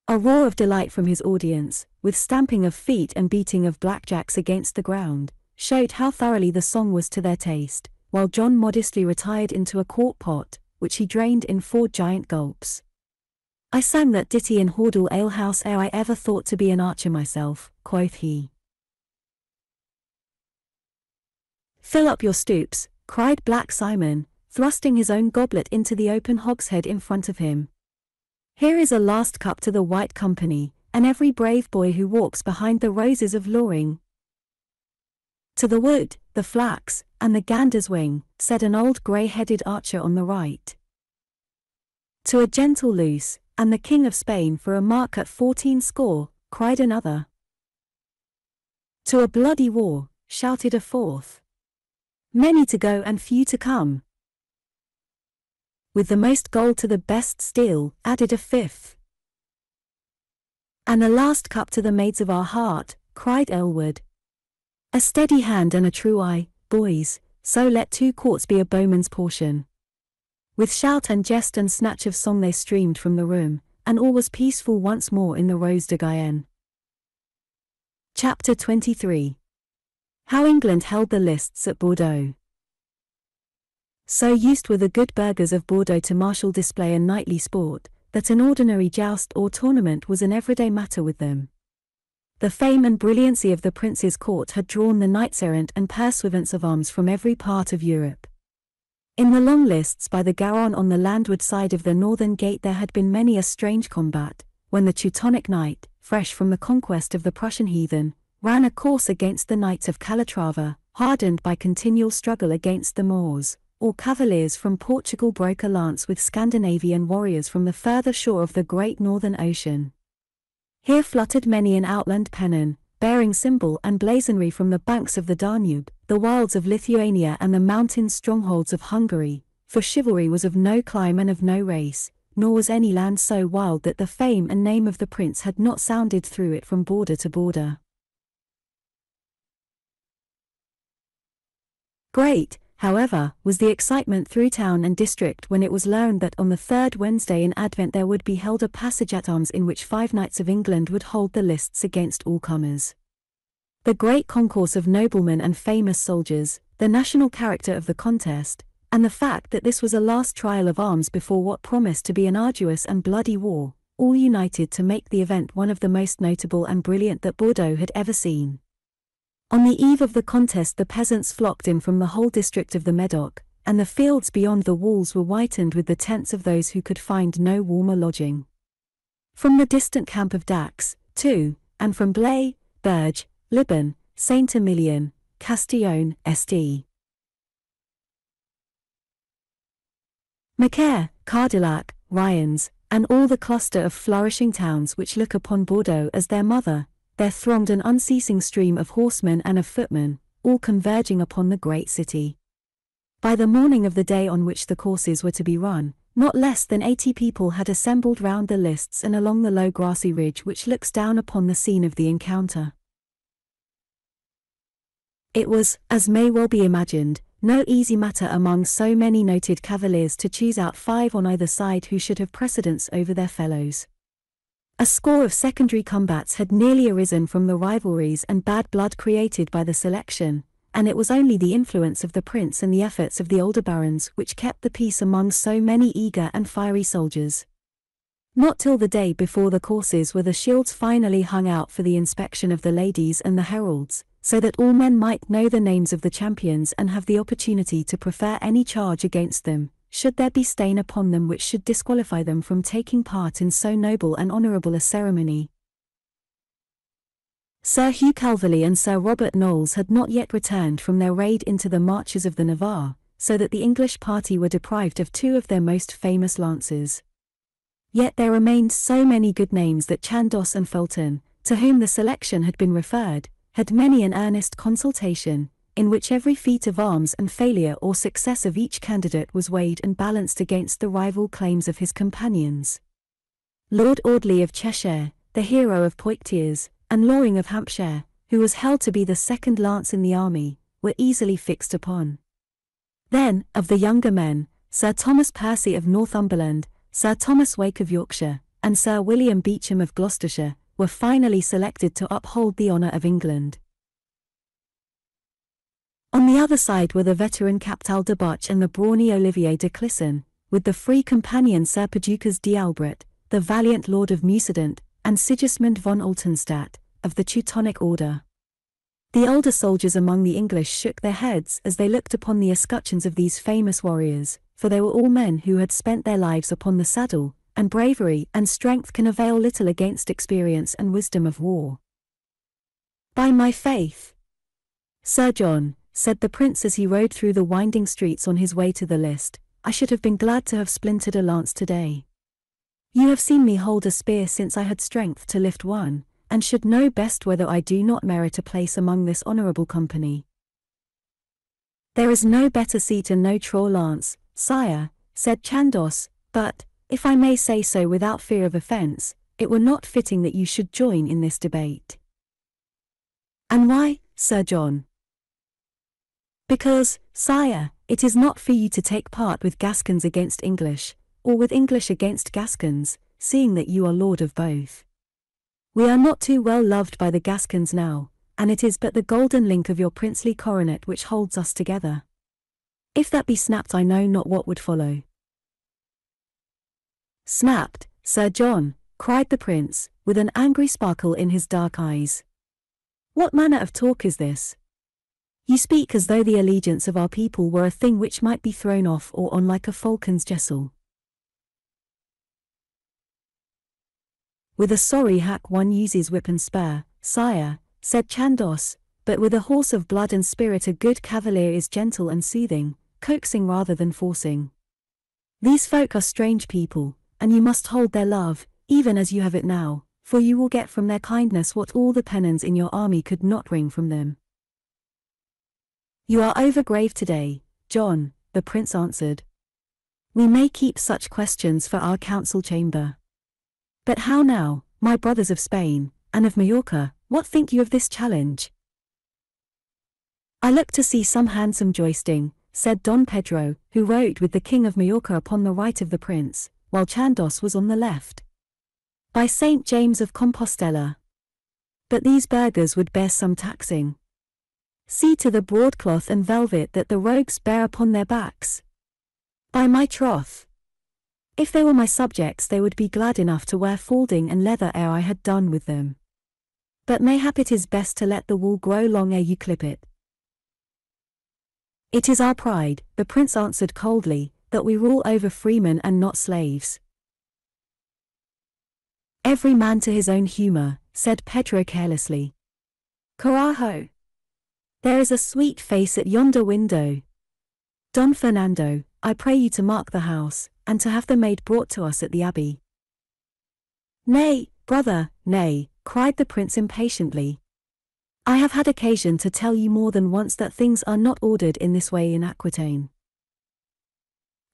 A roar of delight from his audience, with stamping of feet and beating of blackjacks against the ground, showed how thoroughly the song was to their taste, while John modestly retired into a quart pot, which he drained in 4 giant gulps. I sang that ditty in Hordle alehouse ere I ever thought to be an archer myself, quoth he. Fill up your stoups, cried Black Simon, thrusting his own goblet into the open hogshead in front of him. Here is a last cup to the White Company, and every brave boy who walks behind the roses of Loring. To the wood, the flax, and the gander's wing, said an old grey-headed archer on the right. To a gentle loose, and the King of Spain for a mark at 14 score, cried another. To a bloody war, shouted a fourth. Many to go and few to come. With the most gold to the best steel, added a fifth. And the last cup to the maids of our heart, cried Elwood. A steady hand and a true eye, boys, so let 2 quarts be a bowman's portion. With shout and jest and snatch of song they streamed from the room, and all was peaceful once more in the Rose de Guienne. Chapter 23. How England held the lists at Bordeaux. So used were the good burghers of Bordeaux to martial display and knightly sport, that an ordinary joust or tournament was an everyday matter with them. The fame and brilliancy of the prince's court had drawn the knights-errant and pursuivants of arms from every part of Europe. In the long lists by the Garonne on the landward side of the northern gate there had been many a strange combat, when the Teutonic knight, fresh from the conquest of the Prussian heathen, ran a course against the knights of Calatrava, hardened by continual struggle against the Moors, or cavaliers from Portugal broke a lance with Scandinavian warriors from the further shore of the great northern ocean. Here fluttered many an outland pennon, bearing symbol and blazonry from the banks of the Danube, the wilds of Lithuania and the mountain strongholds of Hungary, for chivalry was of no clime and of no race, nor was any land so wild that the fame and name of the prince had not sounded through it from border to border. Great, however, was the excitement through town and district when it was learned that on the 3rd Wednesday in Advent there would be held a passage at arms in which 5 knights of England would hold the lists against all comers. The great concourse of noblemen and famous soldiers, the national character of the contest, and the fact that this was a last trial of arms before what promised to be an arduous and bloody war, all united to make the event one of the most notable and brilliant that Bordeaux had ever seen. On the eve of the contest the peasants flocked in from the whole district of the Medoc, and the fields beyond the walls were whitened with the tents of those who could find no warmer lodging. From the distant camp of Dax, too, and from Blaye, Berge, Liban, Saint-Emilion, Castillon, St. Macaire, Cardillac, Ryans, and all the cluster of flourishing towns which look upon Bordeaux as their mother, there thronged an unceasing stream of horsemen and of footmen, all converging upon the great city. By the morning of the day on which the courses were to be run, not less than 80 people had assembled round the lists and along the low grassy ridge which looks down upon the scene of the encounter. It was, as may well be imagined, no easy matter among so many noted cavaliers to choose out 5 on either side who should have precedence over their fellows. A score of secondary combats had nearly arisen from the rivalries and bad blood created by the selection, and it was only the influence of the prince and the efforts of the older barons which kept the peace among so many eager and fiery soldiers. Not till the day before the courses were the shields finally hung out for the inspection of the ladies and the heralds, so that all men might know the names of the champions and have the opportunity to prefer any charge against them, should there be stain upon them which should disqualify them from taking part in so noble and honourable a ceremony. Sir Hugh Calverley and Sir Robert Knowles had not yet returned from their raid into the marches of the Navarre, so that the English party were deprived of two of their most famous lances. Yet there remained so many good names that Chandos and Fulton, to whom the selection had been referred, had many an earnest consultation, in which every feat of arms and failure or success of each candidate was weighed and balanced against the rival claims of his companions. Lord Audley of Cheshire, the hero of Poictiers, and Loring of Hampshire, who was held to be the second lance in the army, were easily fixed upon. Then, of the younger men, Sir Thomas Percy of Northumberland, Sir Thomas Wake of Yorkshire, and Sir William Beauchamp of Gloucestershire, were finally selected to uphold the honour of England. On the other side were the veteran Captal de Buch and the brawny Olivier de Clisson, with the free companion Sir Perducas d'Albret, the valiant Lord of Mucident, and Sigismund von Altenstadt, of the Teutonic Order. The older soldiers among the English shook their heads as they looked upon the escutcheons of these famous warriors, for they were all men who had spent their lives upon the saddle, and bravery and strength can avail little against experience and wisdom of war. "By my faith, Sir John," said the prince as he rode through the winding streets on his way to the list, "I should have been glad to have splintered a lance today. You have seen me hold a spear since I had strength to lift one, and should know best whether I do not merit a place among this honourable company." "There is no better seat and no truer lance, sire," said Chandos, "but, if I may say so without fear of offence, it were not fitting that you should join in this debate." "And why, Sir John?" "Because, sire, it is not for you to take part with Gascons against English, or with English against Gascons, seeing that you are lord of both. We are not too well loved by the Gascons now, and it is but the golden link of your princely coronet which holds us together. If that be snapped, I know not what would follow." "Snapped, Sir John," cried the prince, with an angry sparkle in his dark eyes. "What manner of talk is this? You speak as though the allegiance of our people were a thing which might be thrown off or on like a falcon's jessel. With a sorry hack one uses whip and spur, sire," said Chandos, "but with a horse of blood and spirit a good cavalier is gentle and soothing, coaxing rather than forcing. These folk are strange people, and you must hold their love, even as you have it now, for you will get from their kindness what all the pennons in your army could not wring from them." "You are over grave today, John," the prince answered. "We may keep such questions for our council chamber. But how now, my brothers of Spain, and of Majorca, what think you of this challenge?" "I look to see some handsome joisting," said Don Pedro, who rode with the King of Majorca upon the right of the prince, while Chandos was on the left. "By St. James of Compostela! But these burghers would bear some taxing. See to the broadcloth and velvet that the rogues bear upon their backs. By my troth, if they were my subjects they would be glad enough to wear falding and leather ere I had done with them. But mayhap it is best to let the wool grow long ere you clip it." "It is our pride," the prince answered coldly, "that we rule over freemen and not slaves." "Every man to his own humour," said Pedro carelessly. "Carajo! There is a sweet face at yonder window. Don Fernando, I pray you to mark the house, and to have the maid brought to us at the Abbey." "Nay, brother, nay," cried the prince impatiently. "I have had occasion to tell you more than once that things are not ordered in this way in Aquitaine."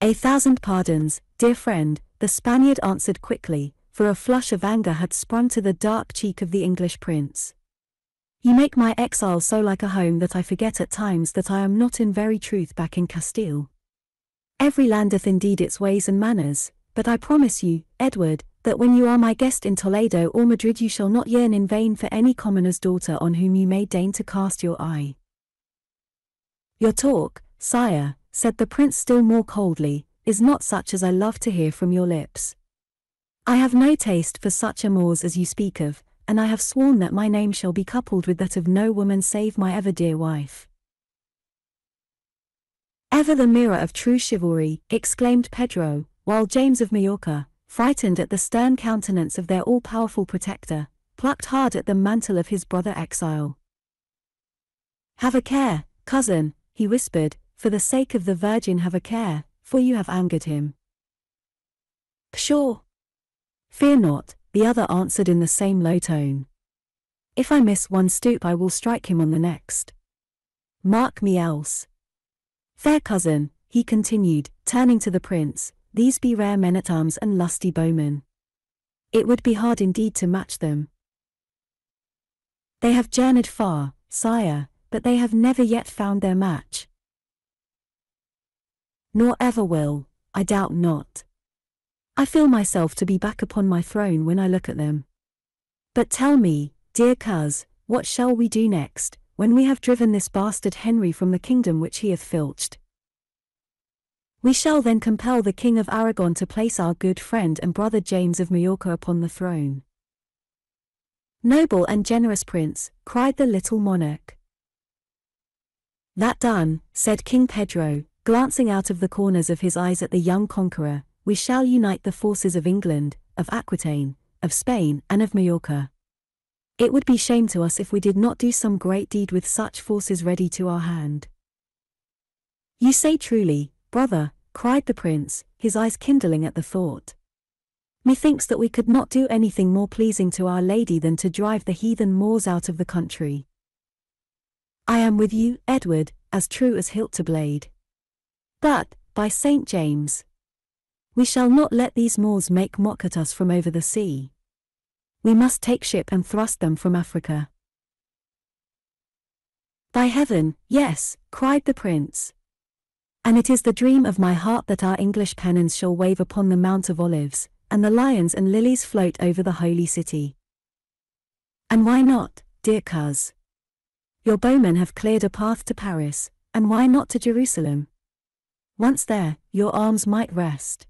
"A thousand pardons, dear friend," the Spaniard answered quickly, for a flush of anger had sprung to the dark cheek of the English prince. "You make my exile so like a home that I forget at times that I am not in very truth back in Castile. Every land hath indeed its ways and manners, but I promise you, Edward, that when you are my guest in Toledo or Madrid you shall not yearn in vain for any commoner's daughter on whom you may deign to cast your eye. Your talk, sire, said the prince still more coldly, is not such as I love to hear from your lips. I have no taste for such amours as you speak of, and I have sworn that my name shall be coupled with that of no woman save my ever dear wife. Ever the mirror of true chivalry, exclaimed Pedro, while James of Majorca, frightened at the stern countenance of their all-powerful protector, plucked hard at the mantle of his brother exile. Have a care, cousin, he whispered, for the sake of the Virgin have a care, for you have angered him. Pshaw! Fear not, the other answered in the same low tone. If I miss one stoop I will strike him on the next. Mark me else. Fair cousin, he continued, turning to the prince, these be rare men-at-arms and lusty bowmen. It would be hard indeed to match them. They have journeyed far, sire, but they have never yet found their match. Nor ever will, I doubt not. I feel myself to be back upon my throne when I look at them. But tell me, dear coz, what shall we do next, when we have driven this bastard Henry from the kingdom which he hath filched? We shall then compel the King of Aragon to place our good friend and brother James of Majorca upon the throne. Noble and generous prince, cried the little monarch. That done, said King Pedro, glancing out of the corners of his eyes at the young conqueror, we shall unite the forces of England, of Aquitaine, of Spain and of Majorca. It would be shame to us if we did not do some great deed with such forces ready to our hand. You say truly, brother, cried the prince, his eyes kindling at the thought. Methinks that we could not do anything more pleasing to Our Lady than to drive the heathen Moors out of the country. I am with you, Edward, as true as hilt to blade. But, by St. James, we shall not let these Moors make mock at us from over the sea. We must take ship and thrust them from Africa. By heaven, yes, cried the prince. And it is the dream of my heart that our English pennons shall wave upon the Mount of Olives, and the lions and lilies float over the holy city. And why not, dear coz? Your bowmen have cleared a path to Paris, and why not to Jerusalem? Once there, your arms might rest.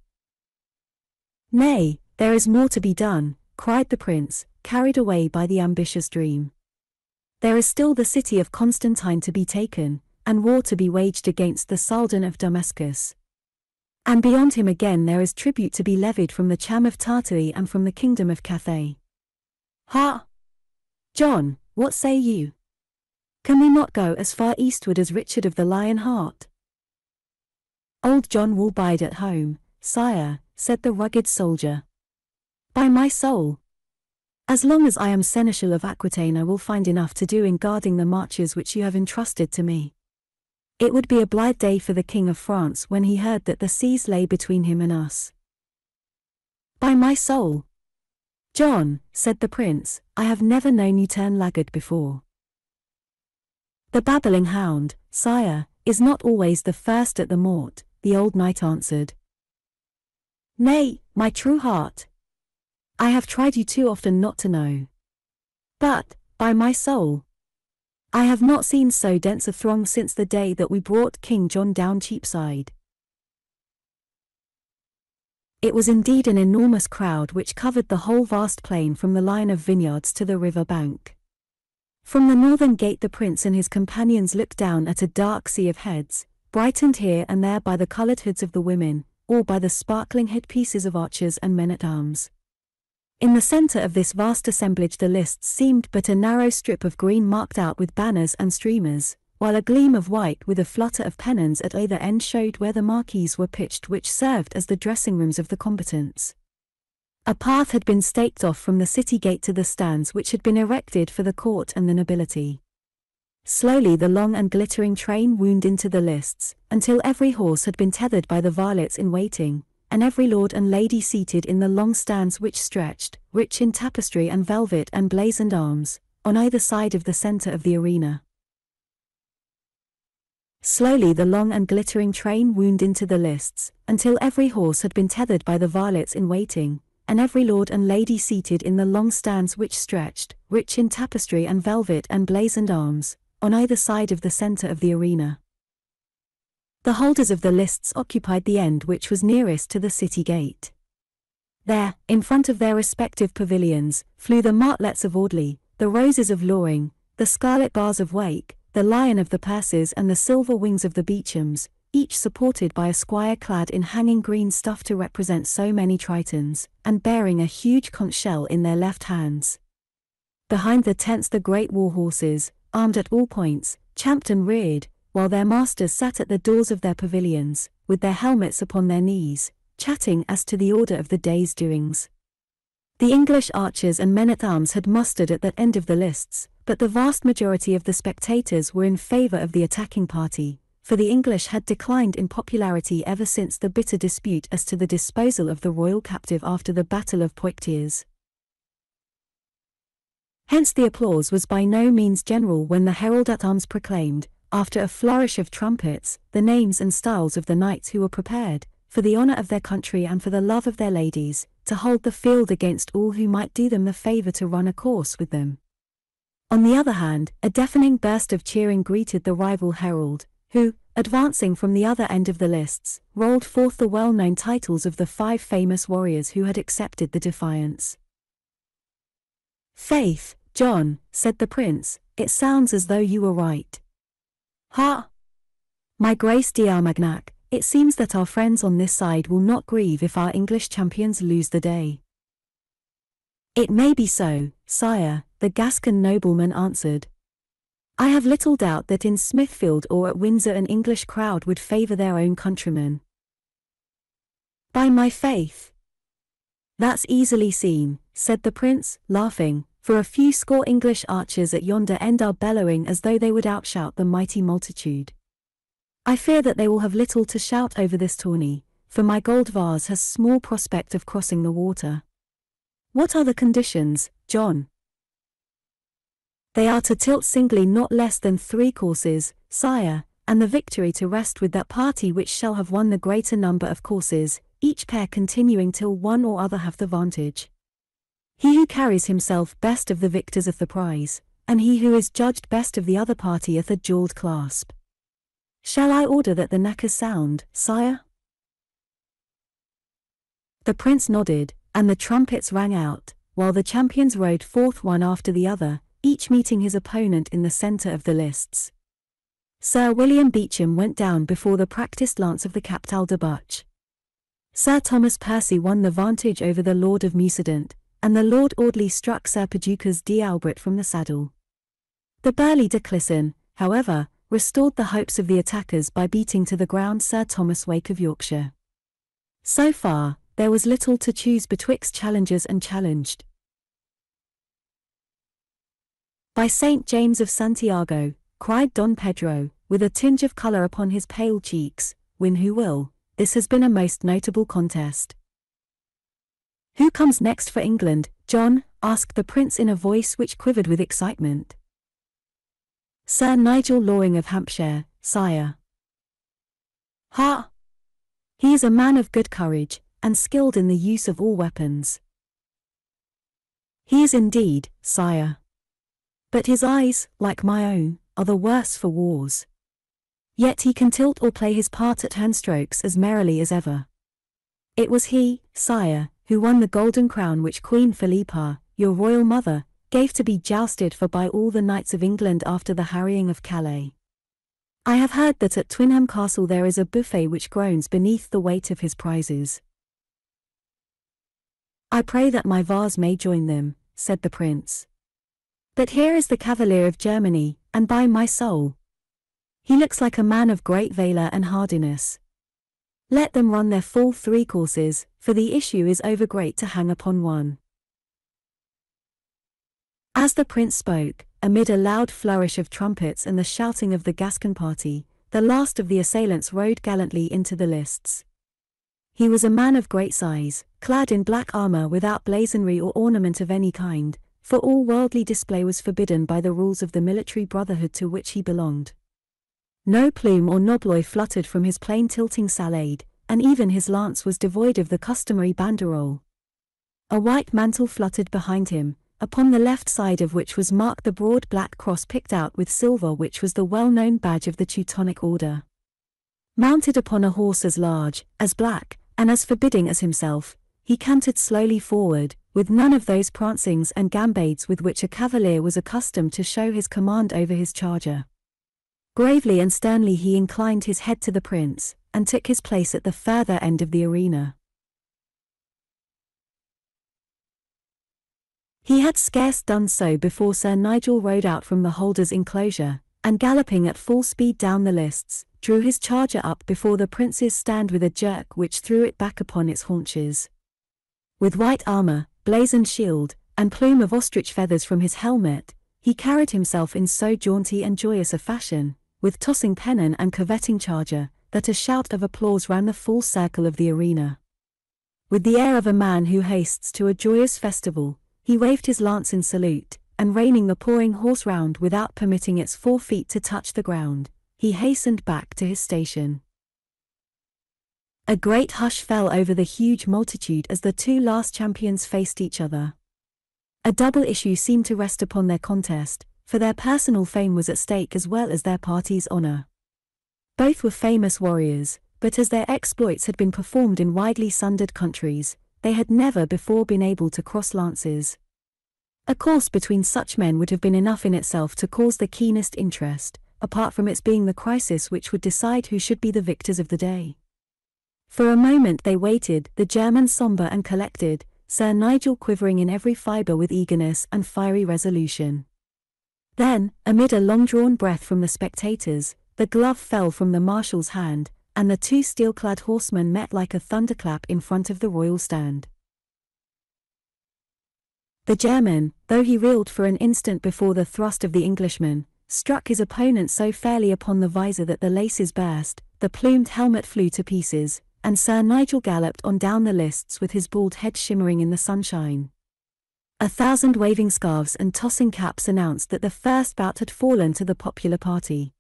Nay, there is more to be done, cried the prince, carried away by the ambitious dream. There is still the city of Constantine to be taken, and war to be waged against the Sultan of Damascus. And beyond him again there is tribute to be levied from the Cham of Tartary and from the kingdom of Cathay. Ha! John, what say you? Can we not go as far eastward as Richard of the Lion Heart? Old John will bide at home, sire, said the rugged soldier. By my soul! As long as I am Seneschal of Aquitaine I will find enough to do in guarding the marches which you have entrusted to me. It would be a blithe day for the King of France when he heard that the seas lay between him and us. By my soul! John, said the prince, I have never known you turn laggard before. The babbling hound, sire, is not always the first at the mort, the old knight answered. Nay, my true heart. I have tried you too often not to know. But, by my soul, I have not seen so dense a throng since the day that we brought King John down Cheapside. It was indeed an enormous crowd which covered the whole vast plain from the line of vineyards to the river bank. From the northern gate the prince and his companions looked down at a dark sea of heads, brightened here and there by the coloured hoods of the women, or by the sparkling headpieces of archers and men-at-arms. In the centre of this vast assemblage the lists seemed but a narrow strip of green marked out with banners and streamers, while a gleam of white with a flutter of pennons at either end showed where the marquees were pitched which served as the dressing rooms of the combatants. A path had been staked off from the city gate to the stands which had been erected for the court and the nobility. Slowly the long and glittering train wound into the lists, until every horse had been tethered by the varlets in waiting, and every lord and lady seated in the long stands which stretched, rich in tapestry and velvet and blazoned arms, on either side of the centre of the arena. Slowly the long and glittering train wound into the lists, until every horse had been tethered by the varlets in waiting, and every lord and lady seated in the long stands which stretched, rich in tapestry and velvet and blazoned arms, on either side of the centre of the arena. The holders of the lists occupied the end which was nearest to the city gate. There, in front of their respective pavilions, flew the martlets of Audley, the roses of Loring, the scarlet bars of Wake, the lion of the Percies and the silver wings of the Beauchamps, each supported by a squire clad in hanging green stuff to represent so many tritons, and bearing a huge conch shell in their left hands. Behind the tents the great war horses, armed at all points, champed and reared, while their masters sat at the doors of their pavilions, with their helmets upon their knees, chatting as to the order of the day's doings. The English archers and men-at-arms had mustered at that end of the lists, but the vast majority of the spectators were in favour of the attacking party, for the English had declined in popularity ever since the bitter dispute as to the disposal of the royal captive after the Battle of Poictiers. Hence the applause was by no means general when the herald-at-arms proclaimed, after a flourish of trumpets, the names and styles of the knights who were prepared, for the honour of their country and for the love of their ladies, to hold the field against all who might do them the favour to run a course with them. On the other hand, a deafening burst of cheering greeted the rival herald, who, advancing from the other end of the lists, rolled forth the well-known titles of the 5 famous warriors who had accepted the defiance. "Faith, John," said the prince, "it sounds as though you were right." "Ha! My Grace d'Armagnac, it seems that our friends on this side will not grieve if our English champions lose the day." "It may be so, sire," the Gascon nobleman answered. "I have little doubt that in Smithfield or at Windsor an English crowd would favour their own countrymen." "By my faith! That's easily seen," said the prince, laughing, "for a few score English archers at yonder end are bellowing as though they would outshout the mighty multitude. I fear that they will have little to shout over this tourney, for my gold vase has small prospect of crossing the water. What are the conditions, John?" "They are to tilt singly not less than 3 courses, sire, and the victory to rest with that party which shall have won the greater number of courses, each pair continuing till one or other have the vantage. He who carries himself best of the victors hath the prize, and he who is judged best of the other party hath a jewelled clasp. Shall I order that the knackers sound, sire?" The prince nodded, and the trumpets rang out, while the champions rode forth one after the other, each meeting his opponent in the centre of the lists. Sir William Beauchamp went down before the practised lance of the Captal de Buch. Sir Thomas Percy won the vantage over the Lord of Mucident, and the Lord Audley struck Sir Perducas d'Albret from the saddle. The burly de Clisson, however, restored the hopes of the attackers by beating to the ground Sir Thomas Wake of Yorkshire. So far, there was little to choose betwixt challengers and challenged. "By St. James of Santiago," cried Don Pedro, with a tinge of colour upon his pale cheeks, "win who will, this has been a most notable contest." "Who comes next for England, John?" asked the prince in a voice which quivered with excitement. "Sir Nigel Loring of Hampshire, sire." "Ha! He is a man of good courage, and skilled in the use of all weapons." "He is indeed, sire. But his eyes, like my own, are the worse for wars. Yet he can tilt or play his part at handstrokes as merrily as ever. It was he, sire, who won the golden crown which Queen Philippa, your royal mother, gave to be jousted for by all the knights of England after the harrying of Calais. I have heard that at Twynham Castle there is a buffet which groans beneath the weight of his prizes." "I pray that my vase may join them," said the prince. "But here is the Cavalier of Germany, and by my soul, he looks like a man of great valour and hardiness. Let them run their full 3 courses, for the issue is over great to hang upon one." As the prince spoke, amid a loud flourish of trumpets and the shouting of the Gascon party, the last of the assailants rode gallantly into the lists. He was a man of great size, clad in black armour without blazonry or ornament of any kind, for all worldly display was forbidden by the rules of the military brotherhood to which he belonged. No plume or nobloy fluttered from his plain tilting salade, and even his lance was devoid of the customary banderole. A white mantle fluttered behind him, upon the left side of which was marked the broad black cross picked out with silver which was the well-known badge of the Teutonic Order. Mounted upon a horse as large, as black, and as forbidding as himself, he cantered slowly forward, with none of those prancings and gambades with which a cavalier was accustomed to show his command over his charger. Gravely and sternly he inclined his head to the prince, and took his place at the further end of the arena. He had scarce done so before Sir Nigel rode out from the holder's enclosure, and galloping at full speed down the lists, drew his charger up before the prince's stand with a jerk which threw it back upon its haunches. With white armor, blazoned shield, and plume of ostrich feathers from his helmet, he carried himself in so jaunty and joyous a fashion, with tossing pennon and curvetting charger, that a shout of applause ran the full circle of the arena. With the air of a man who hastes to a joyous festival, he waved his lance in salute, and reining the pawing horse round without permitting its 4 feet to touch the ground, he hastened back to his station. A great hush fell over the huge multitude as the two last champions faced each other. A double issue seemed to rest upon their contest, for their personal fame was at stake as well as their party's honor. Both were famous warriors, but as their exploits had been performed in widely sundered countries, they had never before been able to cross lances. A course between such men would have been enough in itself to cause the keenest interest, apart from its being the crisis which would decide who should be the victors of the day. For a moment they waited, the German sombre and collected, Sir Nigel quivering in every fibre with eagerness and fiery resolution. Then, amid a long-drawn breath from the spectators, the glove fell from the marshal's hand, and the two steel-clad horsemen met like a thunderclap in front of the royal stand. The German, though he reeled for an instant before the thrust of the Englishman, struck his opponent so fairly upon the visor that the laces burst, the plumed helmet flew to pieces, and Sir Nigel galloped on down the lists with his bald head shimmering in the sunshine. 1,000 waving scarves and tossing caps announced that the first bout had fallen to the popular party.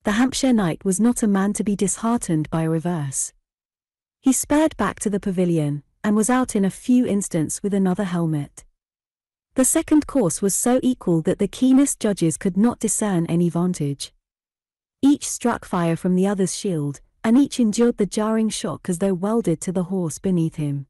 The Hampshire knight was not a man to be disheartened by a reverse. He spurred back to the pavilion, and was out in a few instants with another helmet. The second course was so equal that the keenest judges could not discern any vantage. Each struck fire from the other's shield, and each endured the jarring shock as though welded to the horse beneath him.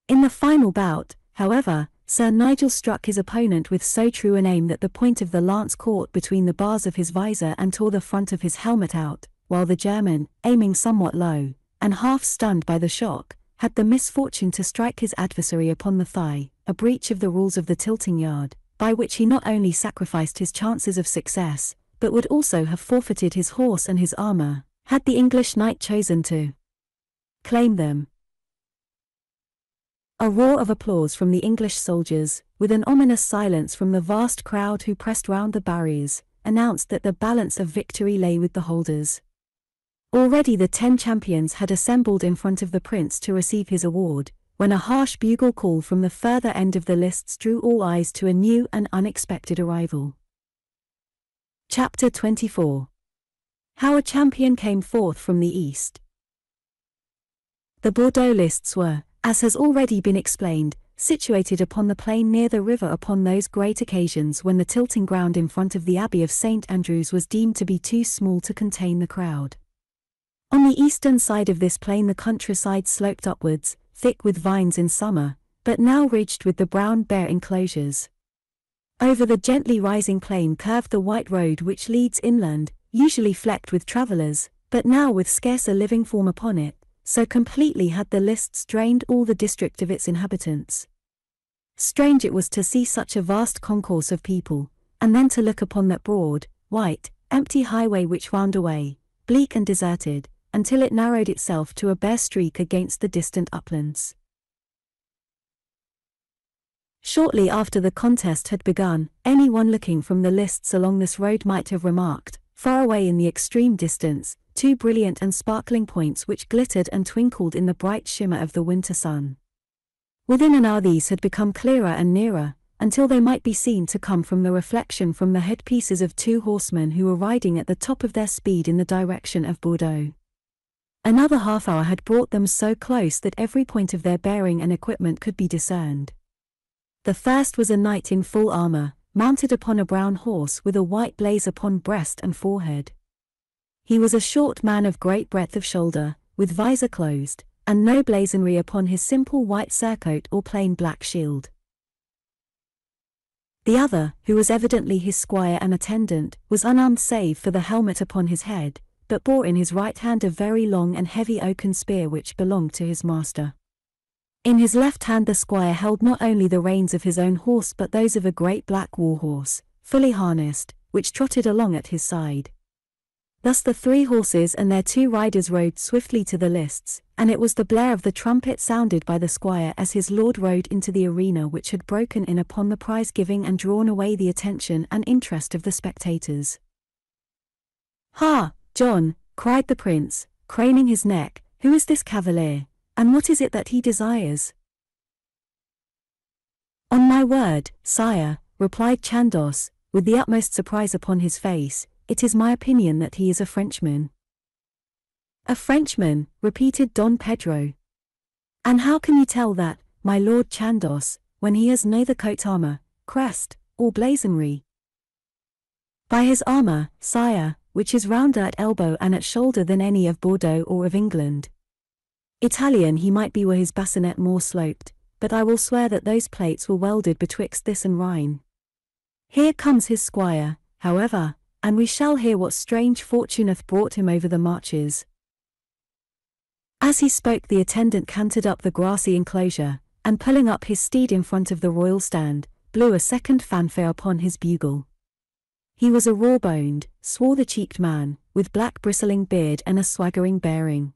In the final bout, however, Sir Nigel struck his opponent with so true an aim that the point of the lance caught between the bars of his visor and tore the front of his helmet out, while the German, aiming somewhat low, and half stunned by the shock, had the misfortune to strike his adversary upon the thigh, a breach of the rules of the tilting yard, by which he not only sacrificed his chances of success, but would also have forfeited his horse and his armor, had the English knight chosen to claim them. A roar of applause from the English soldiers, with an ominous silence from the vast crowd who pressed round the barriers, announced that the balance of victory lay with the holders. Already the 10 champions had assembled in front of the prince to receive his award, when a harsh bugle call from the further end of the lists drew all eyes to a new and unexpected arrival. Chapter 24. How a champion came forth from the east. The Bordeaux lists were, as has already been explained, situated upon the plain near the river upon those great occasions when the tilting ground in front of the Abbey of St. Andrew's was deemed to be too small to contain the crowd. On the eastern side of this plain the countryside sloped upwards, thick with vines in summer, but now ridged with the brown bare enclosures. Over the gently rising plain curved the white road which leads inland, usually flecked with travellers, but now with scarce a living form upon it, so completely had the lists drained all the district of its inhabitants. Strange it was to see such a vast concourse of people, and then to look upon that broad, white, empty highway which wound away, bleak and deserted, until it narrowed itself to a bare streak against the distant uplands. Shortly after the contest had begun, anyone looking from the lists along this road might have remarked, far away in the extreme distance, 2 brilliant and sparkling points which glittered and twinkled in the bright shimmer of the winter sun. Within an hour these had become clearer and nearer, until they might be seen to come from the reflection from the headpieces of 2 horsemen who were riding at the top of their speed in the direction of Bordeaux. Another half-hour had brought them so close that every point of their bearing and equipment could be discerned. The first was a knight in full armor, mounted upon a brown horse with a white blaze upon breast and forehead. He was a short man of great breadth of shoulder, with visor closed, and no blazonry upon his simple white surcoat or plain black shield. The other, who was evidently his squire and attendant, was unarmed save for the helmet upon his head, but bore in his right hand a very long and heavy oaken spear which belonged to his master. In his left hand the squire held not only the reins of his own horse but those of a great black war-horse, fully harnessed, which trotted along at his side. Thus the 3 horses and their 2 riders rode swiftly to the lists, and it was the blare of the trumpet sounded by the squire as his lord rode into the arena which had broken in upon the prize-giving and drawn away the attention and interest of the spectators. "Ha, John," cried the prince, craning his neck, "who is this cavalier, and what is it that he desires?" "On my word, sire," replied Chandos, with the utmost surprise upon his face, "it is my opinion that he is a Frenchman." "A Frenchman," repeated Don Pedro. "And how can you tell that, my lord Chandos, when he has neither coat armor, crest, or blazonry?" "By his armor, sire, which is rounder at elbow and at shoulder than any of Bordeaux or of England. Italian he might be were his bassinet more sloped, but I will swear that those plates were welded betwixt this and Rhine. Here comes his squire, however, and we shall hear what strange fortune hath brought him over the marches." As he spoke the attendant cantered up the grassy enclosure, and pulling up his steed in front of the royal stand, blew a second fanfare upon his bugle. He was a raw-boned, swarthy-cheeked man, with black bristling beard and a swaggering bearing.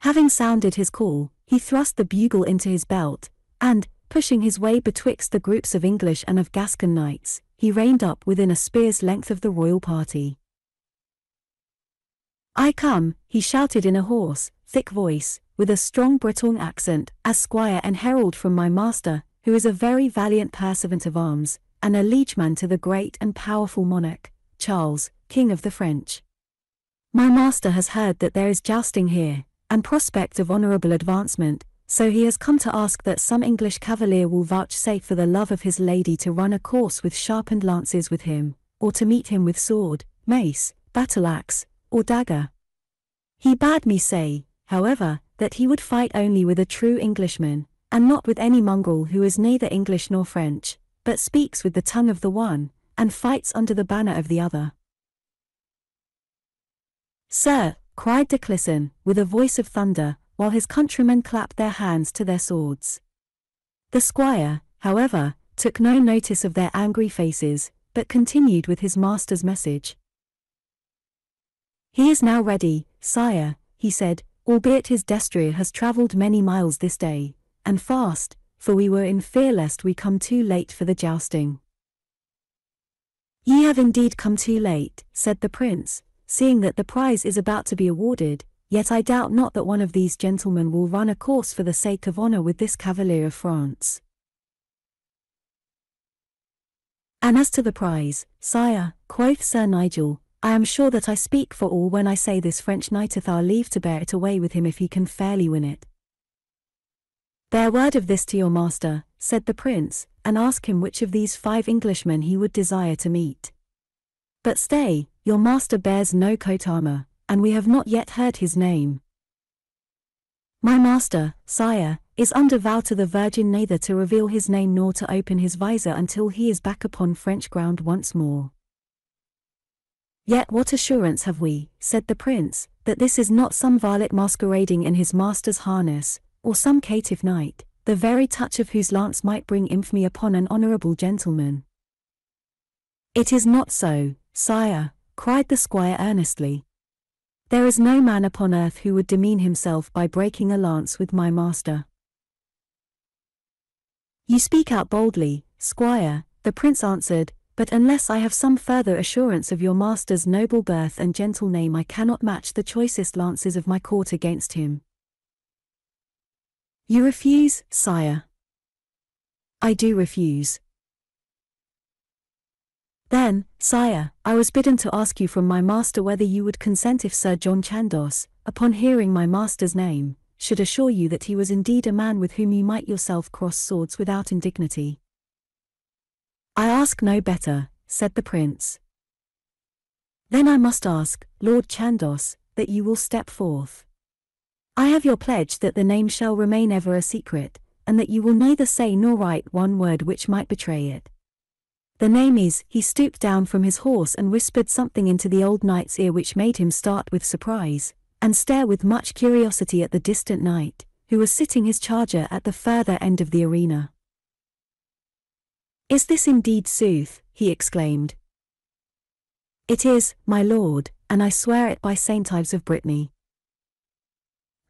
Having sounded his call, he thrust the bugle into his belt, and, pushing his way betwixt the groups of English and of Gascon knights, he reined up within a spear's length of the royal party. "I come," he shouted in a hoarse, thick voice, with a strong Breton accent, "as squire and herald from my master, who is a very valiant pursuivant of arms, and a liegeman to the great and powerful monarch, Charles, King of the French. My master has heard that there is jousting here, and prospect of honourable advancement, so he has come to ask that some English cavalier will vouchsafe for the love of his lady to run a course with sharpened lances with him, or to meet him with sword, mace, battle-axe, or dagger. He bade me say, however, that he would fight only with a true Englishman, and not with any mongrel who is neither English nor French, but speaks with the tongue of the one, and fights under the banner of the other." "Sir," cried de Clisson, with a voice of thunder, while his countrymen clapped their hands to their swords. The squire, however, took no notice of their angry faces, but continued with his master's message. "He is now ready, sire," he said, "albeit his destrier has travelled many miles this day, and fast, for we were in fear lest we come too late for the jousting." "Ye have indeed come too late," said the prince, "seeing that the prize is about to be awarded, yet I doubt not that one of these gentlemen will run a course for the sake of honour with this cavalier of France. And as to the prize, sire," quoth Sir Nigel, "I am sure that I speak for all when I say this French knight hath our leave to bear it away with him if he can fairly win it." "Bear word of this to your master," said the prince, "and ask him which of these 5 Englishmen he would desire to meet. But stay, your master bears no coat armour, and we have not yet heard his name." "My master, sire, is under vow to the Virgin neither to reveal his name nor to open his visor until he is back upon French ground once more." "Yet what assurance have we," said the prince, "that this is not some varlet masquerading in his master's harness, or some caitiff knight, the very touch of whose lance might bring infamy upon an honourable gentleman?" "It is not so, sire," cried the squire earnestly. "There is no man upon earth who would demean himself by breaking a lance with my master." "You speak out boldly, squire," the prince answered, "but unless I have some further assurance of your master's noble birth and gentle name I cannot match the choicest lances of my court against him." "You refuse, sire?" "I do refuse." Then, sire, I was bidden to ask you from my master whether you would consent if Sir John Chandos, upon hearing my master's name, should assure you that he was indeed a man with whom you might yourself cross swords without indignity. I ask no better, said the prince. Then I must ask, Lord Chandos, that you will step forth. I have your pledge that the name shall remain ever a secret, and that you will neither say nor write one word which might betray it. The name is— He stooped down from his horse and whispered something into the old knight's ear which made him start with surprise, and stare with much curiosity at the distant knight, who was sitting his charger at the further end of the arena. Is this indeed sooth? He exclaimed. It is, my lord, and I swear it by Saint Ives of Brittany.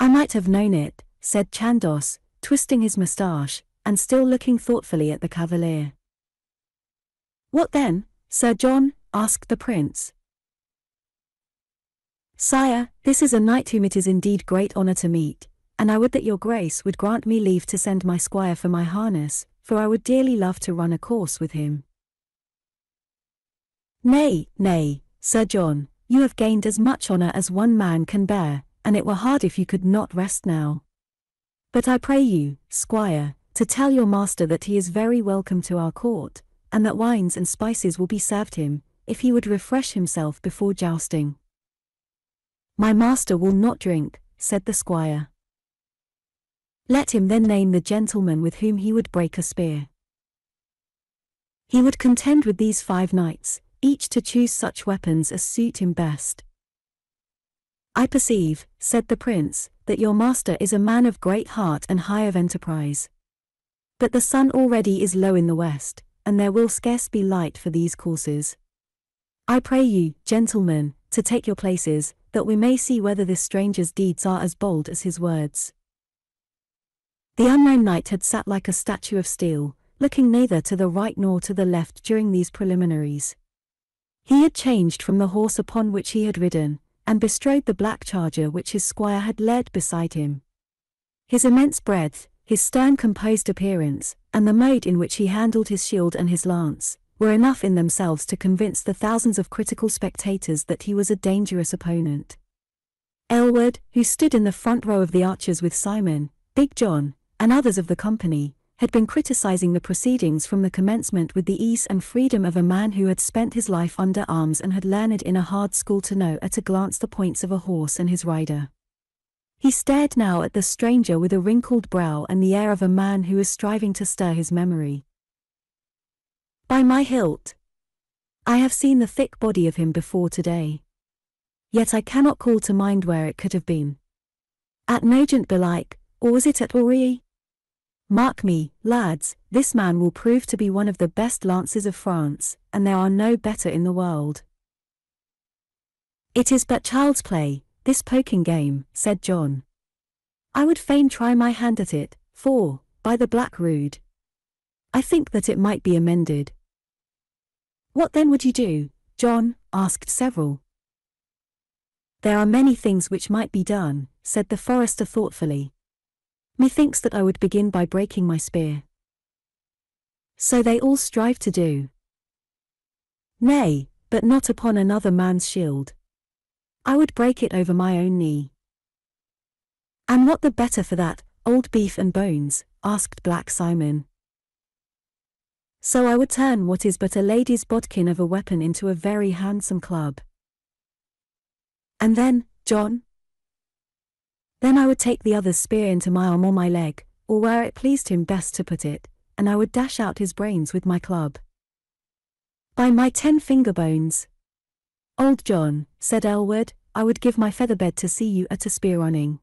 I might have known it, said Chandos, twisting his moustache, and still looking thoughtfully at the cavalier. What then, Sir John? Asked the prince. Sire, this is a knight whom it is indeed great honour to meet, and I would that your grace would grant me leave to send my squire for my harness, for I would dearly love to run a course with him. Nay, nay, Sir John, you have gained as much honour as one man can bear, and it were hard if you could not rest now. But I pray you, squire, to tell your master that he is very welcome to our court, and that wines and spices will be served him, if he would refresh himself before jousting. My master will not drink, said the squire. Let him then name the gentleman with whom he would break a spear. He would contend with these 5 knights, each to choose such weapons as suit him best. I perceive, said the prince, that your master is a man of great heart and high of enterprise. But the sun already is low in the west, and there will scarce be light for these courses. I pray you, gentlemen, to take your places, that we may see whether this stranger's deeds are as bold as his words. The unknown knight had sat like a statue of steel, looking neither to the right nor to the left during these preliminaries. He had changed from the horse upon which he had ridden, and bestrode the black charger which his squire had led beside him. His immense breadth, his stern composed appearance, and the mode in which he handled his shield and his lance, were enough in themselves to convince the thousands of critical spectators that he was a dangerous opponent. Aylward, who stood in the front row of the archers with Simon, Big John, and others of the company, had been criticizing the proceedings from the commencement with the ease and freedom of a man who had spent his life under arms and had learned in a hard school to know at a glance the points of a horse and his rider. He stared now at the stranger with a wrinkled brow and the air of a man who is striving to stir his memory. By my hilt! I have seen the thick body of him before today. Yet I cannot call to mind where it could have been. At Nogent belike, or was it at Orrery? Mark me, lads, this man will prove to be one of the best lances of France, and there are no better in the world. It is but child's play, this poking game, said John. I would fain try my hand at it, for, by the Black Rood, I think that it might be amended. What then would you do, John? Asked several. There are many things which might be done, said the forester thoughtfully. Methinks that I would begin by breaking my spear. So they all strive to do. Nay, but not upon another man's shield. I would break it over my own knee. And what the better for that, old beef and bones? Asked Black Simon. So I would turn what is but a lady's bodkin of a weapon into a very handsome club. And then, John? Then I would take the other's spear into my arm or my leg, or where it pleased him best to put it, and I would dash out his brains with my club. By my 10 finger bones! Old John, said Aylward, I would give my featherbed to see you at a spear running.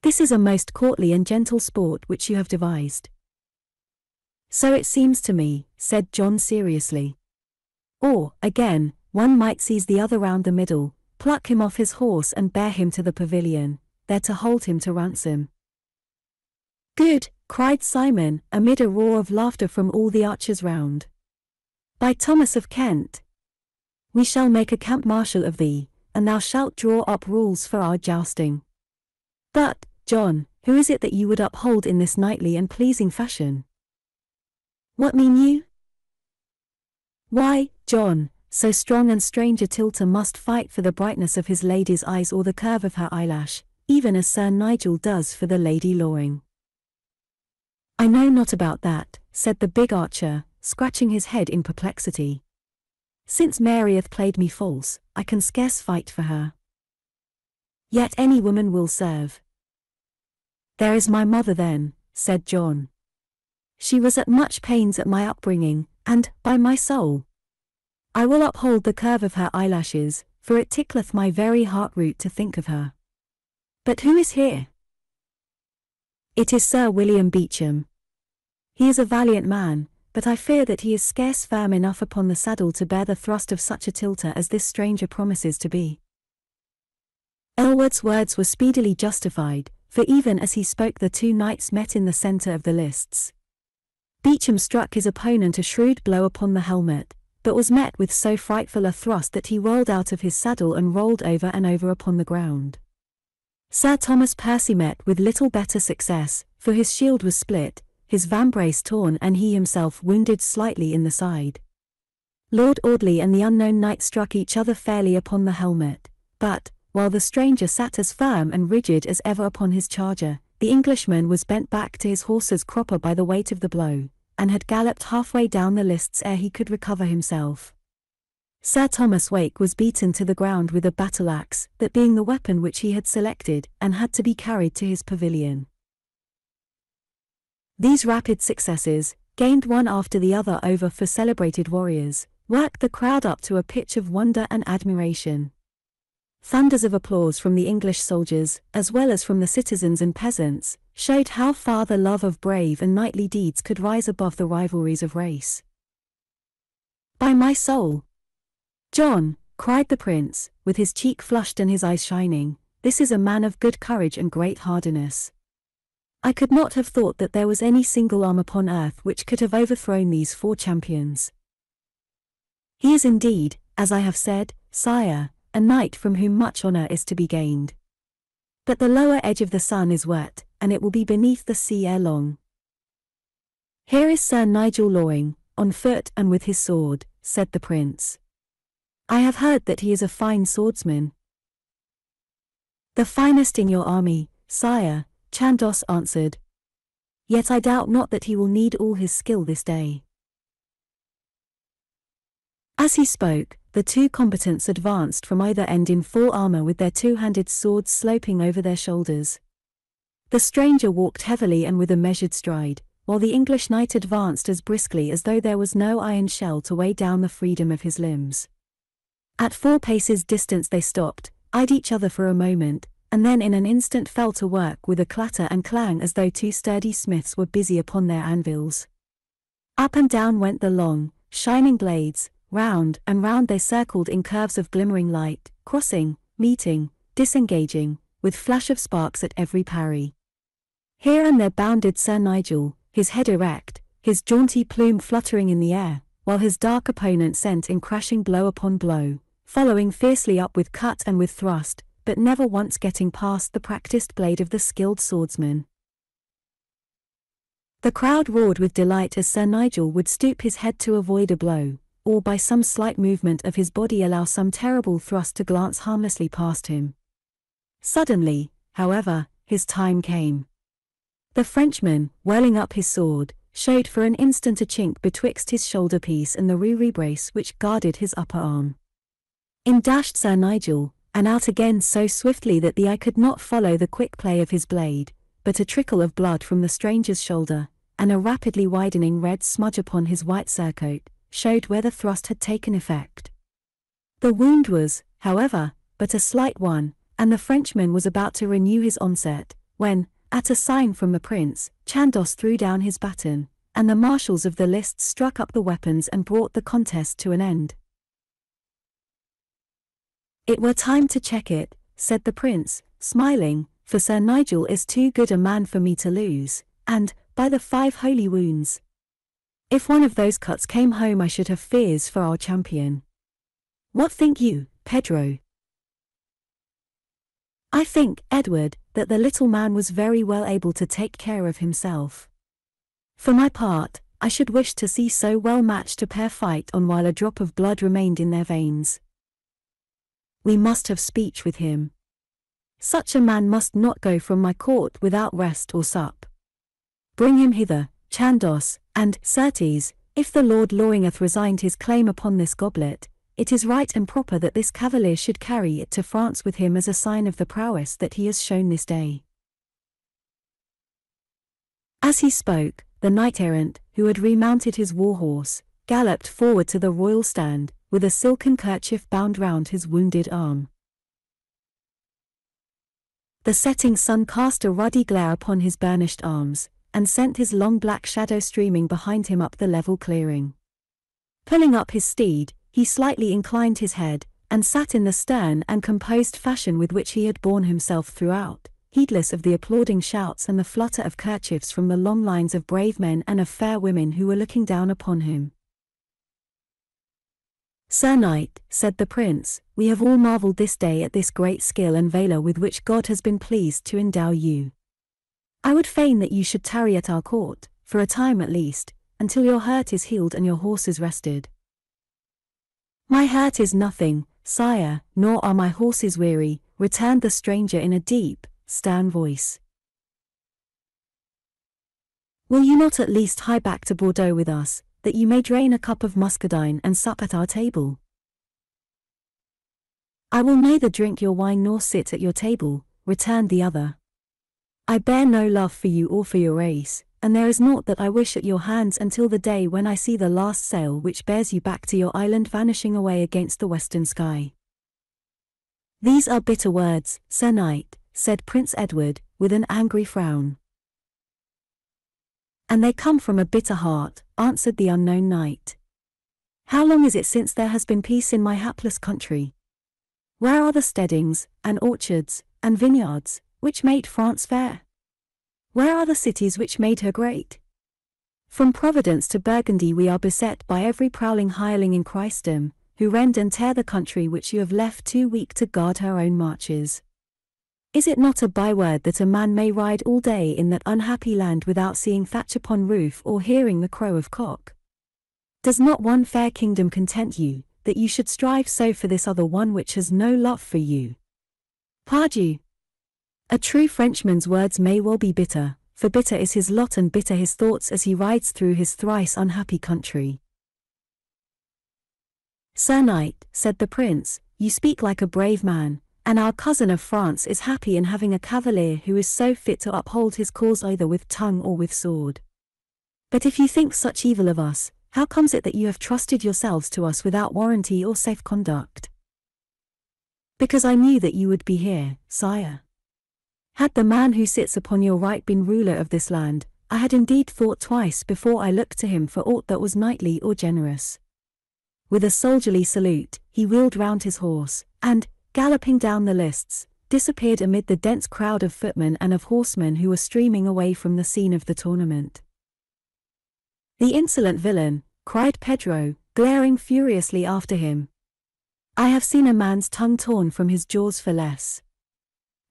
This is a most courtly and gentle sport which you have devised. So it seems to me, said John seriously. Or, again, one might seize the other round the middle, pluck him off his horse and bear him to the pavilion, there to hold him to ransom. Good, cried Simon, amid a roar of laughter from all the archers round. By Thomas of Kent! We shall make a camp martial of thee, and thou shalt draw up rules for our jousting. But, John, who is it that you would uphold in this knightly and pleasing fashion? What mean you? Why, John, so strong and strange a tilter must fight for the brightness of his lady's eyes or the curve of her eyelash, even as Sir Nigel does for the Lady Loring. I know not about that, said the big archer, scratching his head in perplexity. Since Mary hath played me false, I can scarce fight for her. Yet any woman will serve. There is my mother then, said John. She was at much pains at my upbringing, and, by my soul, I will uphold the curve of her eyelashes, for it tickleth my very heart-root to think of her. But who is here? It is Sir William Beauchamp. He is a valiant man, but I fear that he is scarce firm enough upon the saddle to bear the thrust of such a tilter as this stranger promises to be. Aylward's words were speedily justified, for even as he spoke the two knights met in the centre of the lists. Beauchamp struck his opponent a shrewd blow upon the helmet, but was met with so frightful a thrust that he rolled out of his saddle and rolled over and over upon the ground. Sir Thomas Percy met with little better success, for his shield was split, his vambrace torn and he himself wounded slightly in the side. Lord Audley and the unknown knight struck each other fairly upon the helmet, but, while the stranger sat as firm and rigid as ever upon his charger, the Englishman was bent back to his horse's cropper by the weight of the blow, and had galloped halfway down the lists ere he could recover himself. Sir Thomas Wake was beaten to the ground with a battle-axe, that being the weapon which he had selected, and had to be carried to his pavilion. These rapid successes, gained one after the other over for celebrated warriors, worked the crowd up to a pitch of wonder and admiration. Thunders of applause from the English soldiers, as well as from the citizens and peasants, showed how far the love of brave and knightly deeds could rise above the rivalries of race. By my soul, John, cried the prince, with his cheek flushed and his eyes shining, this is a man of good courage and great hardiness. I could not have thought that there was any single arm upon earth which could have overthrown these 4 champions. He is indeed, as I have said, sire, a knight from whom much honour is to be gained. But the lower edge of the sun is wet, and it will be beneath the sea ere long. Here is Sir Nigel Loring, on foot and with his sword, said the prince. I have heard that he is a fine swordsman. The finest in your army, sire, Chandos answered. Yet I doubt not that he will need all his skill this day. As he spoke, the 2 combatants advanced from either end in full armour with their 2-handed swords sloping over their shoulders. The stranger walked heavily and with a measured stride, while the English knight advanced as briskly as though there was no iron shell to weigh down the freedom of his limbs. At 4 paces distance they stopped, eyed each other for a moment, and then in an instant fell to work with a clatter and clang as though 2 sturdy smiths were busy upon their anvils. Up and down went the long, shining blades, round and round they circled in curves of glimmering light, crossing, meeting, disengaging, with flash of sparks at every parry. Here and there bounded Sir Nigel, his head erect, his jaunty plume fluttering in the air, while his dark opponent sent in crashing blow upon blow, following fiercely up with cut and with thrust, but never once getting past the practised blade of the skilled swordsman. The crowd roared with delight as Sir Nigel would stoop his head to avoid a blow, or by some slight movement of his body allow some terrible thrust to glance harmlessly past him. Suddenly, however, his time came. The Frenchman, whirling up his sword, showed for an instant a chink betwixt his shoulder-piece and the rebrace which guarded his upper arm. In dashed Sir Nigel, and out again so swiftly that the eye could not follow the quick play of his blade, but a trickle of blood from the stranger's shoulder, and a rapidly widening red smudge upon his white surcoat, showed where the thrust had taken effect. The wound was, however, but a slight one, and the Frenchman was about to renew his onset, when, at a sign from the prince, Chandos threw down his baton, and the marshals of the lists struck up the weapons and brought the contest to an end. It were time to check it, said the prince, smiling, for Sir Nigel is too good a man for me to lose, and, by the 5 holy wounds, if one of those cuts came home I should have fears for our champion. What think you, Pedro? I think, Edward, that the little man was very well able to take care of himself. For my part, I should wish to see so well matched a pair fight on while a drop of blood remained in their veins. We must have speech with him. Such a man must not go from my court without rest or sup. Bring him hither, Chandos, and, certes, if the Lord Loring hath resigned his claim upon this goblet, it is right and proper that this cavalier should carry it to France with him as a sign of the prowess that he has shown this day. As he spoke, the knight-errant, who had remounted his war-horse, galloped forward to the royal stand, with a silken kerchief bound round his wounded arm. The setting sun cast a ruddy glare upon his burnished arms, and sent his long black shadow streaming behind him up the level clearing. Pulling up his steed, he slightly inclined his head, and sat in the stern and composed fashion with which he had borne himself throughout, heedless of the applauding shouts and the flutter of kerchiefs from the long lines of brave men and of fair women who were looking down upon him. Sir Knight, said the prince, we have all marvelled this day at this great skill and valour with which God has been pleased to endow you. I would fain that you should tarry at our court, for a time at least, until your hurt is healed and your horses rested. My hurt is nothing, sire, nor are my horses weary, returned the stranger in a deep, stern voice. Will you not at least hie back to Bordeaux with us, that you may drain a cup of muscadine and sup at our table? I will neither drink your wine nor sit at your table, returned the other. I bear no love for you or for your race, and there is naught that I wish at your hands until the day when I see the last sail which bears you back to your island vanishing away against the western sky. These are bitter words, Sir Knight, said Prince Edward, with an angry frown. And they come from a bitter heart, answered the unknown knight. How long is it since there has been peace in my hapless country? Where are the steadings, and orchards, and vineyards, which made France fair? Where are the cities which made her great? From Providence to Burgundy we are beset by every prowling hireling in Christendom, who rend and tear the country which you have left too weak to guard her own marches. Is it not a byword that a man may ride all day in that unhappy land without seeing thatch upon roof or hearing the crow of cock? Does not one fair kingdom content you, that you should strive so for this other one which has no love for you? Pardieu! A true Frenchman's words may well be bitter, for bitter is his lot and bitter his thoughts as he rides through his thrice unhappy country. Sir Knight, said the prince, you speak like a brave man, and our cousin of France is happy in having a cavalier who is so fit to uphold his cause either with tongue or with sword. But if you think such evil of us, how comes it that you have trusted yourselves to us without warranty or safe conduct? Because I knew that you would be here, sire. Had the man who sits upon your right been ruler of this land, I had indeed thought twice before I looked to him for aught that was knightly or generous. With a soldierly salute, he wheeled round his horse, and, galloping down the lists, disappeared amid the dense crowd of footmen and of horsemen who were streaming away from the scene of the tournament. The insolent villain, cried Pedro, glaring furiously after him. I have seen a man's tongue torn from his jaws for less.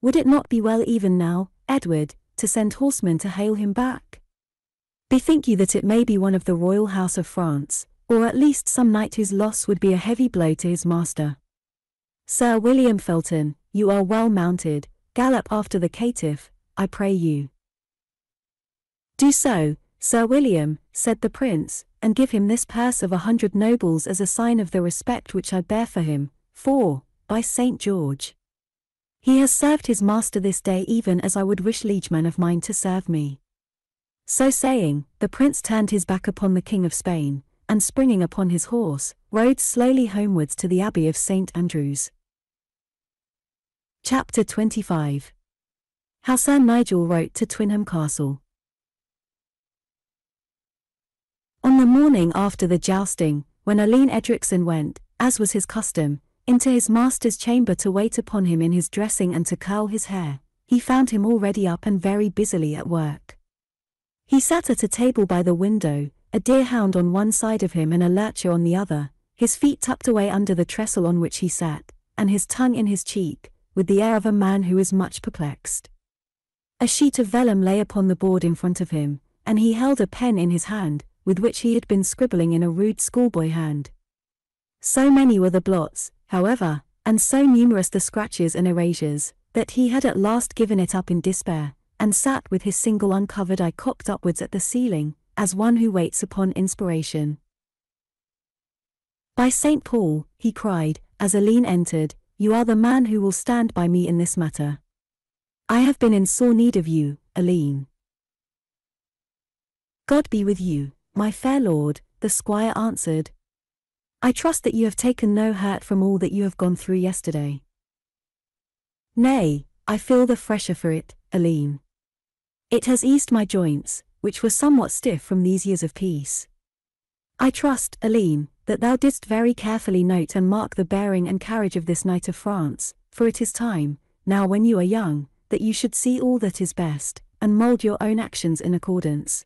Would it not be well even now, Edward, to send horsemen to hale him back? Bethink you that it may be one of the royal house of France, or at least some knight whose loss would be a heavy blow to his master. Sir William Felton, you are well mounted, gallop after the caitiff, I pray you. Do so, Sir William, said the prince, and give him this purse of 100 nobles as a sign of the respect which I bear for him, for, by St. George, he has served his master this day even as I would wish liegemen of mine to serve me. So saying, the prince turned his back upon the King of Spain, and springing upon his horse, rode slowly homewards to the Abbey of St. Andrews. Chapter 25. How Sir Nigel wrote to Twynham Castle. On the morning after the jousting, when Alleyne Edricson went, as was his custom, into his master's chamber to wait upon him in his dressing and to curl his hair, he found him already up and very busily at work. He sat at a table by the window, a deerhound on one side of him and a lurcher on the other, his feet tucked away under the trestle on which he sat, and his tongue in his cheek, with the air of a man who is much perplexed. A sheet of vellum lay upon the board in front of him, and he held a pen in his hand, with which he had been scribbling in a rude schoolboy hand. So many were the blots, however, and so numerous the scratches and erasures, that he had at last given it up in despair, and sat with his single uncovered eye cocked upwards at the ceiling, as one who waits upon inspiration. "By St. Paul," he cried, as Alleyne entered, "you are the man who will stand by me in this matter. I have been in sore need of you, Alleyne." "God be with you, my fair lord," the squire answered. "I trust that you have taken no hurt from all that you have gone through yesterday." "Nay, I feel the fresher for it, Alleyne. It has eased my joints, which were somewhat stiff from these years of peace. I trust, Alleyne, that thou didst very carefully note and mark the bearing and carriage of this knight of France, for it is time, now when you are young, that you should see all that is best, and mould your own actions in accordance.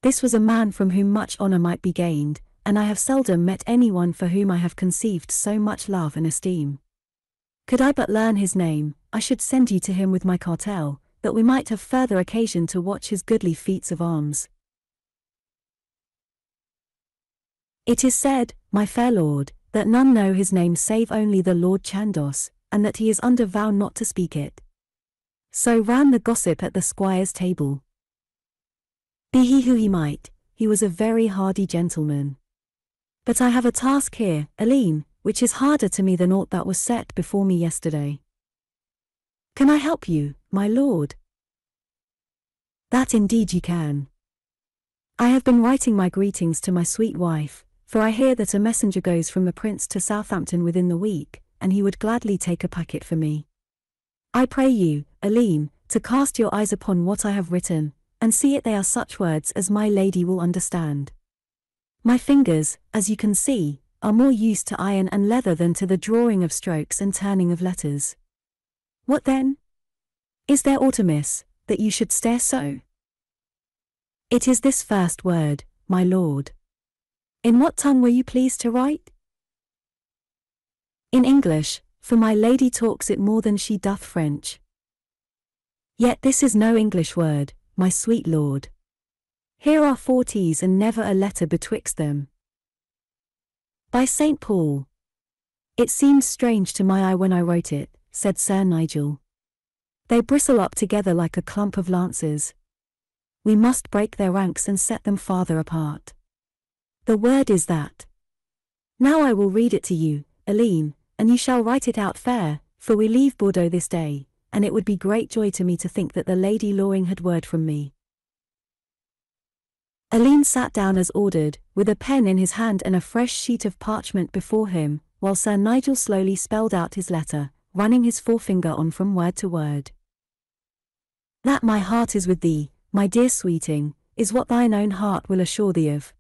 This was a man from whom much honour might be gained, and I have seldom met anyone for whom I have conceived so much love and esteem. Could I but learn his name, I should send you to him with my cartel, that we might have further occasion to watch his goodly feats of arms. It is said, my fair lord, that none know his name save only the Lord Chandos, and that he is under vow not to speak it. So ran the gossip at the squire's table. Be he who he might, he was a very hardy gentleman. But I have a task here, Alleyne, which is harder to me than aught that was set before me yesterday. Can I help you, my lord? That indeed you can. I have been writing my greetings to my sweet wife, for I hear that a messenger goes from the prince to Southampton within the week, and he would gladly take a packet for me. I pray you, Alleyne, to cast your eyes upon what I have written, and see it they are such words as my lady will understand. My fingers, as you can see, are more used to iron and leather than to the drawing of strokes and turning of letters. What then? Is there aught amiss, that you should stare so? It is this first word, my lord. In what tongue were you pleased to write? In English, for my lady talks it more than she doth French. Yet this is no English word, my sweet lord. Here are 4 T's and never a letter betwixt them. By St. Paul. It seemed strange to my eye when I wrote it, said Sir Nigel. They bristle up together like a clump of lances. We must break their ranks and set them farther apart. The word is that. Now I will read it to you, Alleyne, and you shall write it out fair, for we leave Bordeaux this day, and it would be great joy to me to think that the Lady Loring had word from me. Alleyne sat down as ordered, with a pen in his hand and a fresh sheet of parchment before him, while Sir Nigel slowly spelled out his letter, running his forefinger on from word to word. That my heart is with thee, my dear sweeting, is what thine own heart will assure thee of.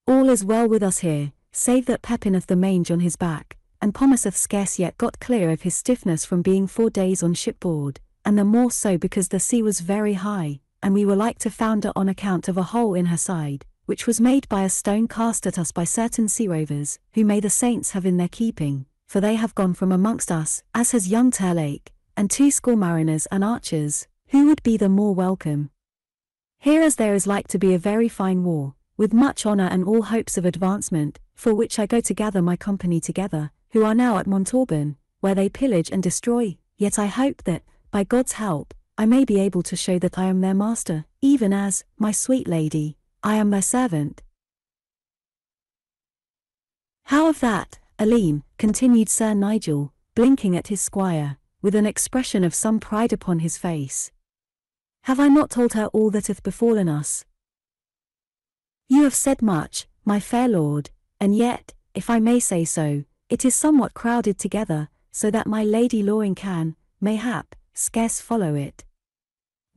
All is well with us here, save that Pepin hath the mange on his back, and Pomus hath scarce yet got clear of his stiffness from being 4 days on shipboard, and the more so because the sea was very high, and we were like to founder on account of a hole in her side, which was made by a stone cast at us by certain sea rovers, who may the saints have in their keeping, for they have gone from amongst us, as has young Turlake, and 20 mariners and archers, who would be the more welcome. Here as there is like to be a very fine war, with much honour and all hopes of advancement, for which I go to gather my company together, who are now at Montauban, where they pillage and destroy, yet I hope that, by God's help, I may be able to show that I am their master, even as, my sweet lady, I am their servant. How of that, Alleyne, continued Sir Nigel, blinking at his squire, with an expression of some pride upon his face. Have I not told her all that hath befallen us? You have said much, my fair lord, and yet, if I may say so, it is somewhat crowded together, so that my Lady Loring can, mayhap, scarce follow it.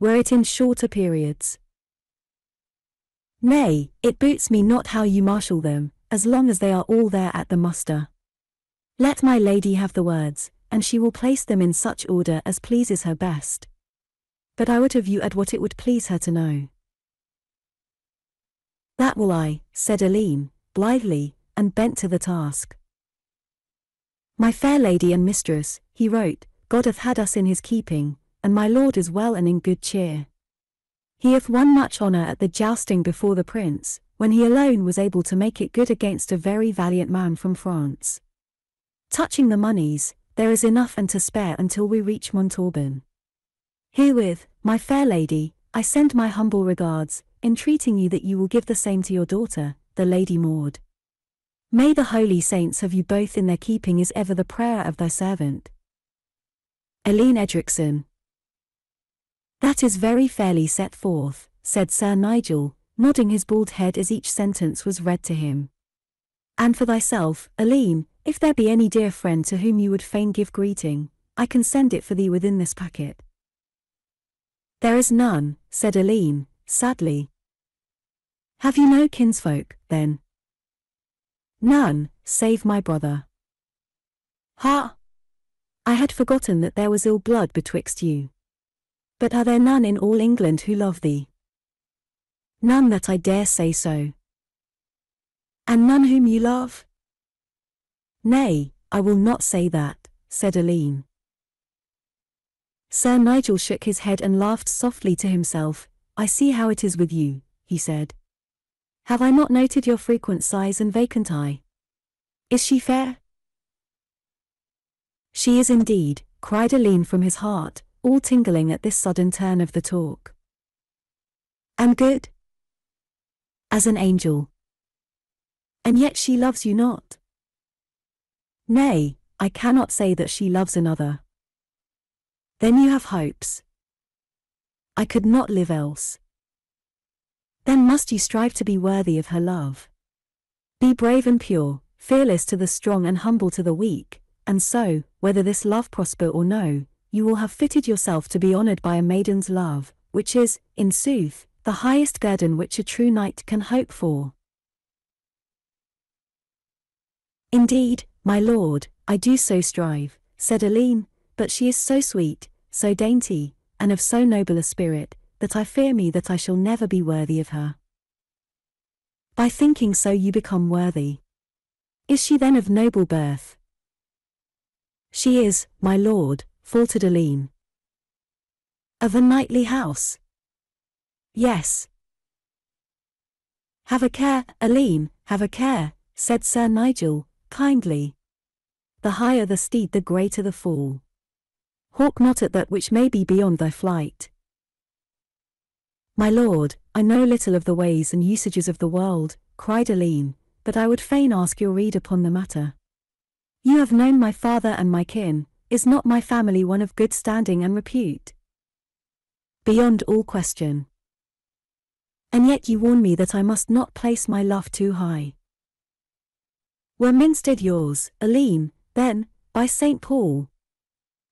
Were it in shorter periods. Nay, it boots me not how you marshal them, as long as they are all there at the muster. Let my lady have the words, and she will place them in such order as pleases her best. But I would have you add what it would please her to know. That will I, said Alleyne, blithely, and bent to the task. My fair lady and mistress, he wrote, God hath had us in his keeping, and my lord is well and in good cheer. He hath won much honour at the jousting before the prince, when he alone was able to make it good against a very valiant man from France. Touching the moneys, there is enough and to spare until we reach Montauban. Herewith, my fair lady, I send my humble regards, entreating you that you will give the same to your daughter, the Lady Maud. May the holy saints have you both in their keeping is ever the prayer of thy servant. Alleyne Edrickson. That is very fairly set forth, said Sir Nigel, nodding his bald head as each sentence was read to him. And for thyself, Alleyne, if there be any dear friend to whom you would fain give greeting, I can send it for thee within this packet. There is none, said Alleyne, sadly. Have you no kinsfolk, then? None, save my brother. Ha! I had forgotten that there was ill blood betwixt you. But are there none in all England who love thee? None that I dare say so. And none whom you love? Nay, I will not say that, said Alleyne. Sir Nigel shook his head and laughed softly to himself. I see how it is with you, he said. Have I not noted your frequent sighs and vacant eye? Is she fair? She is indeed, cried Alleyne from his heart, all tingling at this sudden turn of the talk. And good? As an angel. And yet she loves you not. Nay, I cannot say that she loves another. Then you have hopes. I could not live else. Then must you strive to be worthy of her love. Be brave and pure, fearless to the strong and humble to the weak, and so, whether this love prosper or no, you will have fitted yourself to be honored by a maiden's love, which is, in sooth, the highest guerdon which a true knight can hope for. Indeed, my lord, I do so strive, said Alleyne, but she is so sweet, so dainty, and of so noble a spirit, that I fear me that I shall never be worthy of her. By thinking so you become worthy. Is she then of noble birth? She is, my lord, faltered Alleyne. Of a knightly house? Yes. Have a care, Alleyne, have a care, said Sir Nigel, kindly. The higher the steed the greater the fall. Hawk not at that which may be beyond thy flight. My lord, I know little of the ways and usages of the world, cried Alleyne, but I would fain ask your rede upon the matter. You have known my father and my kin, is not my family one of good standing and repute? Beyond all question. And yet you warn me that I must not place my love too high. Were Minstead yours, Alleyne, then, by St. Paul,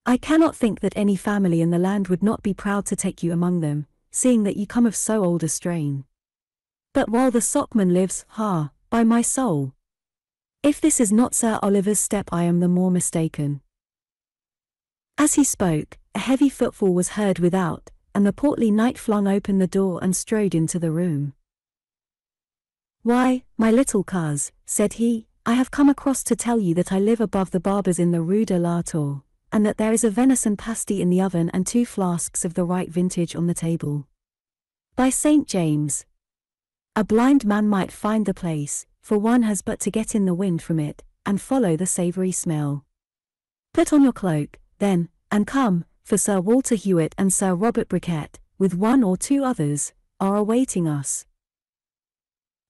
I cannot think that any family in the land would not be proud to take you among them, seeing that you come of so old a strain. But while the Sockman lives, by my soul! If this is not Sir Oliver's step I am the more mistaken. As he spoke, a heavy footfall was heard without, and the portly knight flung open the door and strode into the room. Why, my little coz, said he, I have come across to tell you that I live above the barber's in the Rue de l'Artour, and that there is a venison pasty in the oven and 2 flasks of the right vintage on the table. By St. James! A blind man might find the place, for one has but to get in the wind from it, and follow the savoury smell. Put on your cloak, then, and come, for Sir Walter Hewitt and Sir Robert Briquet, with 1 or 2 others, are awaiting us.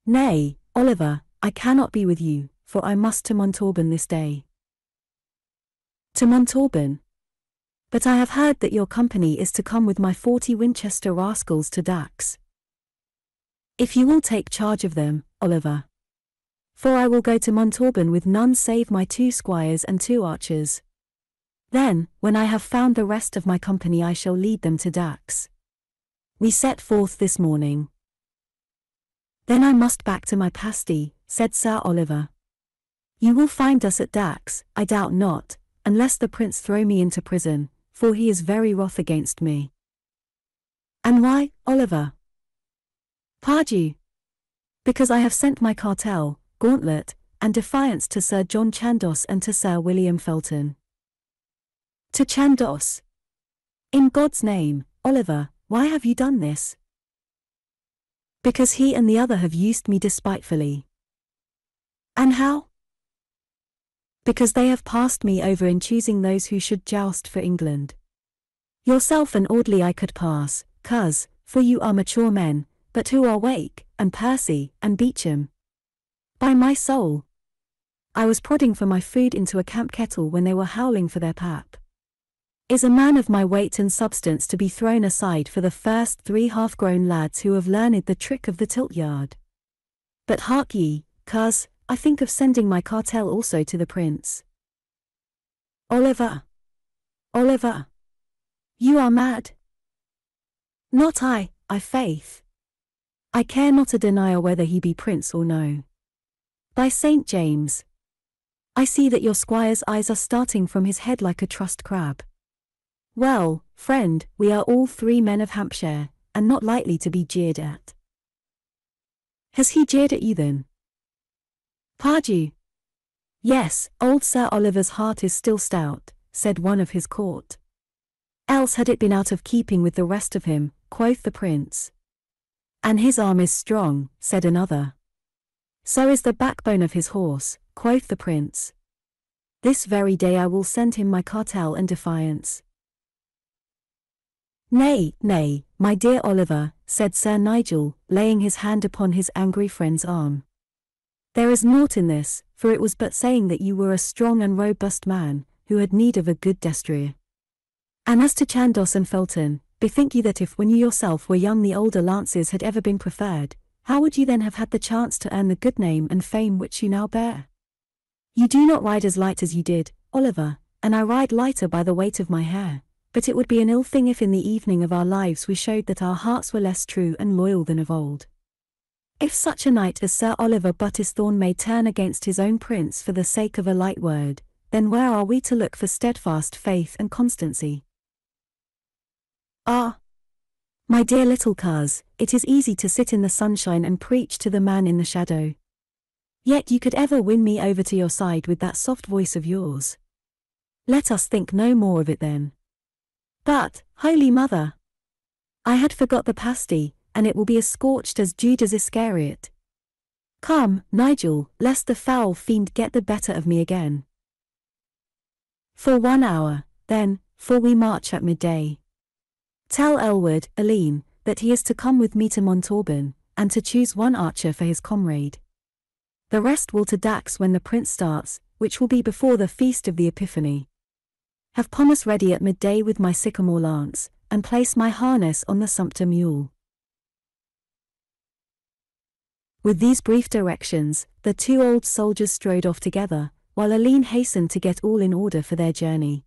Nay, Oliver, I cannot be with you, for I must to Montauban this day. To Montauban? But I have heard that your company is to come with my 40 Winchester rascals to Dax. If you will take charge of them, Oliver. For I will go to Montauban with none save my 2 squires and 2 archers. Then, when I have found the rest of my company I shall lead them to Dax. We set forth this morning. Then I must back to my pasty, said Sir Oliver. You will find us at Dax, I doubt not, unless the prince throw me into prison, for he is very wroth against me. And why, Oliver? Pardieu! Because I have sent my cartel, gauntlet, and defiance to Sir John Chandos and to Sir William Felton. To Chandos? In God's name, Oliver, why have you done this? Because he and the other have used me despitefully. And how? Because they have passed me over in choosing those who should joust for England. Yourself and Audley I could pass, coz, for you are mature men, but who are Wake, and Percy, and Beauchamp? By my soul! I was prodding for my food into a camp kettle when they were howling for their pap. Is a man of my weight and substance to be thrown aside for the first 3 half-grown lads who have learned the trick of the tilt-yard? But hark ye, coz, I think of sending my cartel also to the prince. Oliver! Oliver! You are mad. Not I, faith. I care not a denier whether he be prince or no. By St. James! I see that your squire's eyes are starting from his head like a trussed crab. Well, friend, we are all 3 men of Hampshire, and not lightly to be jeered at. Has he jeered at you then? Pardieu! Yes, old Sir Oliver's heart is still stout, said one of his court. Else had it been out of keeping with the rest of him, quoth the prince. And his arm is strong, said another. So is the backbone of his horse, quoth the prince. This very day I will send him my cartel and defiance. Nay, nay, my dear Oliver, said Sir Nigel, laying his hand upon his angry friend's arm. There is naught in this, for it was but saying that you were a strong and robust man, who had need of a good destrier. And as to Chandos and Felton, bethink you that if when you yourself were young the older lances had ever been preferred, how would you then have had the chance to earn the good name and fame which you now bear? You do not ride as light as you did, Oliver, and I ride lighter by the weight of my hair, but it would be an ill thing if in the evening of our lives we showed that our hearts were less true and loyal than of old. If such a knight as Sir Oliver Buttesthorn may turn against his own prince for the sake of a light word, then where are we to look for steadfast faith and constancy? Ah! My dear little coz, it is easy to sit in the sunshine and preach to the man in the shadow. Yet you could ever win me over to your side with that soft voice of yours. Let us think no more of it then. But, Holy Mother! I had forgot the pasty, and it will be as scorched as Judas Iscariot. Come, Nigel, lest the foul fiend get the better of me again. For 1 hour, then, for we march at midday. Tell Elwood, Alleyne, that he is to come with me to Montauban, and to choose 1 archer for his comrade. The rest will to Dax when the prince starts, which will be before the feast of the Epiphany. Have Pomace ready at midday with my sycamore lance, and place my harness on the sumpter mule. With these brief directions, the 2 old soldiers strode off together, while Alleyne hastened to get all in order for their journey.